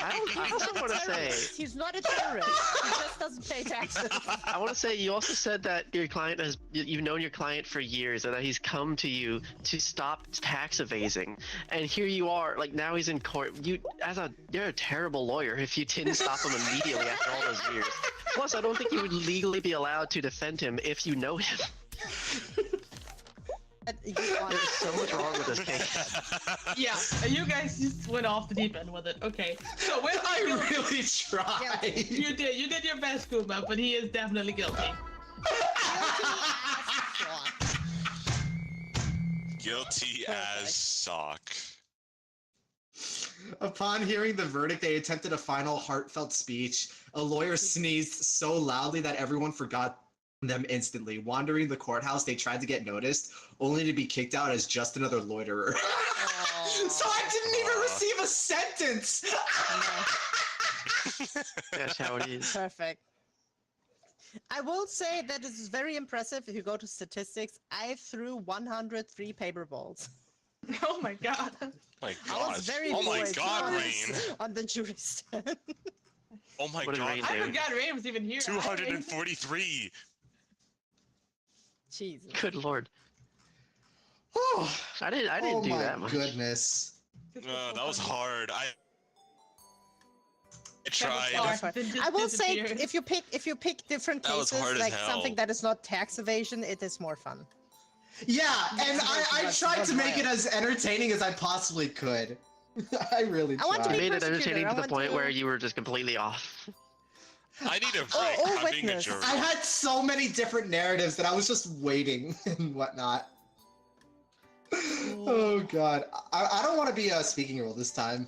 I also want to say he's not a terrorist. He just doesn't pay taxes. I want to say you also said that your client you've known your client for years and that he's come to you to stop tax evading, and here you are, like, now he's in court. You're a terrible lawyer if you didn't stop him immediately after all those years. Plus, I don't think you would legally be allowed to defend him if you know him. There's so much wrong with this case. Yeah, you guys just went off the deep end with it. Okay, so I really tried. You did your best, Kuma, but he is definitely guilty. Guilty as sock. Upon hearing the verdict, they attempted a final heartfelt speech. A lawyer sneezed so loudly that everyone forgot them instantly. Wandering the courthouse, they tried to get noticed, only to be kicked out as just another loiterer. So I didn't even receive a sentence! That's how it is. Perfect. I will say that this is very impressive. If you go to statistics, I threw 103 paper balls. Oh my god. My I was gosh. very Oh my bored god, Rain. on the jury stand. Oh my What did god. Rain I do? forgot Ray was even here. 243. Jesus. Good lord. I didn't do that much. Goodness. That was hard. tried. I will say if you pick different That was cases, hard as like hell. something that is not tax evasion, it is more fun. Yeah, and I That's tried to make it wild. as entertaining as I possibly could. I really tried. I want to You be made it persecutor, entertaining I to the want point to- where you were just completely off. I need a break. oh, I'm being a witness. jerk. I had so many different narratives that I was just waiting and whatnot. Oh god, I don't want to be a speaking role this time.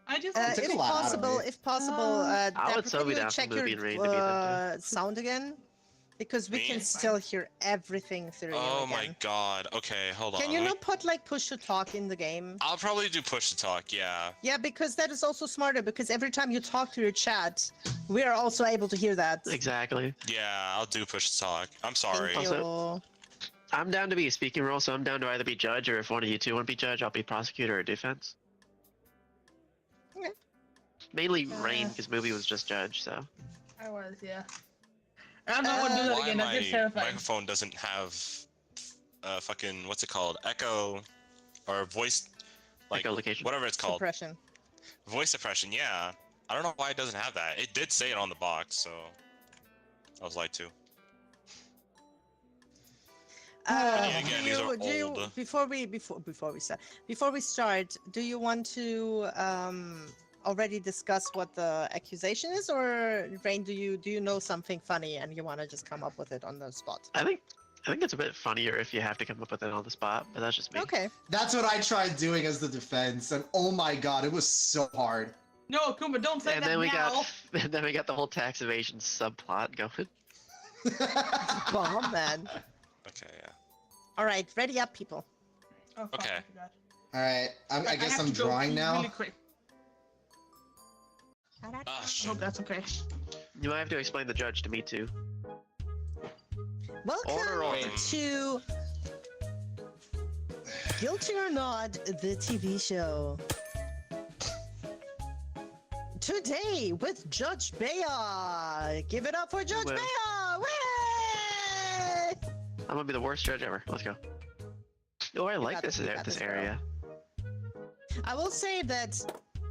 I just It took If a lot out of possible, me. I Dapper, would so can be you down for check Movie your and Rain to be them sound again? Because we Me? can still hear everything through Oh you my again. god. Okay, hold on. Can you Let me- not put like push to talk in the game? I'll probably do push to talk, yeah. Yeah, because that is also smarter, because every time you talk to your chat, we are also able to hear that. Exactly. Yeah, I'll do push to talk. I'm Thank sorry. you. Also- I'm down to be a speaking role, so I'm down to either be judge, or if one of you two want to be judge, I'll be prosecutor or defense. Okay. Mainly Rain, because Movie was just judge, so. I was, yeah. I'm not gonna do that Why again. That gets my terrifying. microphone doesn't have fucking what's it called? Echo or voice like Echolocation. whatever it's called. Suppression. Voice suppression, yeah. I don't know why it doesn't have that. It did say it on the box, so I was lied to. Yeah, again, these are old. Before we start, do you want to already discuss what the accusation is, or Rain, do you know something funny and you want to just come up with it on the spot? I think it's a bit funnier if you have to come up with it on the spot, but that's just me. Okay. That's what I tried doing as the defense, and oh my god, it was so hard. No, Kuma, don't say And that then we now. got the whole tax evasion subplot going. Bomb, man. Okay, yeah. All right, ready up, people. Oh, fuck, Okay. I forgot. Alright, I guess have I'm to go drawing now. Really quick. Ah, Oh, shit. that's okay. You might have to explain the judge to me too. Welcome Order. to Guilty or Not, the TV show. Today with Judge Bea. Give it up for Judge Well. Bea. Way! I'm gonna be the worst judge ever. Let's go. Oh, I like got this this, you got this this, girl. area. I will say that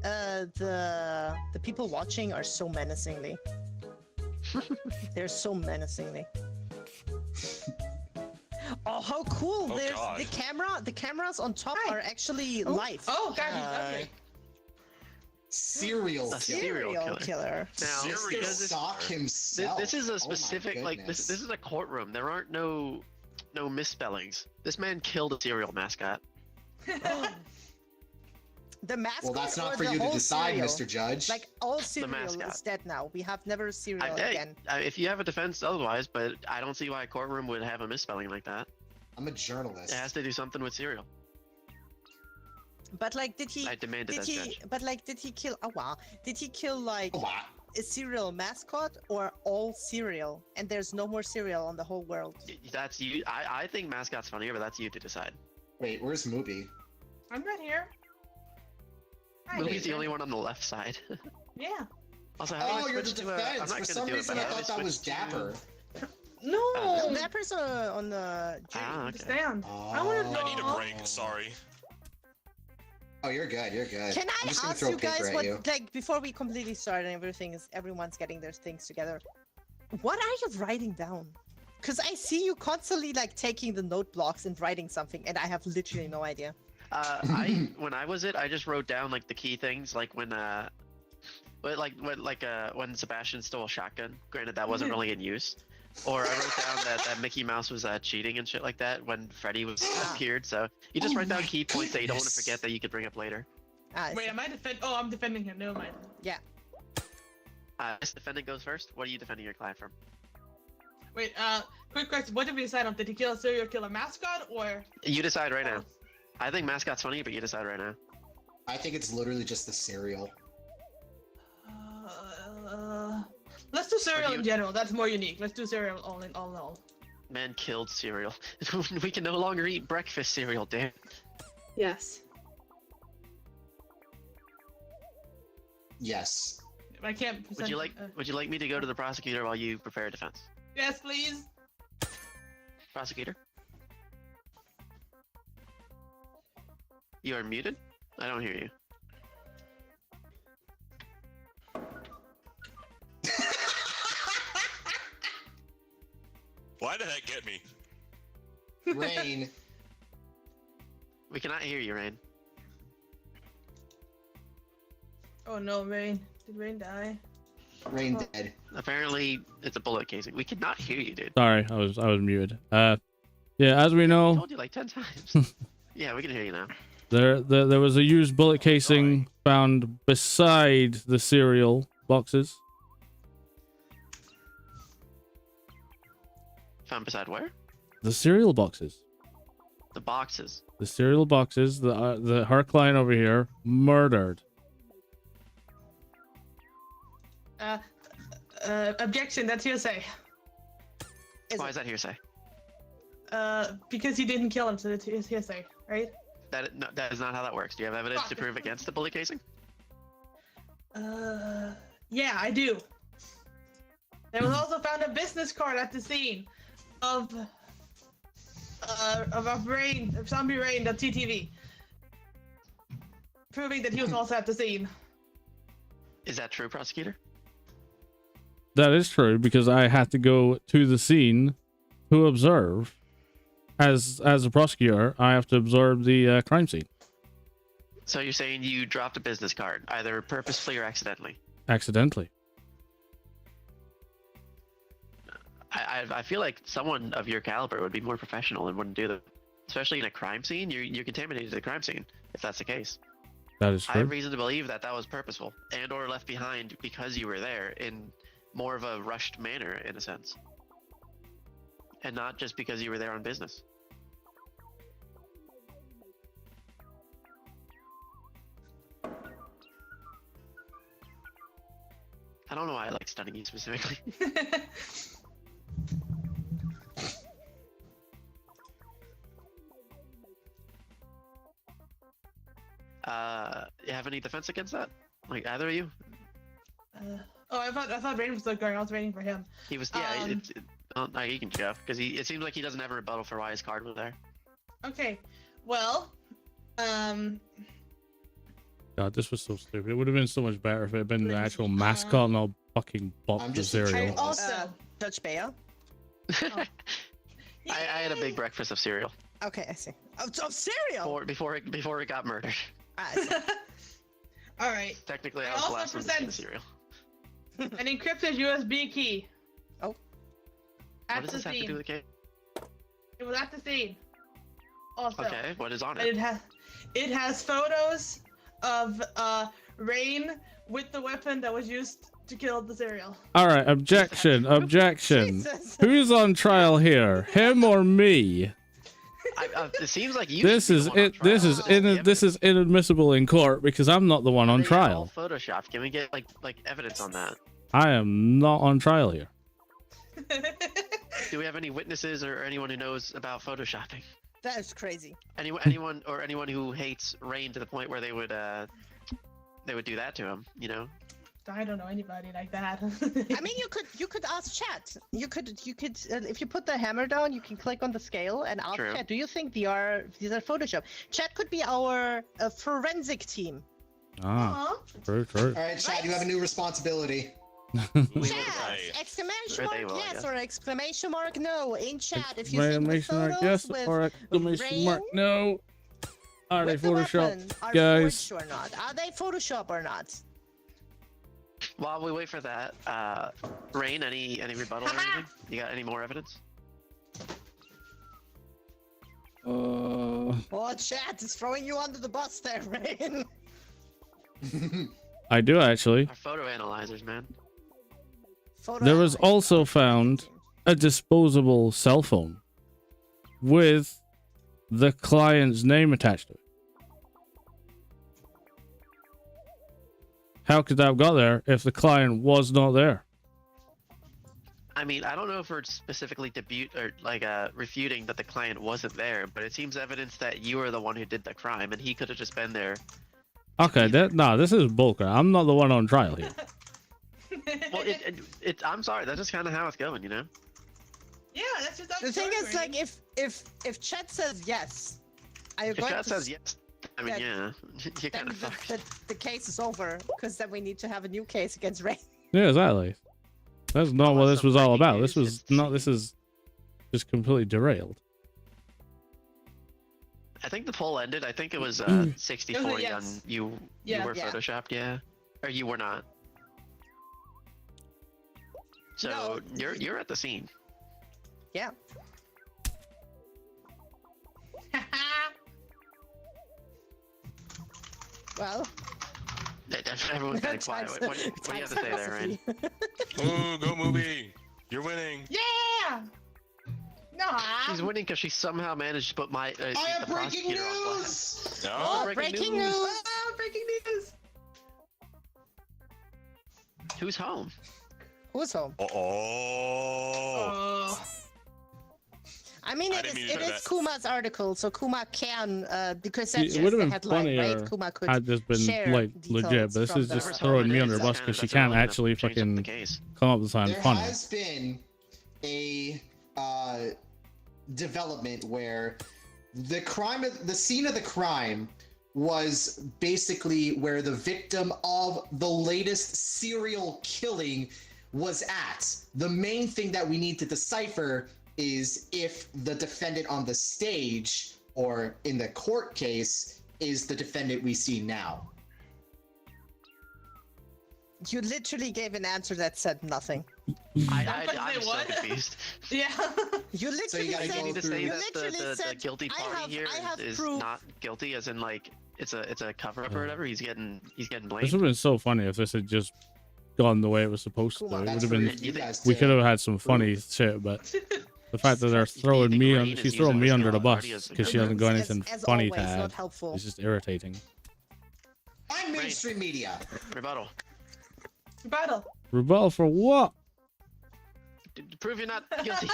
the people watching are so menacingly. They're so menacingly. Oh, how cool! Oh, There's God. the cameras on top Hi. are actually live. Oh, God, okay. Serial A killer. serial killer. Now, Serial because killer. Sock this, himself. this is Oh a my specific like this goodness. is a courtroom. There aren't no misspellings. This man killed a serial mascot. The mascot. Well, that's or not for the you to whole decide, cereal? Mr. Judge. Like all cereal mascot. is dead now. We have never cereal Hey, again. if you have a defense otherwise, but I don't see why a courtroom would have a misspelling like that. I'm a journalist. It has to do something with cereal. But like, did he? I demanded Did that, he? Judge. But like, did he kill? Oh wow! Did he kill like Oh, wow. a cereal mascot or all cereal? And there's no more cereal on the whole world. That's you. I think mascot's funnier, but that's you to decide. Wait, where's Mooby? I'm right here. Hi, Movie's the Nathan. only one on the left side. Yeah. Also, how do I Oh, you're the switch to defense. I'm not For gonna some do it, reason, but I how do thought that was switch to- Dapper. No. Dapper's on the jury. Ah, okay. Stand. I want to Oh. draw. I need a break, sorry. Oh, you're good. You're good. Can I'm I just gonna ask throw you guys paper at what, you. like, before we completely start and everyone's getting their things together, what are you writing down? Because I see you constantly, like, taking the note blocks and writing something, and I have literally no idea. When I was I just wrote down like the key things, like when Sebastian stole a shotgun. Granted, that wasn't really in use. Or I wrote down that Mickey Mouse was cheating and shit like that when Freddy was appeared. So you just Oh write down my key points that you don't want to goodness. forget that you could bring up later. Ah, I Wait, see. am I defend? Oh, I'm defending him. Never mind. Yeah. This defendant goes first. What are you defending your client from? Wait, quick question. What did we decide on? Did he kill a serial killer mascot or? You decide right now. I think mascot's funny, but you decide right now. I think it's literally just the cereal. Let's do cereal you- in general. That's more unique. Let's do cereal all in all. Man killed cereal. We can no longer eat breakfast cereal, damn. Yes. Yes. I can't. Would you like me to go to the prosecutor while you prepare a defense? Yes, please. Prosecutor? You are muted? I don't hear you. Why did that get me? Rain. We cannot hear you, Rain. Oh no, Rain. Did Rain die? Rain dead. Apparently, it's a bullet casing. We cannot hear you, dude. Sorry, I was muted. Yeah, as we I know, told you like 10 times. Yeah, we can hear you now. there was a used bullet casing found beside the cereal boxes. Found beside where? The cereal boxes. The boxes. The cereal boxes. Her client over here murdered. Objection. That's hearsay. Why is that hearsay? Because he didn't kill him, so it's hearsay, right? That is not how that works. Do you have evidence to prove against the bullet casing? Yeah, I do. There was also found a business card at the scene of zombie rain.ttv, proving that he was also at the scene. Is that true, prosecutor? That is true because I had to go to the scene to observe. As a prosecutor, I have to observe the crime scene. So you're saying you dropped a business card, either purposefully or accidentally? Accidentally. I feel like someone of your caliber would be more professional and wouldn't do that. Especially in a crime scene, you contaminated the crime scene, if that's the case. That is I true. have reason to believe that was purposeful and or left behind because you were there in more of a rushed manner, in a sense. And not just because you were there on business. I don't know why I like stunning you specifically. You have any defense against that? Like either of you? I thought Rain was still going. I was waiting for him. He was, yeah. You can go because it seems like he doesn't have a rebuttal for why his card was there. Okay, well, God, this was so stupid. It would have been so much better if it had been the actual mascot, not fucking box I'm of just cereal. Also, Dutch Bayo. I had a big breakfast of cereal. Okay, I see. Of cereal. Before it got murdered. I see. all right. Technically, I I was the also last one to see the cereal. An encrypted USB key. Oh. What At does the this have to scene. do with the case? It was at the scene. Also. Okay, what is on And it? it has photos of Rain with the weapon that was used to kill the cereal. All right, objection. Jesus. Who's on trial here? Him or me? It seems like you. This is it. This is inadmissible in court because I'm not the one on trial. Photoshop. Can we get like evidence on that? I am not on trial here. Do we have any witnesses or anyone who knows about photoshopping? That is crazy. Anyone who hates Rain to the point where they would do that to him, you know? I don't know anybody like that. I mean, you could ask chat. You could if you put the hammer down, you can click on the scale and ask True. chat. Do you think these are Photoshop? Chat could be our forensic team. Ah, true. All right, Chad, you have a new responsibility. Chat! Exclamation Or they mark will, I yes guess. or exclamation mark no in chat. If you think the Exclamation mark photos yes with or exclamation mark Rain no. Are they with the weapon Photoshop, are guys? forged or not? Are they Photoshop or not? While we wait for that, Rain, any rebuttal or anything? You got any more evidence? Oh, chat is throwing you under the bus there, Rain. I do actually. Our photo analyzers, man. There was also found a disposable cell phone with the client's name attached to it. How could that have got there if the client was not there? I mean, I don't know if we're specifically refuting that the client wasn't there, but it seems evidence that you were the one who did the crime, and he could have just been there. Okay, this is bullcrap. I'm not the one on trial here. Well, I'm sorry, that's just kind of how it's going, you know? Yeah, that's just The thing is, like, if chat says yes, are you If going Chad to says yes, I mean, Yeah. yeah, you're then kind of fucked. the case is over because then we need to have a new case against Rain. Yeah, exactly. That's not what Unless this was some all breaking about. This news was hits not. the This is just completely derailed. I think the poll ended. I think it was 60-40 yes. on you. Yeah. You were Yeah. photoshopped, yeah, or you were not. So No. you're at the scene. Yeah. Well, Everyone's getting quiet. times- What do you have to say there, Ryan? Ooh, go movie! You're winning. Yeah. No. She's winning because she somehow managed to put my. I the have breaking prosecutor on blast. news! No. Oh, breaking news! Oh, breaking news. Who's home? Who's home? Oh. Oh. I mean, I it didn't is, mean to it do is that. Kuma's article, so Kuma can, because See, that's it just would've the been headline, funnier right? Kuma could Had this been share like legit, details but this from is the- just Whoever's throwing home me it under is, the bus that because she kinda- can't that's actually really gonna change up fucking the case. come up with something There funny. has been a development where the scene of the crime was basically where the victim of the latest serial killing was at. The main thing that we need to decipher is if the defendant on the stage or in the court case is the defendant we see now. You literally gave an answer that said nothing. I'm Wait, so what? confused. Yeah. You So you literally gotta You said, need to through- say you that literally the said, guilty I party have- here I have is proof. not guilty, as in like it's a cover up or whatever. He's getting This blamed. would have been so funny if this had just gone the way it was supposed to. Come on, It would That's have for been. you guys We to could have had some funny prove. shit, but the fact that they're You throwing think me Rain on, is she's using throwing me this under the already bus as a because she good hasn't got As- anything as funny always, to add. not helpful. It's just irritating. I'm mainstream media. Rebuttal. Battle. Rebuttal for what? To prove you're not guilty.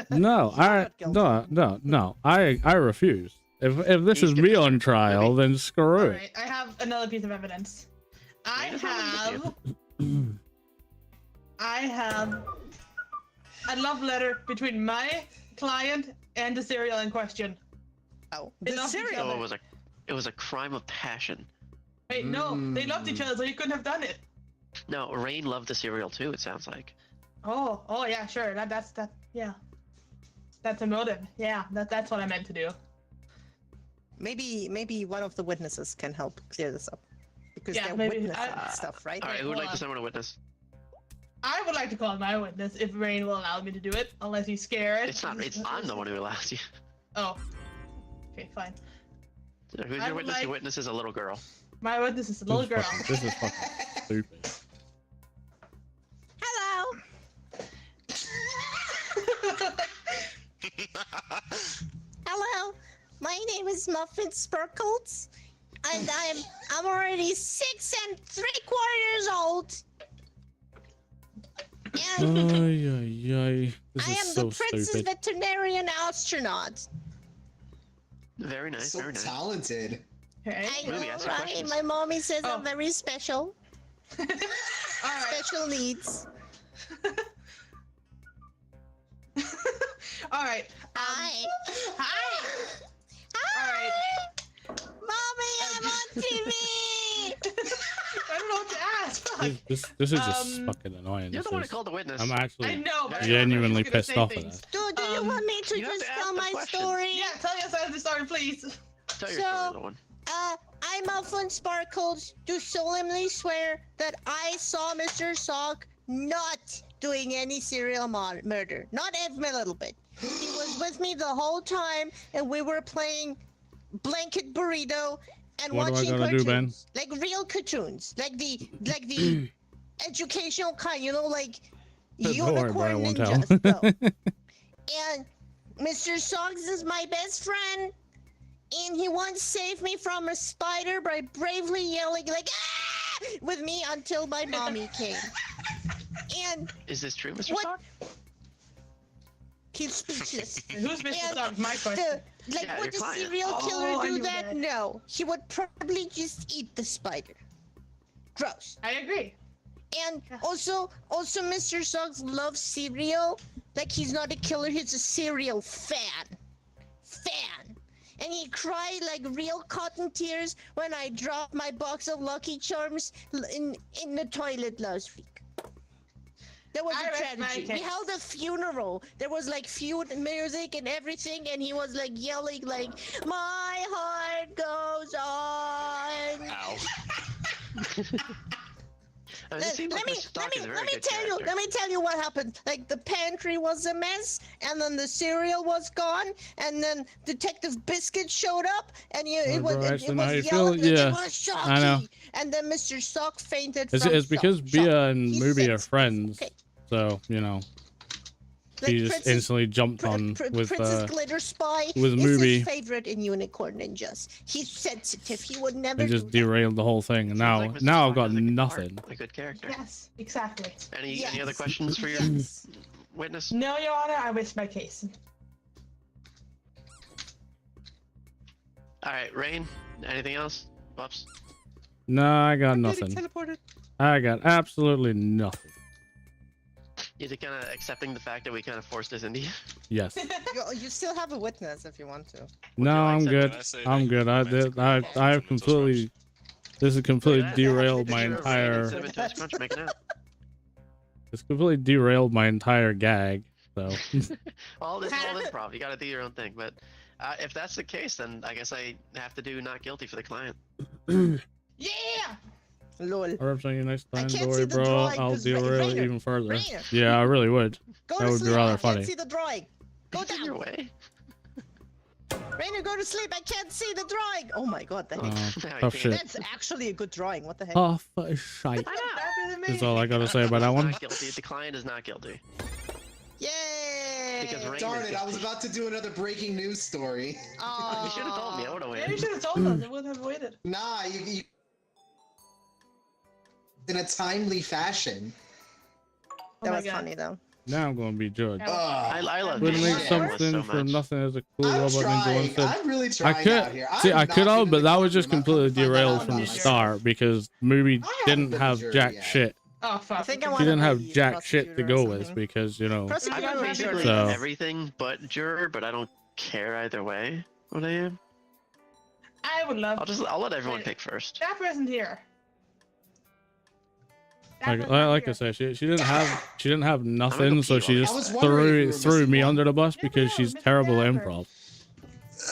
No, I not guilty. no. I refuse. If this He's is me gonna- on trial, then screw All it. right. I have another piece of evidence. I Rain is not have a love letter between my client and the serial in question. Oh, They the love each cereal. other. So it was a crime of passion. Wait, no, they loved each other, so you couldn't have done it. No, Rain loved the cereal too. It sounds like. Oh yeah, sure. That's yeah. That's a motive. Yeah, that's what I meant to do. Maybe one of the witnesses can help clear this up, because Yeah, they're maybe. witnessing I- stuff, right? All right, who would hold like on. to summon a witness? I would like to call my witness if Rain will allow me to do it, unless he's scared. It's not. I'm the one who allows you. Oh. Okay, fine. So who's I your would witness? like- Your witness is a little girl. My witness is a little girl. This is fucking stupid. Hello. Hello. My name is Muffin Sparkles, and I'm already 6 3/4 old. And Ay, ay, ay. This I is am so the Princess stupid. Veterinarian Astronaut. Very nice. So very nice. talented. Okay. I know, Ruby, ask your right? questions. My mommy says Oh. I'm very special. All right. Special needs. All right. Hi. Hi. Hi. All Mommy, I'm on TV. I don't know what to ask. Fuck. This is just Um, fucking annoying. You're This the one who is- called the witness. I'm I actually know, but genuinely I'm just pissed gonna off say at things. that. Do you want me to you have just to ask tell the my questions. story? Yeah, tell your side of the story, please. Tell your So- story, little one. I, Muffin Sparkles, do solemnly swear that I saw Mr. Sock not doing any serial murder. Not even a little bit. He was with me the whole time, and we were playing Blanket Burrito and What do I watching gotta do, Ben? cartoons. Like real cartoons. Like the educational kind, you know, like Don't worry, Unicorn bro, I won't tell. Ninjas. No. And Mr. Soggs is my best friend, and he once saved me from a spider by bravely yelling like "Ah!" with me until my mommy came. And Is this true, Mr. What- Sock? he's speechless. Who's Mr. And Sock? My question. Like, Yeah, would your the client. serial Oh, killer I do knew that? that. No. He would probably just eat the spider. Gross. I agree. And also Mr. Suggs loves cereal. Like, he's not a killer, he's a cereal fan. And he cried like real cotton tears when I dropped my box of Lucky Charms in the toilet last week. There was I a rest my tragedy. We case. held a funeral. There was like feud music and everything, and he was like yelling like, "My heart goes on." Ow. I mean, it seems like Mr. Stock is a very good character. Let me tell you what happened. Like the pantry was a mess, and then the cereal was gone, and then Detective Biscuit showed up, and it was Bryson, how you yelling. feel? Yeah, it was shocking. I know. And then Mr. Sock fainted. It's because Bia and He's Mubi are sick. friends, Okay. so you know Like he just Princess- instantly jumped on with Princess Glitter Spy with is Mubi. his favorite in Unicorn Ninjas. He's sensitive. He would never and just do that. derailed the whole thing. And Seems now like Mr. now I've Stock got has a good nothing. heart, a good character. Yes, exactly. Any other Yes. questions for your Yes. witness? No, Your Honor, I rest my case. All right, Rain. Anything else? Buffs. No, I got nothing. I got absolutely nothing. You just kind of accepting the fact that we kind of forced this into you. Yes. You still have a witness if you want to. No, like I'm that? good. Did I say I'm that? good. I did. I have completely. This has completely Look at that. derailed my Picture of Rain and entire. Cinnamon Toast Crunch making out. It's completely derailed my entire gag. So All this improv. You got to do your own thing. But if that's the case, then I guess I have to do not guilty for the client. Yeah! Lol. I represent you next time. can't Don't worry, see the bro. drawing I'll 'cause derail it Rainer- even further. Rainer. Yeah, I really would. Go That to would be sleep. rather I funny. can't see the drawing. Go It's in your down. way. Rainer, go to sleep. I can't see the drawing. Oh my god, Oh, Now you tough can't. shit. that's actually a good drawing. What the heck? Oh, for shite. I know. Better than me. That's all I gotta say about that one. Not guilty. The client is not guilty. Yay! Because Rain Darn is it! I was guilty. about to do another breaking news story. You should have told me. I would have Yeah, you waited. should have told us. I would have waited. Nah, you in a timely fashion. That Oh my was God. funny though. Now I'm gonna be judged. I love Would this make shit something so for much. nothing as a cool I'm robot ninja trying. once said. I'm really I trying out could here. see. I'm I not could have, even but in that the was just courtroom. I'm completely gonna find derailed out from the about it. start because movie I haven't didn't been have to jack jury yet. shit. Oh, fuck. I think I She wanna didn't have be jack shit to prosecutor or go with something. because you know. Prosecutor I'm or basically So- everything but juror, but I don't care either way what I am. I would love. I'll let everyone Wait. pick first. That person here. That Like, person like I here. said, she didn't have nothing, so she pee on just I was wondering if you were threw missing me one. under the bus Never because know, she's Mr. terrible at Dapper. improv.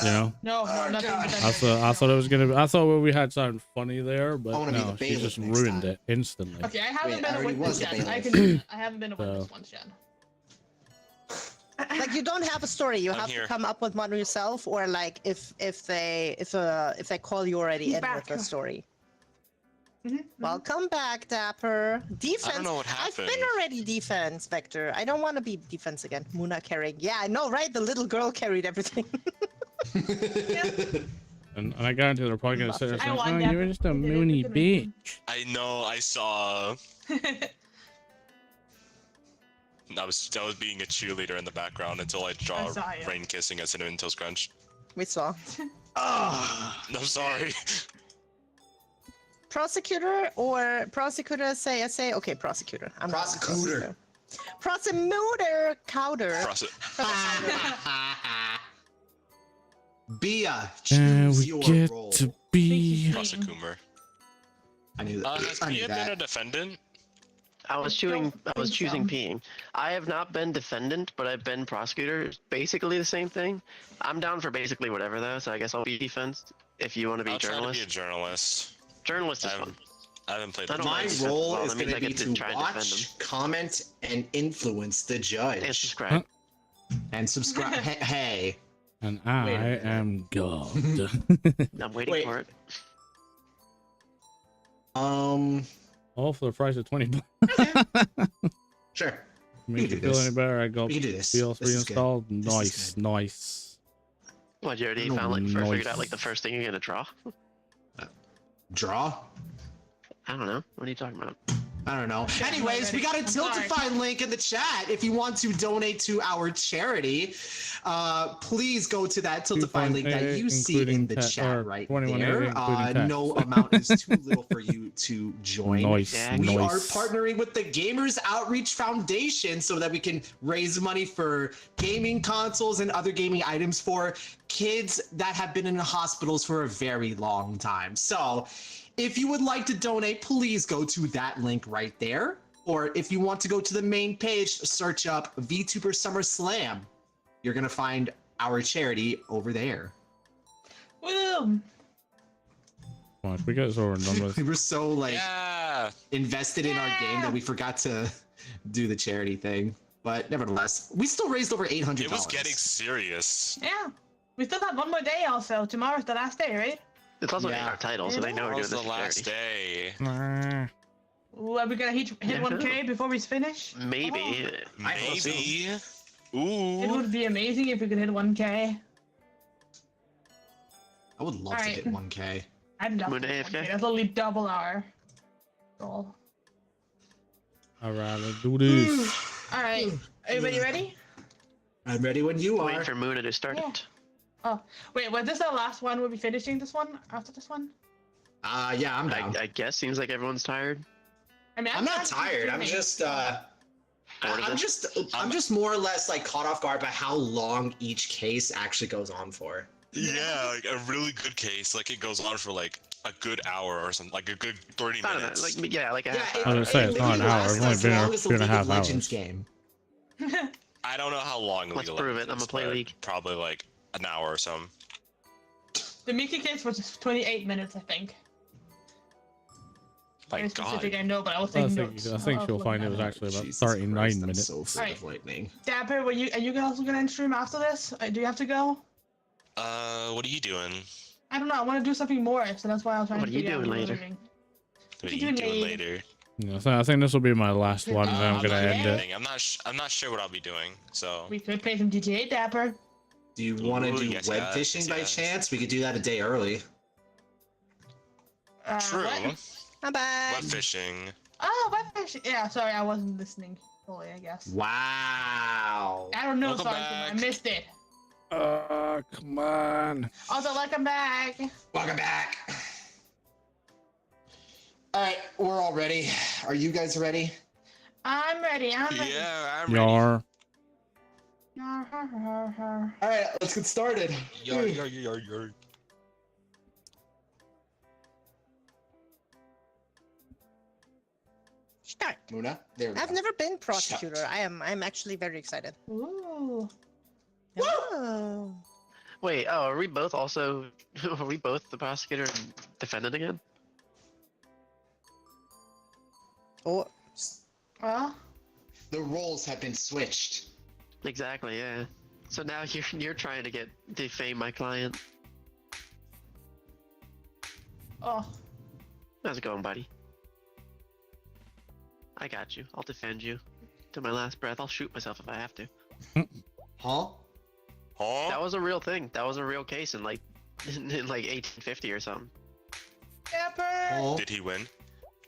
You know, No, nothing. God. but I thought it was gonna be. I thought we had something funny there, I but wanna be the no, she bailiff just next ruined time. it instantly. Okay, I haven't Wait, been I a already witness was the yet. I bailiff. can do that. I haven't been a witness So- once yet. Like you don't have a story. You I'm have here. to come up with one yourself, or like if they call you already He's in back. with a story. Mhm. Welcome back, Dapper. Defense. I don't know what I've happened. been already defense, Vector. I don't want to be defense again. Muna carrying. Yeah, I know, right? The little girl carried everything. And I guarantee they're probably gonna sit there I saying, want "Oh, that. you're just a You did it. moony You're gonna be bitch." I know. I saw. I was being a cheerleader in the background until I saw I saw you. Rain kissing a Cinnamon Toast Crunch. We saw. No, sorry. Prosecutor or prosecutor say okay, prosecutor. I'm going Prosecutor. Prosecutor Cowder. Bia, And choose we your get role. to be. Prosecutor. I knew that. Has I knew Bia been a that. defendant? I was don't choosing think so. peeing. I have not been defendant, but I've been prosecutor. It's basically the same thing. I'm down for basically whatever though, so I guess I'll be defense if you want to be I'll try to journalist. be a journalist. Journalist is I fun. haven't, I haven't played I don't the My mind game. it. role Well, is that means going I to be get to to try and defend watch, comment, and influence the And judge. subscribe. And subscribe. Hey. And I Wait a minute. am God. I'm waiting Wait. for it. All for the price of 20 Sure. Make do you feel this. any better? I got We can do this. PS3 This is good. installed. This is Nice, good. nice. What, you already Oh, found like figured out nice. like the first thing you're gonna draw? Draw? I don't know. What are you talking about? I don't know. Okay, I'm Anyways, ready. we got a I'm sorry. Tiltify link in the chat. If you want to donate to our charity, please go to that Tiltify link that you see in the chat right there. No amount is too little for you to join. Nice, Yeah, We are nice. partnering with the Gamers Outreach Foundation so that we can raise money for gaming consoles and other gaming items for kids that have been in hospitals for a very long time. So if you would like to donate, please go to that link right there. Or if you want to go to the main page, search up VTuber Summer Slam. You're gonna find our charity over there. Woo! Come on, we get this over and done with. We were so like Yeah. invested in our game that we forgot to do the charity thing. But nevertheless, we still raised over $800. It was getting serious. Yeah. We still have one more day also. Tomorrow's the last day, right? It's also in Yeah. our title, so they know we're doing Tomorrow's this the for last charity. day. Nah. Ooh, are we gonna hit Yeah. 1K before we finish? Maybe. I hope so. Maybe. It Ooh. would be amazing if we could hit 1K. I would love to Alright. hit 1K. I'd love Moon to hit AFK? 1K. That's only double our goal. All right, let's do this. All right, everybody ready? I'm ready when you Waiting are. for Muna to start Yeah. it. Oh, wait, was this our last one? We'll be finishing this one after this one? Yeah, I'm down. I guess seems like everyone's tired. I mean, I'm not tired. I'm just I'm just more or less like caught off guard by how long each case actually goes on for. Yeah, like a really good case, like it goes on for like a good hour or something, like a good 30 Not minutes. like yeah, like a half it- I was gonna say, it it's not an literally hour. lasts It's only as been long a as the 2.5 League of Legends hours. game. I don't know how long the Let's League of prove it. Legends I'ma is, play but League. Probably like an hour or something. The Mickey case was just 28 minutes, I think. My Very specific, God. I know, but I was I taking think, notes. I think I'll you'll look find that it was up. actually about Jesus 39 Christ, I'm minutes. so afraid Alright. of lightning. Dapper, are you also gonna end stream after this? Do you have to go? What are you doing? I don't know. I want to do something more, so that's why I was trying What to are you figure out doing what we're later? doing. What are you you doing doing later? later? Yeah, so I think this will be my last one, and then I'm I'm gonna not end doing it. anything. I'm not sure what I'll be doing. So We could play some GTA, Dapper. Do you want to Ooh, do yes, web yes, fishing by yes. chance? We could do that a day early. true. What? Bye bye. Web fishing. Oh, web fishing. Yeah, sorry, I wasn't listening fully, I guess. Wow. I don't know, Welcome sorry, back. I missed it. Come on. Also, welcome back. Welcome back. All right, we're all ready. Are you guys ready? I'm ready. I'm ready. Yeah, I'm ready. Yar. All right, let's get started. Yar, yar, yar, yar. Start. Muna, there we I've go. never been prosecutor. I'm actually very excited. Ooh. Oh. Wait, oh, are we both also are we both the prosecutor and defendant again? Oh. Well, The roles have been switched. Exactly, yeah. So now you're trying to defame my client. oh. How's it going, buddy? I got you. I'll defend you. To my last breath. I'll shoot myself if I have to. Huh? Huh? That was a real thing. That was a real case in like in like 1850 or something. Dapper. Huh? Did he win?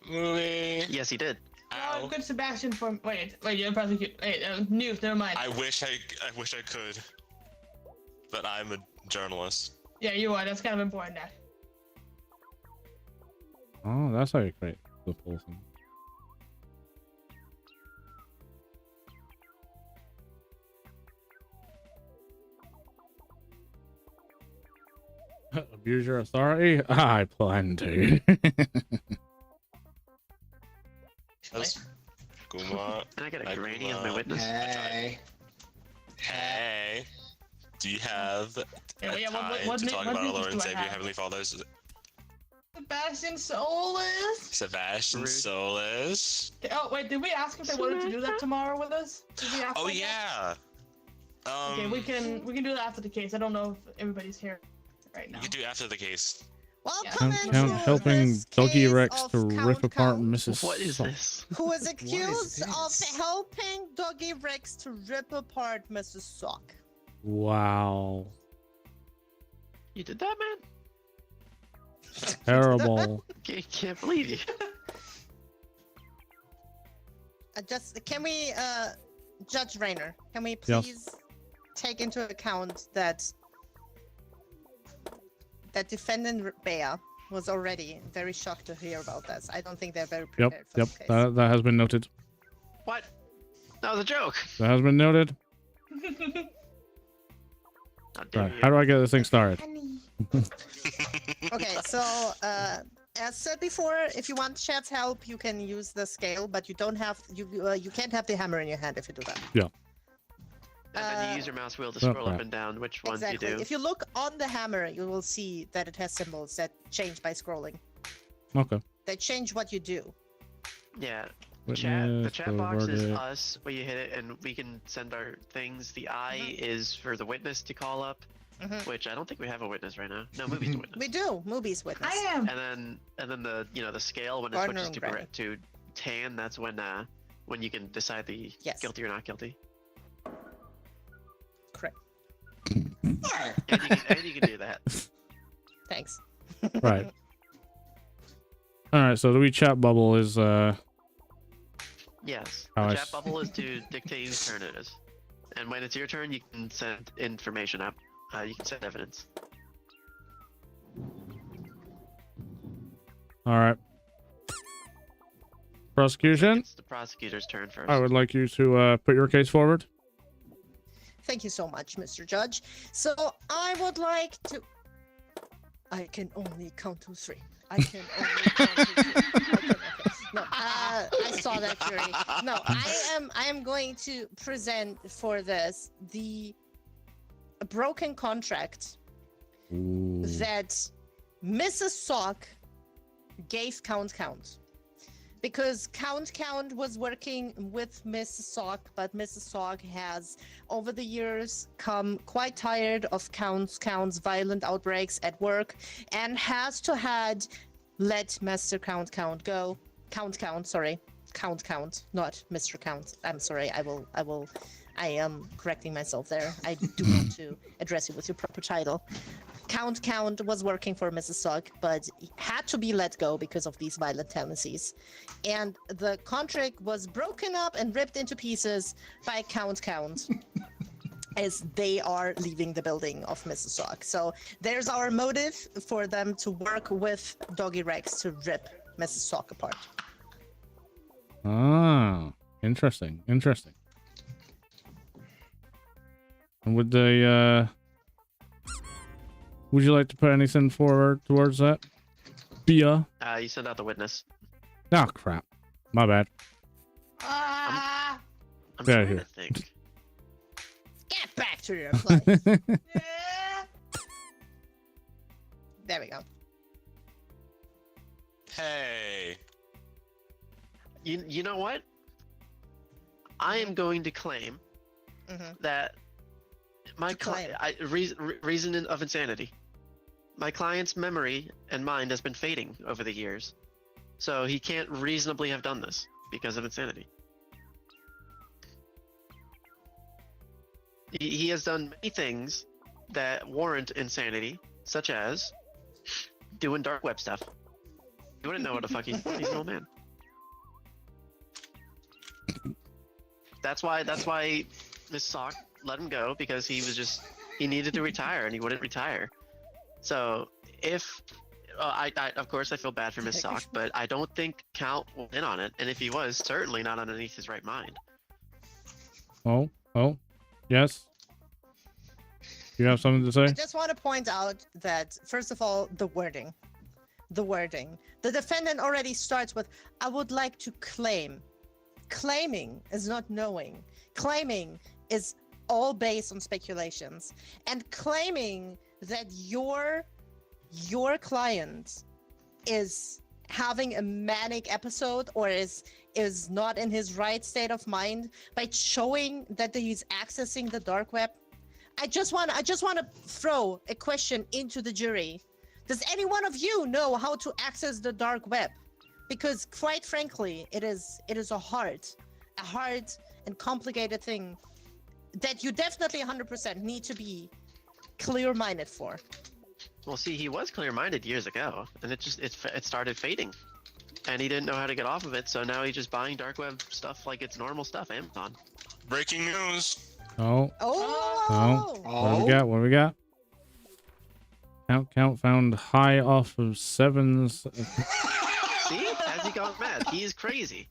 Movie. Yes, he did. Oh, Ow. good Sebastian for wait, you're a prosecutor. Wait, news, never mind. I wish I could. But I'm a journalist. Yeah, you are. That's kind of important now. Oh, that's how you create the full thing. Abuse your authority? I plan to. That's Kuma. And I got a Like, granny as my witness. Hey. Hey. Do you have Yeah, a yeah, time what to na- talk what about our names Lord do and I Savior, have? Heavenly Father's Sebastian Solis. Sebastian Rude. Solis? Oh wait, did we ask if they wanted to do that tomorrow with us? Did we ask Oh them that? yeah. Okay, we can do that after the case. I don't know if everybody's here right now. You can do after the case. Welcome Count- into Count helping this Dougie case Rex of to rip Count apart Count, Mrs. What is Sock. this? who is accused of this? helping Dougie Rex to rip apart Mrs. Sock. Wow. You did that, man? Terrible. Can't believe you. Can we, Judge Rayner, can we Yes. please take into account that defendant Bea was already very shocked to hear about this. I don't think they're very Yep, prepared for yep. this case. That has been noted. What? That was a joke. That has been noted. How dare Right. you. How do I get this thing started? Okay, so As said before, if you want chat's help, you can use the scale, but you don't have you can't have the hammer in your hand if you do that. Yeah. And then you use your mouse wheel to Oh, scroll up crap. and down which ones Exactly. you do. If you look on the hammer, you will see that it has symbols that change by scrolling. Okay. They change what you do. Yeah. Witness, The chat box is verdict. us where you hit it and we can send our things. The eye is for the witness to call up, which I don't think we have a witness right now. No, movie's the witness. We do. Movies witness. I am. And then the the scale when it Gardner switches and Gray. to tan, that's when you can decide the Yes. guilty or not guilty. Correct. Alright. And you can do that. Thanks. Right. All right. So the wee chat bubble is Yes. Oh, The I chat s- bubble is to dictate whose turn it is. And when it's your turn, you can send information up. You can send evidence. all right. Prosecution. It's the prosecutor's turn first. I would like you to put your case forward. Thank you so much, Mr. Judge. So I would like to. I can only count to 3. I can only count to 3. Okay. No, I saw that, Fury. No, I am going to present for this the broken contract Ooh. that Mrs. Sock gave Count. Because Count was working with Mrs. Sock, but Mrs. Sock has, over the years, come quite tired of Count's violent outbreaks at work, and had let Master Count go. Count, not Mr. Count. I'm sorry. I am correcting myself there. I do want to address you with your proper title. Count was working for Mrs. Sock, but he had to be let go because of these violent tendencies. And the contract was broken up and ripped into pieces by Count as they are leaving the building of Mrs. Sock. So there's our motive for them to work with Doggy Rex to rip Mrs. Sock apart. Ah, interesting. And would they would you like to put anything forward towards that? Bia? You send out the witness. Oh crap. My bad. Ah. I'm Get out trying of here. to think. Get back to your place. Yeah. There we go. Hey. You know what? I am going to claim Mhm. that my Claim. reason of insanity. My client's memory and mind has been fading over the years, so he can't reasonably have done this because of insanity. He has done many things that warrant insanity, such as doing dark web stuff. You wouldn't know what the fuck he's an old man. That's why Miss Sock let him go, because he needed to retire and he wouldn't retire. So if I of course I feel bad for Miss Sock, but I don't think Count was in on it, and if he was, certainly not underneath his right mind. Oh, yes. You have something to I say? just want to point out that, first of all, the wording. The defendant already starts with, I would like to claim. Claiming is not knowing. Claiming is all based on speculations. And claiming that your client is having a manic episode or is not in his right state of mind by showing that he's accessing the dark web. I just want to throw a question into the jury. Does any one of you know how to access the dark web? Because quite frankly, it is a hard and complicated thing that you definitely 100% need to be clear-minded for. Well, see, he was clear-minded years ago, and it started fading, and he didn't know how to get off of it. So now he's just buying dark web stuff like it's normal stuff. Amazon. Breaking news. Oh, Oh! what do we got? Count found high off of sevens. See, has he gone mad? He is crazy.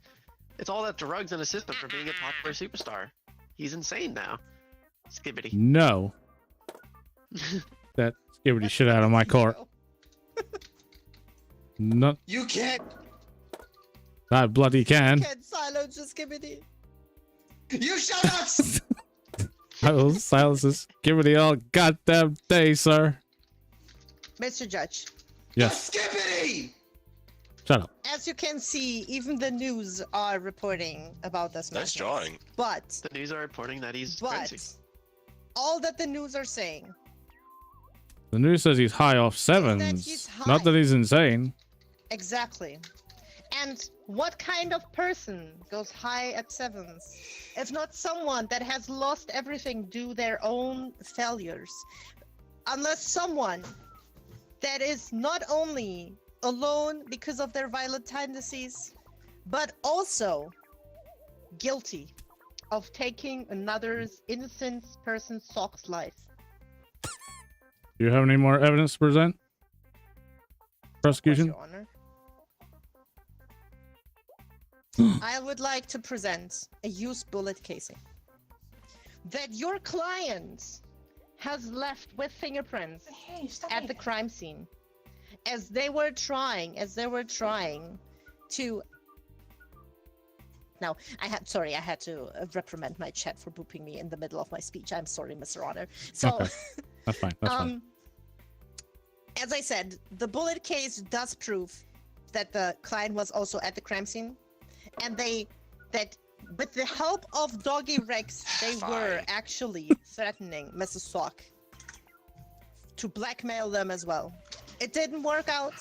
It's all that drugs in his system for being a popular superstar. He's insane now. Skibbity. No. That skibbity shit out of my court. Not You can't. that bloody can. Can't silence this committee. You shut us. I will silence this committee all goddamn day, sir. Mr. Judge, Yes. Skippity. Shut up. as you can see, even the news are reporting about this Nice madness. drawing. But, The news are reporting that he's crazy. all that the news are saying, The news says he's high off sevens. he's Not that high. he's insane. exactly. And what kind of person goes high at sevens? If not someone that has lost everything due to their own failures. Unless someone that is not only alone because of their violent tendencies, but also guilty of taking another's innocent person's sock's life. Do you have any more evidence to present? Prosecution? Your Honor. I would like to present a used bullet casing that your client has left with fingerprints Hey, stop at the crime scene as they were trying to. Now, I had to reprimand my chat for booping me in the middle of my speech. I'm sorry, Mr. Honor. So, Okay. That's fine. That's fine. as I said, the bullet case does prove that the client was also at the crime scene, and that with the help of Doggy Rex, they were Fine. actually threatening Mrs. Sock to blackmail them as well. It didn't work out.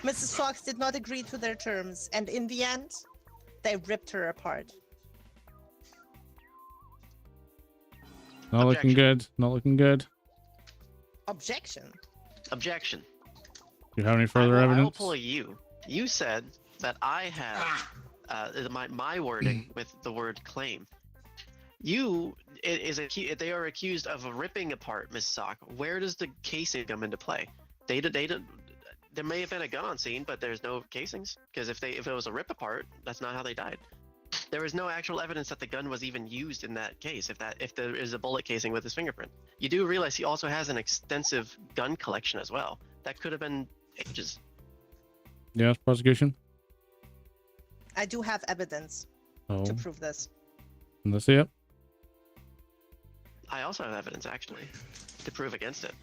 Mrs. Fox did not agree to their terms, and in the end, they ripped her apart. Not looking good. Not looking good. Objection. Objection. Do you have any further I will evidence? pull a you. You said that I have my wording with the word claim. They are accused of ripping apart Miss Sock. Where does the casing come into play? There may have been a gun on scene, but there's no casings, because if it was a rip apart, that's not how they died. There was no actual evidence that the gun was even used in that case. If there is a bullet casing with his fingerprint, you do realize he also has an extensive gun collection as well. That could have been ages. Yes, prosecution. I do have evidence Oh, to prove this. let's see it. I also have evidence actually to prove against it.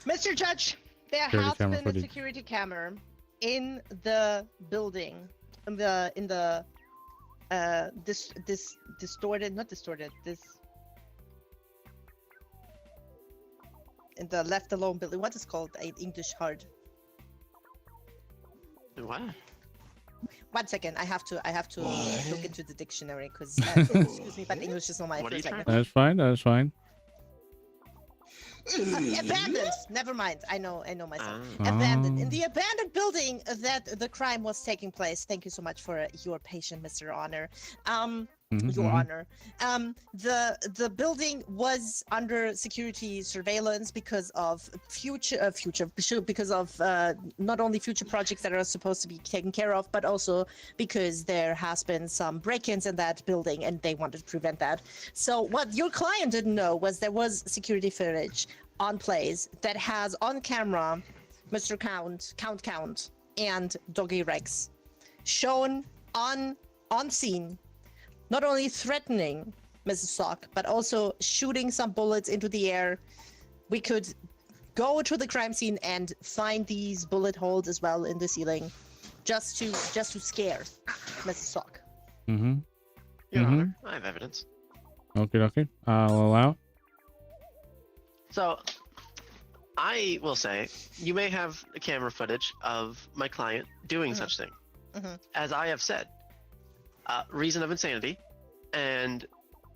Mr. Judge, there Security has camera been footage. a security camera in the building, in the in the left alone building. What is called in English hard? What? 1 second, I have to look into the dictionary because excuse me, but English is not my What are you first trying language. That's fine. That's fine. Abandoned. Never mind. I know myself. Ah. Abandoned. In the abandoned building that the crime was taking place. Thank you so much for your patience, Mr. Honor. Mhm, Your mhm. Honor. The building was under security surveillance because of because of not only future projects that are supposed to be taken care of, but also because there has been some break-ins in that building and they wanted to prevent that. So what your client didn't know was there was security footage on plays that has on camera Mr. Count, and Doggy Rex shown on scene, not only threatening Mrs. Sock, but also shooting some bullets into the air. We could go to the crime scene and find these bullet holes as well in the ceiling, just to scare Mrs. Sock. Mm-hmm. Your Mhm. Honor, I have evidence. Okay. I'll allow. So, I will say, you may have camera footage of my client doing Mhm. such thing. Mhm. As I have said, reason of insanity, and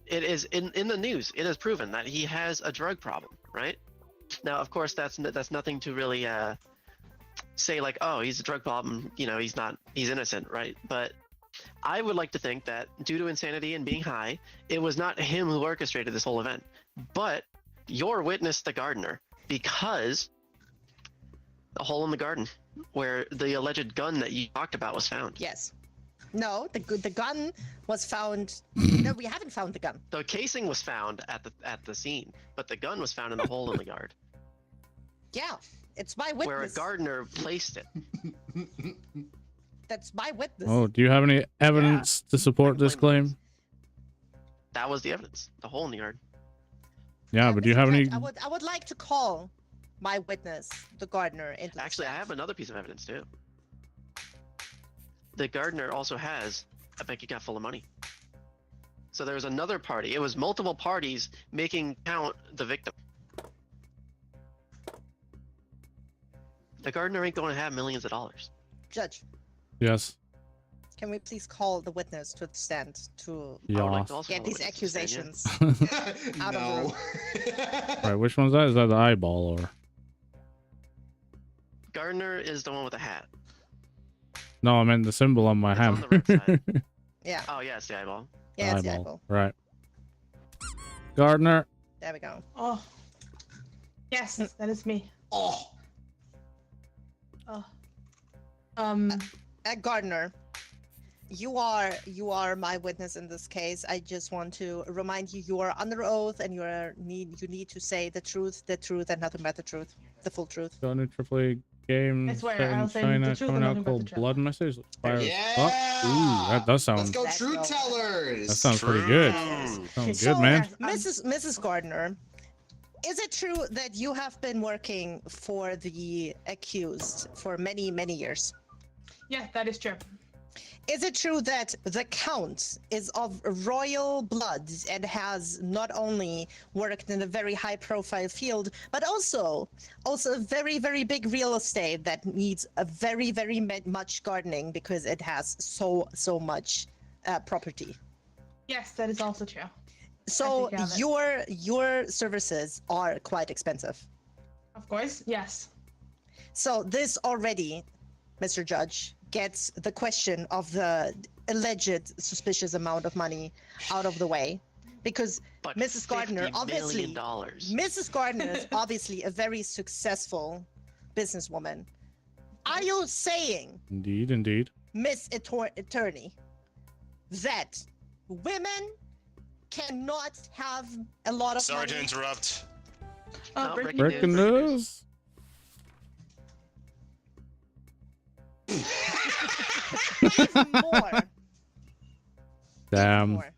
it is in the news. It is proven that he has a drug problem, right? Now, of course, that's nothing to really say like, oh, he's a drug problem. You know, he's innocent, right? But I would like to think that due to insanity and being high, it was not him who orchestrated this whole event, but your witness, the gardener, because the hole in the garden where the alleged gun that you talked about was found. Yes. No, the gun was found. No, we haven't found the gun. The casing was found at the scene, but the gun was found in the hole in the yard. Yeah, it's my where a witness. gardener placed it. That's my witness. Oh, do you have any evidence to support this claim? That was the evidence. The hole in the yard. Yeah, but do you Mr. have any? Judge, I would like to call my witness, the gardener, into the Actually, I stand. have another piece of evidence too. The gardener also has a bank account full of money. So there was another party. It was multiple parties making count the victim. The gardener ain't going to have millions of dollars. Judge, Yes. can we please call the witness to the stand to I would Yeah. like to also get call the these witness to stand, yeah. accusations? Out of no. Right. Which one's that? Is that the eyeball or? Gardener is the one with the hat. No, I meant the symbol on my It's on hammer. the right side. Yeah, Oh, yeah, it's the eyeball. yeah, it's the eyeball. Right. Gardner. There we go. Oh. Yes, that is me. Oh. Oh. Gardner, you are my witness in this case. I just want to remind you, you are under oath, and you need to say the truth, and nothing but the truth, the full truth. Got a new AAA game I swear, set in I'll say the China truth coming and out nothing but the called truth. Blood Message. Fire as Yeah. fuck. Ooh, that does Let's sound. go, Let's Truth go. Tellers. That sounds pretty good. True. Sounds So, good, man. yes, Mrs. Gardner, is it true that you have been working for the accused for many, many years? Yeah, that is true. Is it true that the Count is of royal blood and has not only worked in a very high-profile field, but also a very, very big real estate that needs a very, very much gardening because it has so much property? Yes, that is also true. So take care of it. your services are quite expensive. Of course, yes. So this already, Mr. Judge, gets the question of the alleged suspicious amount of money out of the way, because But Mrs. Gardner, $50 obviously, million. Mrs. Gardner is obviously a very successful businesswoman. Are you saying, Indeed, indeed. Miss Attorney, that women cannot have a lot of Sorry to money? interrupt. No, Breaking breaking news. Breaking news. Please more. Damn. More.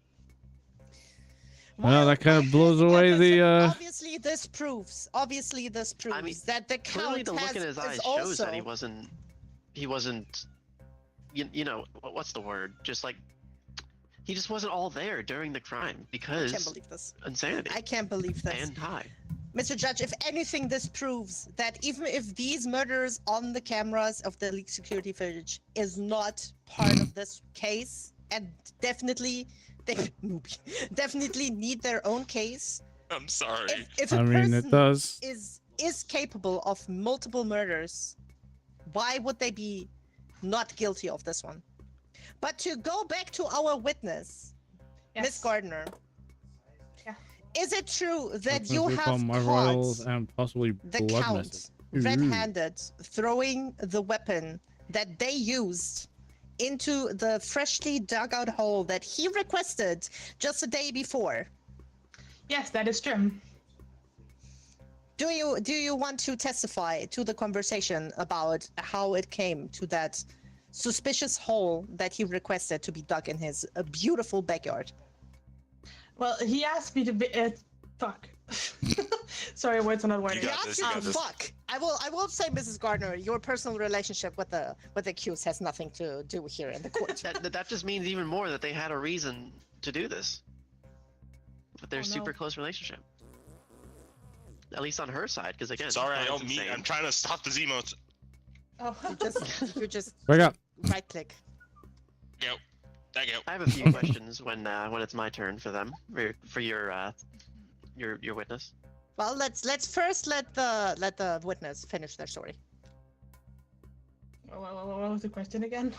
Well, that kind of Well, blows away the. Obviously, this proves that the Clearly, Count the look has, in his eyes is shows also. that he wasn't. You know, what's the word? Just like he just wasn't all there during the crime I because can't believe this. insanity I can't believe this. and high. Mr. Judge, if anything, this proves that even if these murders on the cameras of the leaked security footage is not part of this case, and definitely they definitely need their own case. I'm sorry. If a I mean, it person does. is capable of multiple murders, why would they be not guilty of this one? But to go back to our witness, Yes. Miss Gardner, Yeah. is it true that you Technically have called my royals caught and possibly the blood Count message. red-handed throwing the weapon that they used into the freshly dug out hole that he requested just a day before? Yes, that is true. Do you want to testify to the conversation about how it came to that suspicious hole that he requested to be dug in his beautiful backyard? Well, he asked me to be. Fuck. Sorry, words are not working. You got this, you got this. Fuck. I will say, Mrs. Gardner, your personal relationship with the accused has nothing to do here in the court. That just means even more that they had a reason to do this. But their Oh, no. super close relationship. At least on her side, because again. Sorry, I that's don't mean. insane. I'm trying to stop the emotes. Oh. You just Wake up. right click. Go. Thank you. I have a few questions when it's my turn for them for your witness. Well, let's first let the witness finish their story. What was the question again?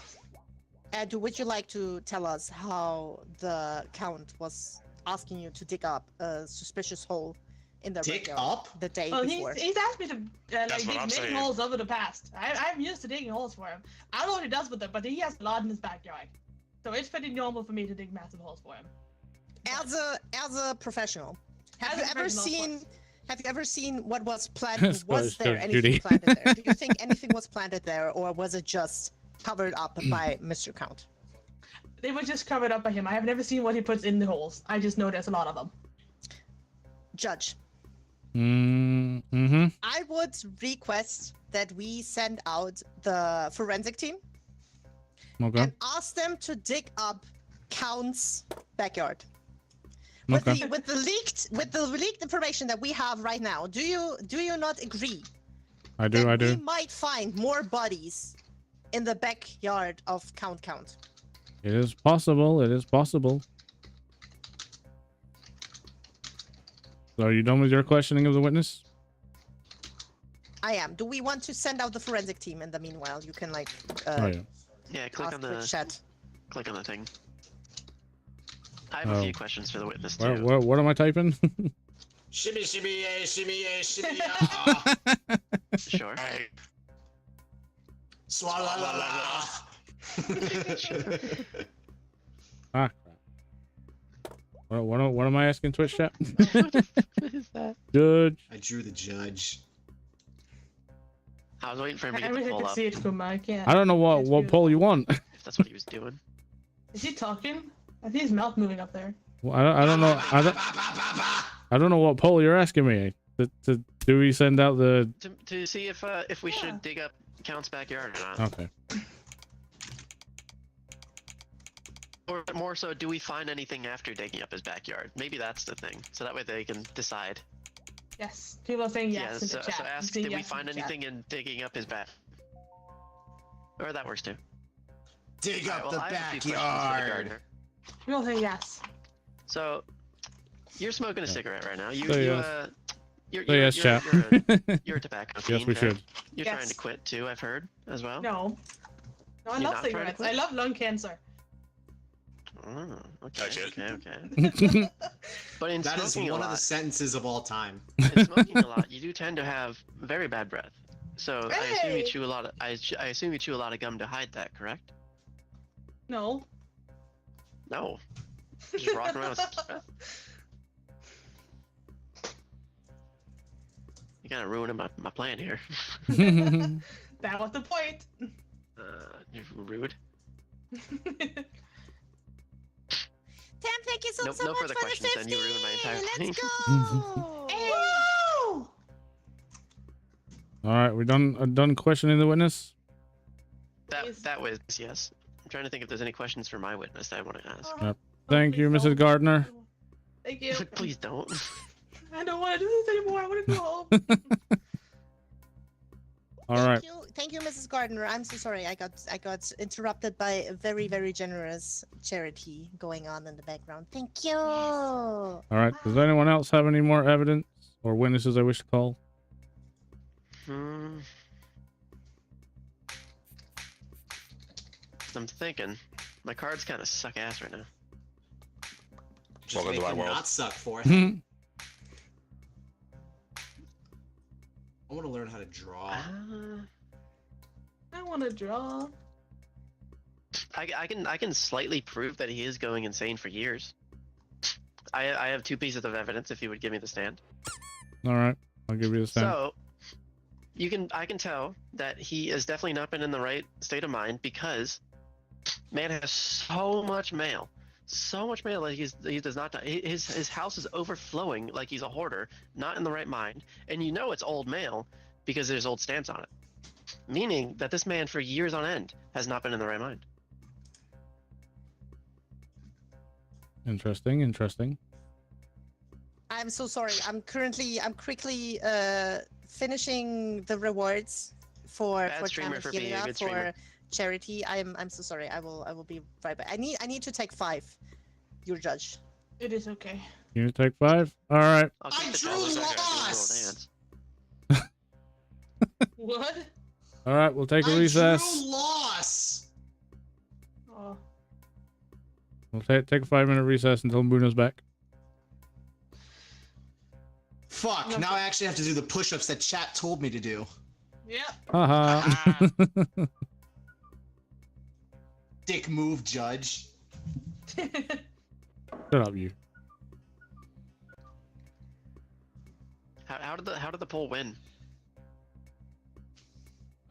And would you like to tell us how the Count was asking you to dig up a suspicious hole in the Dig backyard up? the day Well, before? he's asked me to That's like what I'm dig saying. holes over the past. I'm used to digging holes for him. I don't know what he does with them, but he has a lot in his backyard, so it's pretty normal for me to dig massive holes for him. As a professional, have As you a ever professional, of seen? course. Have you ever seen what was planted? Spoilers, Was there Judge anything Judy. planted there? Do you think anything was planted there, or was it just covered up by Mr. Count? They were just covered up by him. I have never seen what he puts in the holes. I just know there's a lot of them. Judge, Mm-hmm. I would request that we send out the forensic team Okay. and ask them to dig up Count's backyard. With Okay. the leaked information that we have right now, do you not agree I do. that I we do. might find more bodies in the backyard of Count? It is possible. It is possible. So are you done with your questioning of the witness? I am. Do we want to send out the forensic team in the meanwhile? You can like Oh yeah. Yeah, click ask on quick the chat. thing. I have a Oh. few questions for the witness too. What am I typing? Shimmy, shimmy, yeah, shimmy, yeah, shimmy, yeah. Sure. Hey. Swalla la la la. Ah. What am I asking Twitch chat? What is that? Judge. I drew the judge. I was waiting for him to I get wish the I poll could up. see it, Kuma. I can't. I don't know what It's poll you want. If that's what he was doing. Is he talking? I see his mouth moving up there. Well, I don't know. I don't know what poll you're asking me. Do we send out the? To see if we Yeah. should dig up Count's backyard or not. Okay. Or more so, do we find anything after digging up his backyard? Maybe that's the thing. So that way they can decide. Yes. People are saying yes in so, the chat. so ask, Saying did we yes in find the chat. anything in digging up his back? Or that works too. Dig Alright, up well, the I have a few questions for the backyard. gardener. People say yes. So, you're smoking a cigarette right now. You, So you yes. you're, So you're, yes, you're, chat. you're a tobacco Yes, fiend, we right? should. You're Yes. trying to quit too, I've heard, as well. No. No, I You're love not trying to cigarettes. quit? I love lung cancer. Oh, Touch okay, it. okay. But in That is smoking one a of the lot, sentences of all time. in smoking a lot, you do tend to have very bad breath. So I assume you Hey! chew a lot of I assume you chew a lot of gum to hide that, correct? No. No. Just walking around with sticky breath. You kind of ruining my plan here. That was the point. You're rude. Tam, thank you so, No- so no much further for questions, the then 50. you ruined my entire Let's thing. go. Woo! All right, we done questioning the witness. That was yes. I'm trying to think if there's any questions for my witness that I want to ask. Oh, Thank you, please Mrs. don't. Gardner. Thank you. Please don't. I don't want to do this anymore. I want to go home. All right. Thank you, Mrs. Gardner. I'm so sorry. I got interrupted by a very, very generous charity going on in the background. Thank you. All right. Does anyone else have any more evidence or witnesses I wish to call? I'm thinking. My cards kind of suck ass right now. Just Welcome make to my them world. not suck for it. Hmm. I want to learn how to draw. I want to draw. I can slightly prove that he is going insane for years. I have two pieces of evidence if you would give me the stand. All right. I'll give you the stand. So I can tell that he has definitely not been in the right state of mind because man has so much mail. So much mail that he does not his house is overflowing like he's a hoarder, not in the right mind. And you know it's old mail because there's old stamps on it. Meaning that this man for years on end has not been in the right mind. Interesting. Interesting. I'm so sorry. I'm quickly finishing the rewards for Bad streamer for being a Tanahila good for streamer. charity. I'm so sorry. I will be right back. I need to take 5. Your judge. It is okay. You take 5. All right. I'll I keep the drew dollars after I do a loss! little dance. What? All right. We'll take a I recess. drew loss. Oh. We'll take a 5-minute recess until Muno's back. Fuck, No. now I actually have to do the push-ups that chat told me to do. Yeah. Haha. Dick move, judge. Shut up, you. How did the poll win?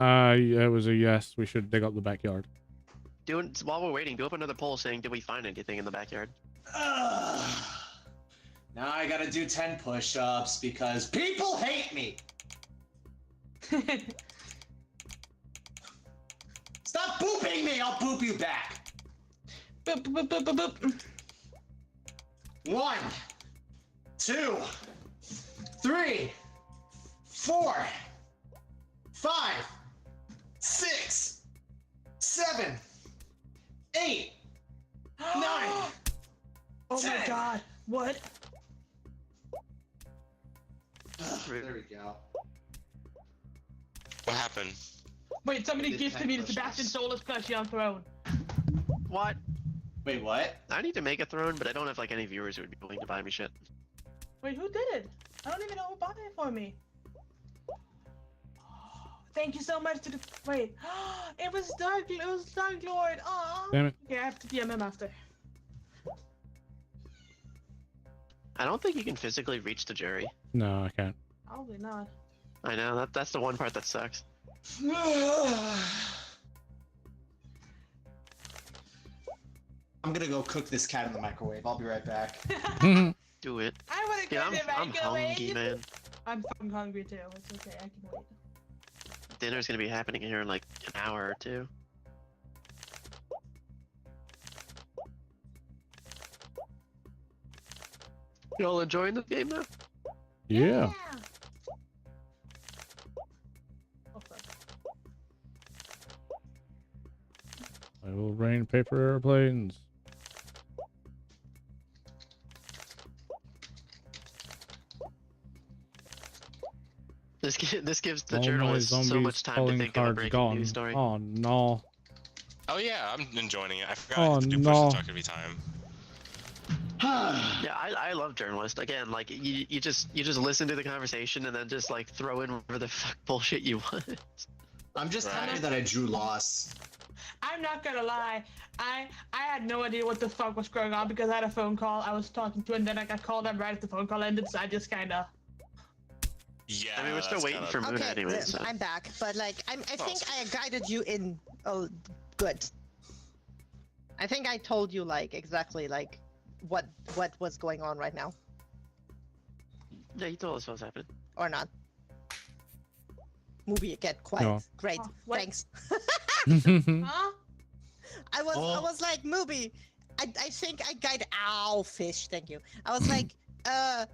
It was a yes. We should dig up the backyard. While we're waiting, do up another poll saying, did we find anything in the backyard? Now I gotta do 10 push-ups because people hate me. Stop booping me, I'll boop you back. Boop, boop, boop, boop, boop. 1, 2, 3, 4, 5, 6, 7, 8, 9. Oh my 10. god. What? There we go. What happened? Wait, somebody Did gifted 10 me the push-ups. Sebastian Soulless plushie on throne. What? Wait, what? I need to make a throne, but I don't have like any viewers who would be willing to buy me shit. Wait, who did it? I don't even know who bought it for me. Thank you so much to the. Wait, it was Dark Lord. Oh. Damn it. Okay, I have to DM him after. I don't think you can physically reach the jury. No, I can't. Probably not. I know that's the one part that sucks. I'm gonna go cook this cat in the microwave. I'll be right back. Do it. I wanna Dude, go to the I'm microwave. hungry, man. I'm fucking hungry too. It's okay, I can wait. Dinner's gonna be happening here in like an hour or two. You all enjoying the game now? Yeah. Okay. I will rain paper airplanes. This gives the All my journalists so zombies much time to calling think of a cards breaking gone. news story. Oh no. Oh yeah, I'm enjoying it. I forgot Oh, I have to do no. push to talk every time. Yeah, I love journalists. Again, like you just listen to the conversation and then just like throw in whatever the fuck bullshit you want. I'm just Right. happy that I drew loss. I'm not gonna lie. I had no idea what the fuck was going on because I had a phone call. I was talking to, and then I got called up right as the phone call ended. So I just kind of. Yeah. I mean, we're still that's waiting kinda- for Moon Okay, anyway. So. I'm back, but like I think I guided you in. Oh, good. I think I told you like exactly like what was going on right now, Yeah, you told us what's happening. or not. Movie, get quiet. No. Great, Oh, what? thanks. Huh? I was like, movie. I think I guided. Ow, fish. Thank you. I was like, I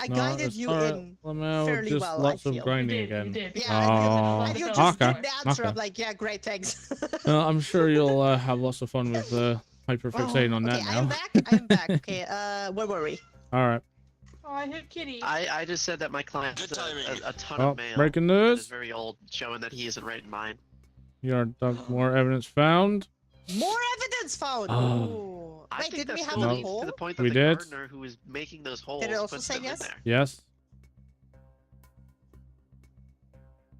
guided you in. fairly just well, lots I of feel. grinding You again. did. Yeah, Oh. and you just Okay, did the answer. okay. I'm like, yeah, great, thanks. I'm sure you'll have lots of fun with hyperfixating on that okay, now. I'm back. I'm back. Okay, where were we? All right. Oh, I hit Kitty. I just said that my client has Good timing. a ton Oh, of mail breaking that is news. very old, showing that he isn't right in mind. Yard dog. More evidence found. More evidence found. Oh. Ooh. I Wait, think did we that have still a leads poll? to the point that We the did. gardener who is making those holes Did it also puts say them yes? in there. Yes.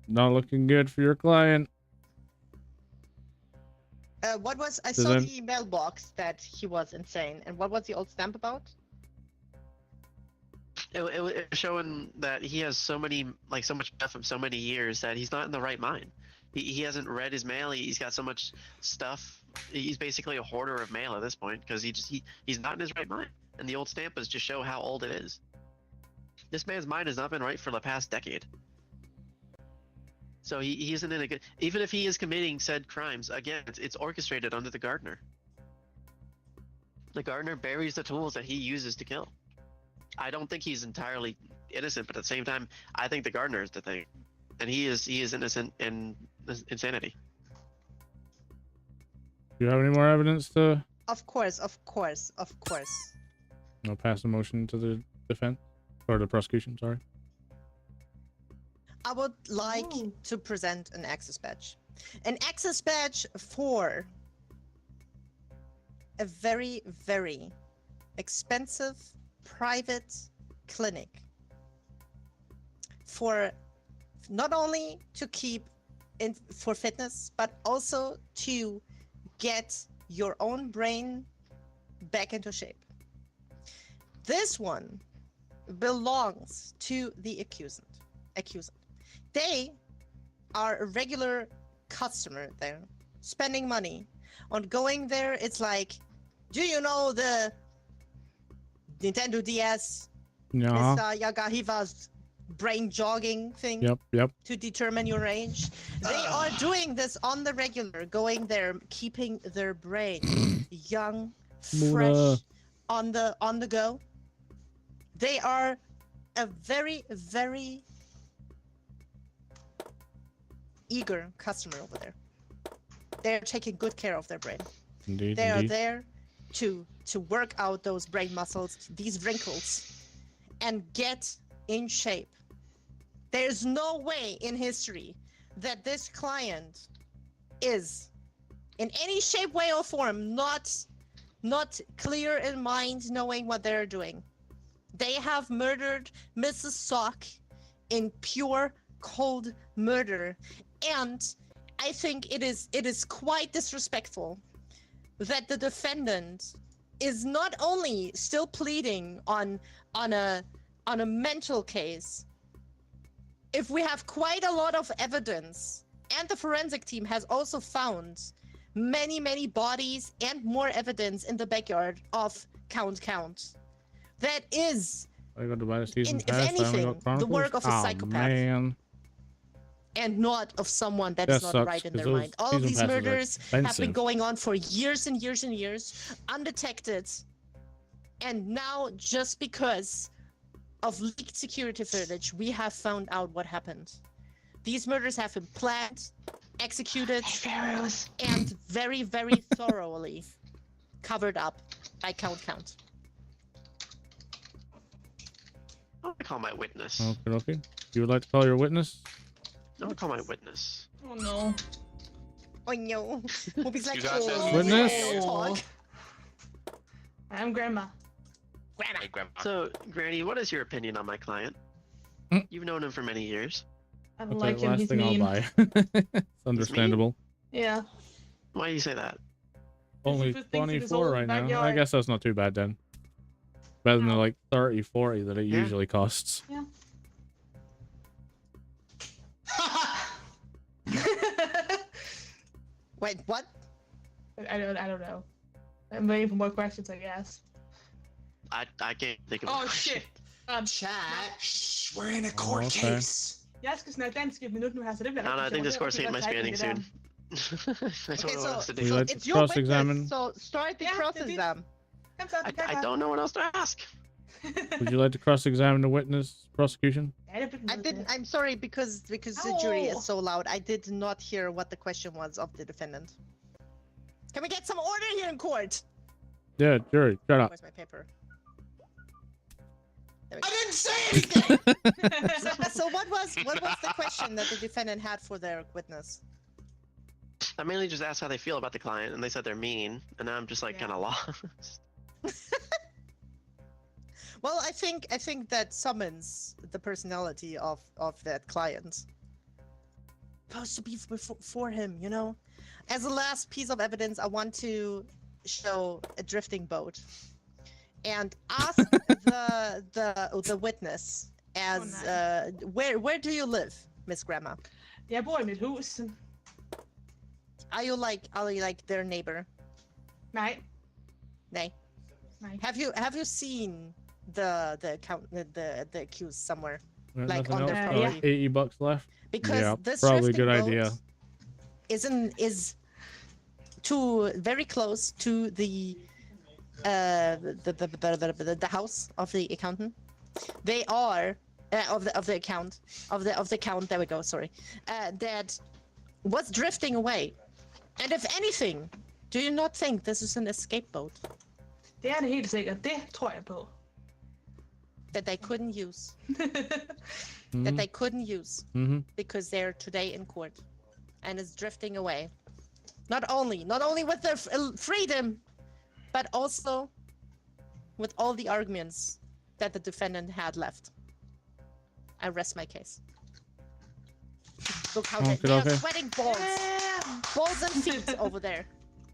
Not looking good for your client. What was I So saw then- the email box that he was insane, and what was the old stamp about? It was showing that he has so much stuff from so many years that he's not in the right mind. He hasn't read his mail. He's got so much stuff. He's basically a hoarder of mail at this point because he's not in his right mind. And the old stampas just show how old it is. This man's mind has not been right for the past decade. So he isn't in a good. Even if he is committing said crimes, again, it's orchestrated under the gardener. The gardener buries the tools that he uses to kill. I don't think he's entirely innocent, but at the same time, I think the gardener is the thing, and he is innocent in insanity. Do you have any more evidence to? Of course, of course, of course. I'll pass the motion to the defense or the prosecution. Sorry. I would like Ooh. to present an access badge. An access badge for a very, very expensive private clinic. For not only to keep in for fitness, but also to get your own brain back into shape. This one belongs to the accusant. They are a regular customer there, spending money on going there. It's like, do you know the Nintendo DS, Yeah. Mr. Yagahiva's brain jogging thing Yep. to determine your age? They are doing this on the regular, going there, keeping their brain young, fresh, Muna. on the go. They are a very, very eager customer over there. They're taking good care of their brain. Indeed. They are Indeed. there to work out those brain muscles, these wrinkles, and get in shape. There's no way in history that this client is in any shape, way, or form not clear in mind, knowing what they're doing. They have murdered Mrs. Sock in pure cold murder, and I think it is quite disrespectful that the defendant is not only still pleading on a mental case. If we have quite a lot of evidence, and the forensic team has also found many bodies and more evidence in the backyard of Count. That is, I got to buy the season if pass. I only anything, got the Chronicles. work of a Aw, psychopath. Man. And not of someone That that's not sucks, right in 'cause their those mind. All of season these passes are murders have been expensive. going on for years and years and years, undetected. And now, just because of leaked security footage, we have found out what happened. These murders have been planned, executed, and very, very thoroughly covered up by Count. I want to call my witness. Okay. You would like to call your witness? I want to call my witness. Oh no. Oh no. Whoopi's like, You got this. oh, Witness? don't talk. I'm grandma. Hey, Grandma. So, Granny, what is your opinion on my client? Mm. You've known him for many years. I That's don't the like him. last He's thing mean. I'll buy. It's understandable. Yeah. Why do you say that? Only If it thinks it is 24 all right now. I backyard. guess that's not too bad then. Better than the No. like 30, 40 that it Yeah. usually costs. Wait, what? I don't know. I'm waiting for more questions, I guess. I can't think of. a Oh question. shit. Chat. Shh, we're in a court okay. case. Jeg skal snart danske minutter nu her, så det bliver No, I think this court rigtig seat might be ending soon. That's what Okay, I so- want us to Would you do. like to It's your witness, cross-examine? so start the Yeah, cross-exam. I don't know what else to ask. Would you like to cross-examine the witness, prosecution? I'm sorry because the jury Ow. is so loud. I did not hear what the question was of the defendant. Can we get some order here in court? Yeah, jury, shut up. Where's my paper? I didn't say anything. So what was the question that the defendant had for their witness? I mainly just asked how they feel about the client, and they said they're mean, and now I'm just like Yeah. kind of lost. Well, I think that summons the personality of that client. Supposed to be for him, you know. As a last piece of evidence, I want to show a drifting boat and ask the witness as nice. where do you live, Miss Grandma? Jeg bor i mit hus. Are you like their neighbor? Nej. Nay. Nej. Have you seen the accused somewhere? Got Like, nothing on their else? property. Like 80 bucks left? Because Yeah, this probably a drifting good boat idea. is very close to the house of the accountant. They are of the count. There we go. Sorry, that was drifting away. And if anything, do you not think this is an escape boat Det er det helt sikkert. Det tror jeg på. that they couldn't use? Mhm. That they couldn't use Mhm. because they're today in court, and is drifting away. Not only with their freedom, but also with all the arguments that the defendant had left. I rest my case. Look how they are Okay. sweating balls and feet over there.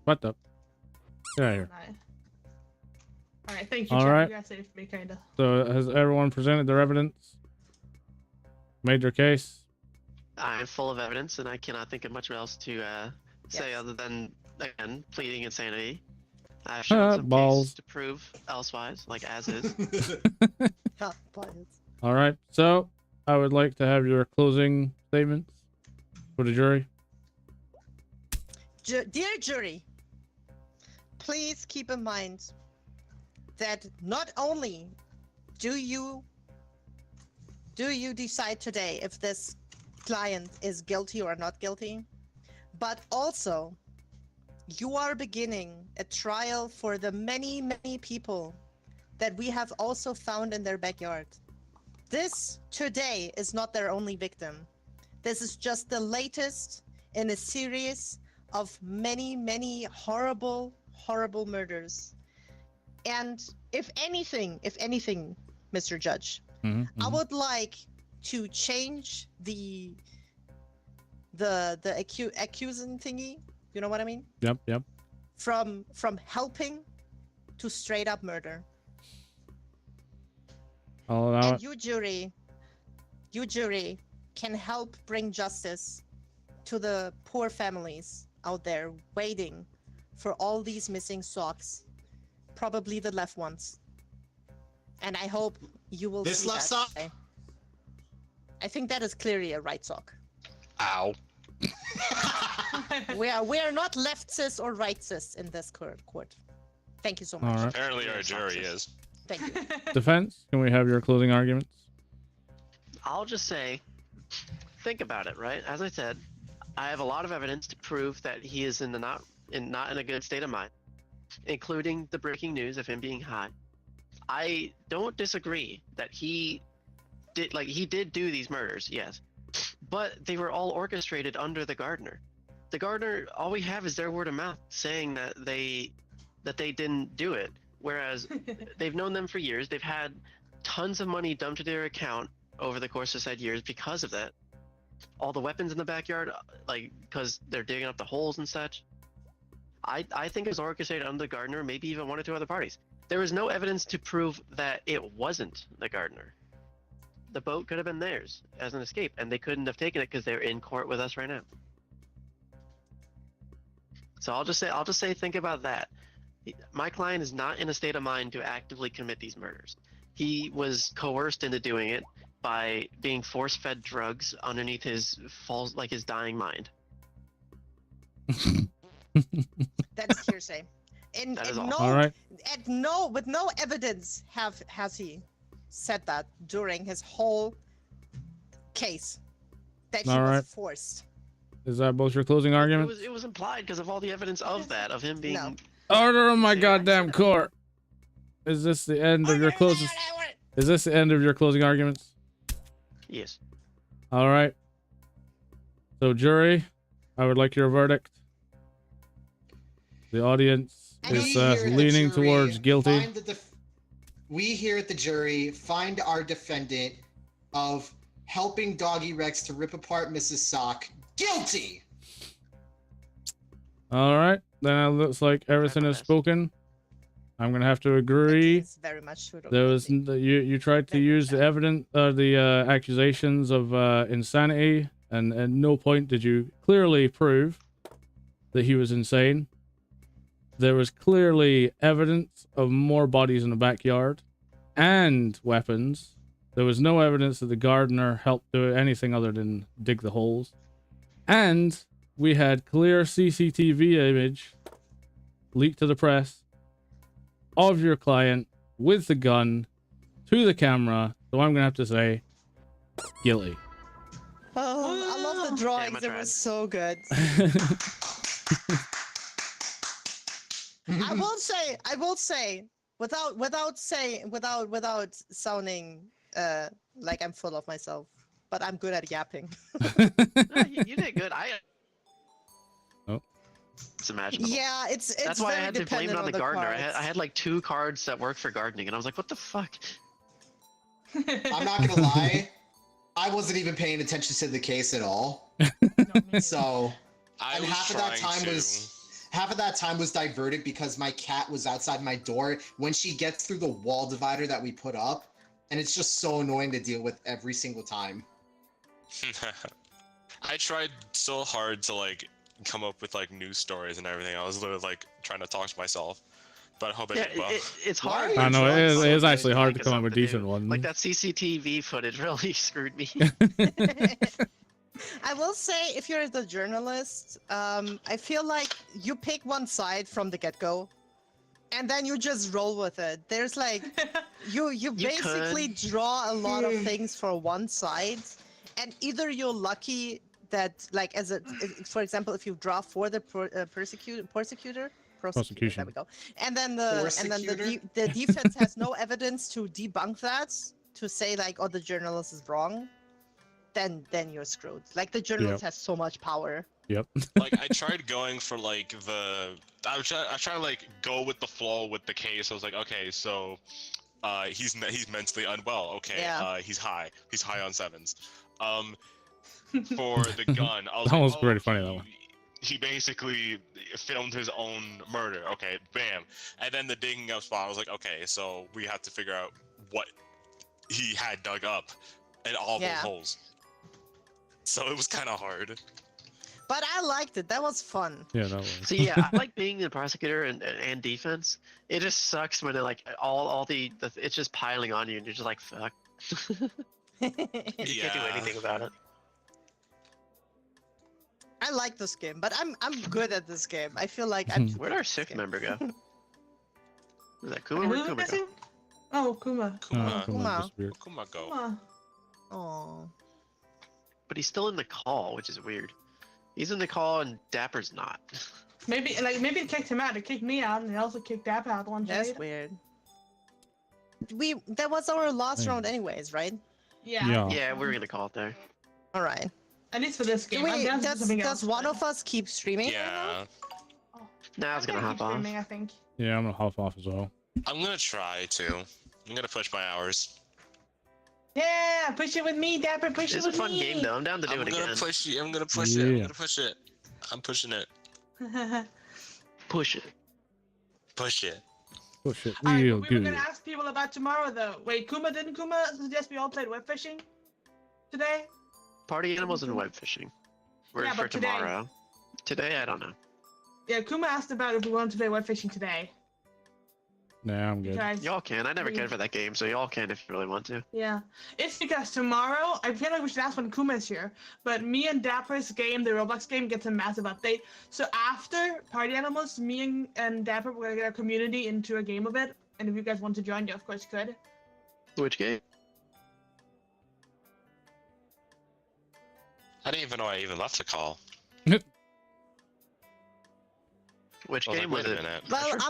What the? Get out of here. Nej. All right, thank you, All Chad. right. You got saved me, kinda. So has everyone presented their evidence? Made their case? I'm full of evidence, and I cannot think of much else to say Yes. other than, again, pleading insanity. I've shown some Balls. case to prove elsewise, like as is. Ha, bias. All right. So I would like to have your closing statements for the jury. Dear jury, please keep in mind that not only do you decide today if this client is guilty or not guilty, but also you are beginning a trial for the many people that we have also found in their backyard. This today is not their only victim. This is just the latest in a series of many horrible murders. And if anything, Mr. Judge, I would like to change the accusing thingy. You know what I mean? Yep. From helping to straight up murder. I'll allow And it. you jury can help bring justice to the poor families out there waiting for all these missing socks, probably the left ones. And I hope you will This see left that sock? today. I think that is clearly a right sock. Ow. We are not left cis or right cis in this court. Thank you so much. All right. Apparently our jury is. Thank you. Defense, can we have your closing arguments? I'll just say, think about it, right? As I said, I have a lot of evidence to prove that he is not in a good state of mind, including the breaking news of him being high. I don't disagree that he did do these murders, yes, but they were all orchestrated under the gardener. The gardener, all we have is their word of mouth saying that they didn't do it, whereas they've known them for years. They've had tons of money dumped to their account over the course of said years because of that. All the weapons in the backyard, like, because they're digging up the holes and such. I think it was orchestrated under the gardener, maybe even one or two other parties. There was no evidence to prove that it wasn't the gardener. The boat could have been theirs as an escape, and they couldn't have taken it because they're in court with us right now. So I'll just say, think about that. My client is not in a state of mind to actively commit these murders. He was coerced into doing it by being force-fed drugs underneath his his dying mind. That's hearsay. That is all. All right. With no evidence has he said that during his whole case that he All was right. forced. Is that both your closing arguments? It was implied because of all the evidence of that, of him being. No. Order of my Yeah. goddamn court. Is this the end of your closing? Is this the end of your closing arguments? Yes. All right. So, jury, I would like your verdict. The audience And is We here at the leaning jury towards guilty. We here at the jury find our defendant of helping Doggy Rex to rip apart Mrs. Sock guilty. All right. Then it looks like everything is spoken. I'm gonna have to agree. It's very much true. There was you tried to use the evidence, the accusations of insanity, and at no point did you clearly prove that he was insane. There was clearly evidence of more bodies in the backyard and weapons. There was no evidence that the gardener helped do anything other than dig the holes. And we had clear CCTV image leaked to the press of your client with the gun to the camera. So I'm gonna have to say guilty. Oh, I love the drawings. It tried. was so good. I will say, without sounding like I'm full of myself, but I'm good at yapping. No, you did good. Oh. It's imaginable. Yeah, it's That's why I very had to blame it dependent on the gardener. I cards. had like 2 cards that work for gardening, and I was like, what the fuck? I'm not gonna lie, I wasn't even paying attention to the case at all. No, me neither. So, I and was half of that trying time to. half of that time was diverted because my cat was outside my door when she gets through the wall divider that we put up, and it's just so annoying to deal with every single time. I tried so hard to like come up with like news stories and everything. I was literally like trying to talk to myself, but I hope I Yeah, did well. it's Why hard. are I you know it drugs? is actually hard to Like come up with something to decent do. ones. Like that CCTV footage really screwed me. I will say, if you're the journalist, I feel like you pick one side from the get-go, and then you just roll with it. There's like, you basically draw a lot of things for one side, and either you're lucky that, like, for example, if you draw for the prosecutor, there Prosecution. we go, and then the Persecutor? defense has no evidence to debunk that, to say like, oh, the journalist is wrong. Then you're screwed. Like the journalist has so much power. Yep. Like I tried going for like I tried to like go with the flow with the case. I was like, okay, so he's mentally unwell. Okay, Yeah. he's high on sevens. For the gun, I was That like, was oh, pretty funny, that one. He basically filmed his own murder. Okay, bam. And then the digging up spot, I was like, okay, so we have to figure out what he had dug up and all those holes. So it was kind of hard. But I liked it. That was fun. Yeah, that was. So yeah, I like being the prosecutor and defense. It just sucks when it like all the it's just piling on you and you're just like fuck. You can't do anything about it. I like this game, but I'm good at this game. I feel like I'm. Where'd our sixth member go? Is that Kuma? Who Where'd is Kuma go? missing? Oh, Kuma. Kuma, Kuma disappeared. Kuma go. Kuma. Oh. But he's still in the call, which is weird. He's in the call and Dapper's not. Maybe it kicked him out. It kicked me out, and it also kicked Dapper out one That's trade. weird. That was our last round, anyways, right? Yeah. Yeah, we're gonna call it there. All right. At least for this game. Wait, I'm down to something does else, one but- of us keep streaming? Yeah, Now it's I'm gonna hop keep off. streaming, I think. Yeah, I'm gonna hop off as well. I'm gonna try to. I'm gonna push my hours. Yeah, push it with me, Dapper. Push It's it a with fun me. game though. I'm down to do I'm it gonna again. push it. I'm gonna push it. I'm Yeah. gonna push it. I'm pushing it. Push it. Push it. Oh shit, Alright, real but we were good. gonna ask people about tomorrow though. Wait, didn't Kuma suggest we all played web fishing today? Party animals and web fishing. We're Yeah, for but today. tomorrow. Today, I don't know. Yeah, Kuma asked about if we wanted to play web fishing today. Nah, I'm good. Because, Y'all can. I never cared for that game, so y'all can if you really want to. yeah, it's because tomorrow I feel like we should ask when Kuma is here. But me and Dapper's game, the Roblox game, gets a massive update. So after Party Animals, me and Dapper we're gonna get our community into a game of it. And if you guys want to join, you of course could. Which game? I didn't even know I even left the call. Which I was game like, was wait a it? minute. Well, Pressure.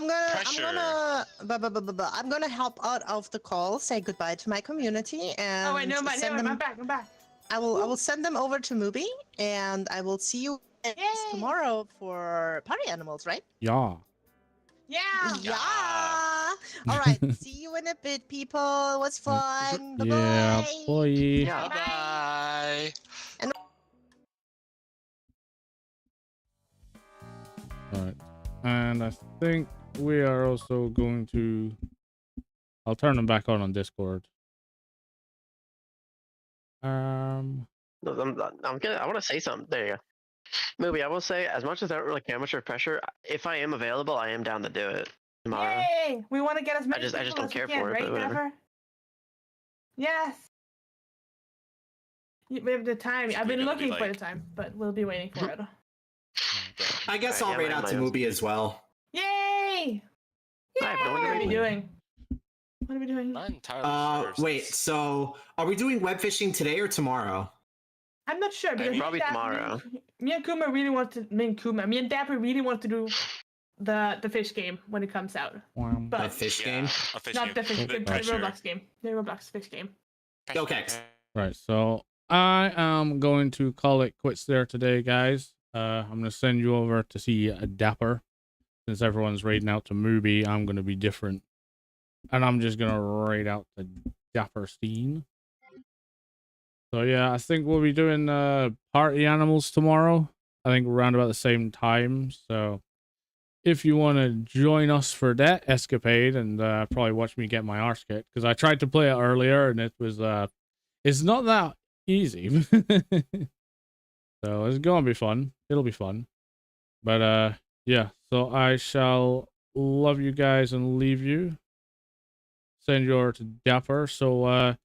I'm gonna help out of the call, say goodbye to my community, and Oh wait, no, send them. I'm back. I will send them over to Mubi, and I will see you guys Yay! tomorrow for Party Animals, right? Yeah. Yeah. Yeah. All right. See you in a bit, people. It was fun. Bye Yeah, bye. boy. Yeah. Bye. Alright. And I think we are also going to... I'll turn them back on Discord. No, I'm gonna. I want to say something. There you go. Movie. I will say, as much as I don't really care much for pressure, if I am available, I am down to do it tomorrow. Yay! We want to get as many just people don't as we care can, for it, right, but whatever. Dapper? Yes. We have the time. I've been gonna be looking for like- the time, but we'll be waiting for it. I guess Alright, I'll yeah, raid out to my- Mubi as well. Yay! I have no What are we idea. doing? What are we doing? Not entirely sure. Wait, so are we doing web fishing today or tomorrow? I'm not sure because Probably me and tomorrow. Me and Kuma really want to. Me and Dapper really want to do the fish game when it comes out. The But fish Yeah, game? a fish not game. the fish The game, the pressure. Roblox game. The Roblox fish game. Okay. Right, so I am going to call it quits there today, guys. I'm going to send you over to see a Dapper. Since everyone's raiding out to Mubi, I'm going to be different. And I'm just going to raid out to Dapper Steen. So yeah, I think we'll be doing Party Animals tomorrow. I think around about the same time. So if you want to join us for that escapade and probably watch me get my arse kicked, because I tried to play it earlier and it was it's not that easy. So it's gonna be fun. It'll be fun. But yeah, so I shall love you guys and leave you. Send you over to Dapper. So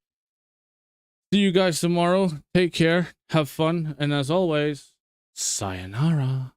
see you guys tomorrow. Take care, have fun, and as always, sayonara.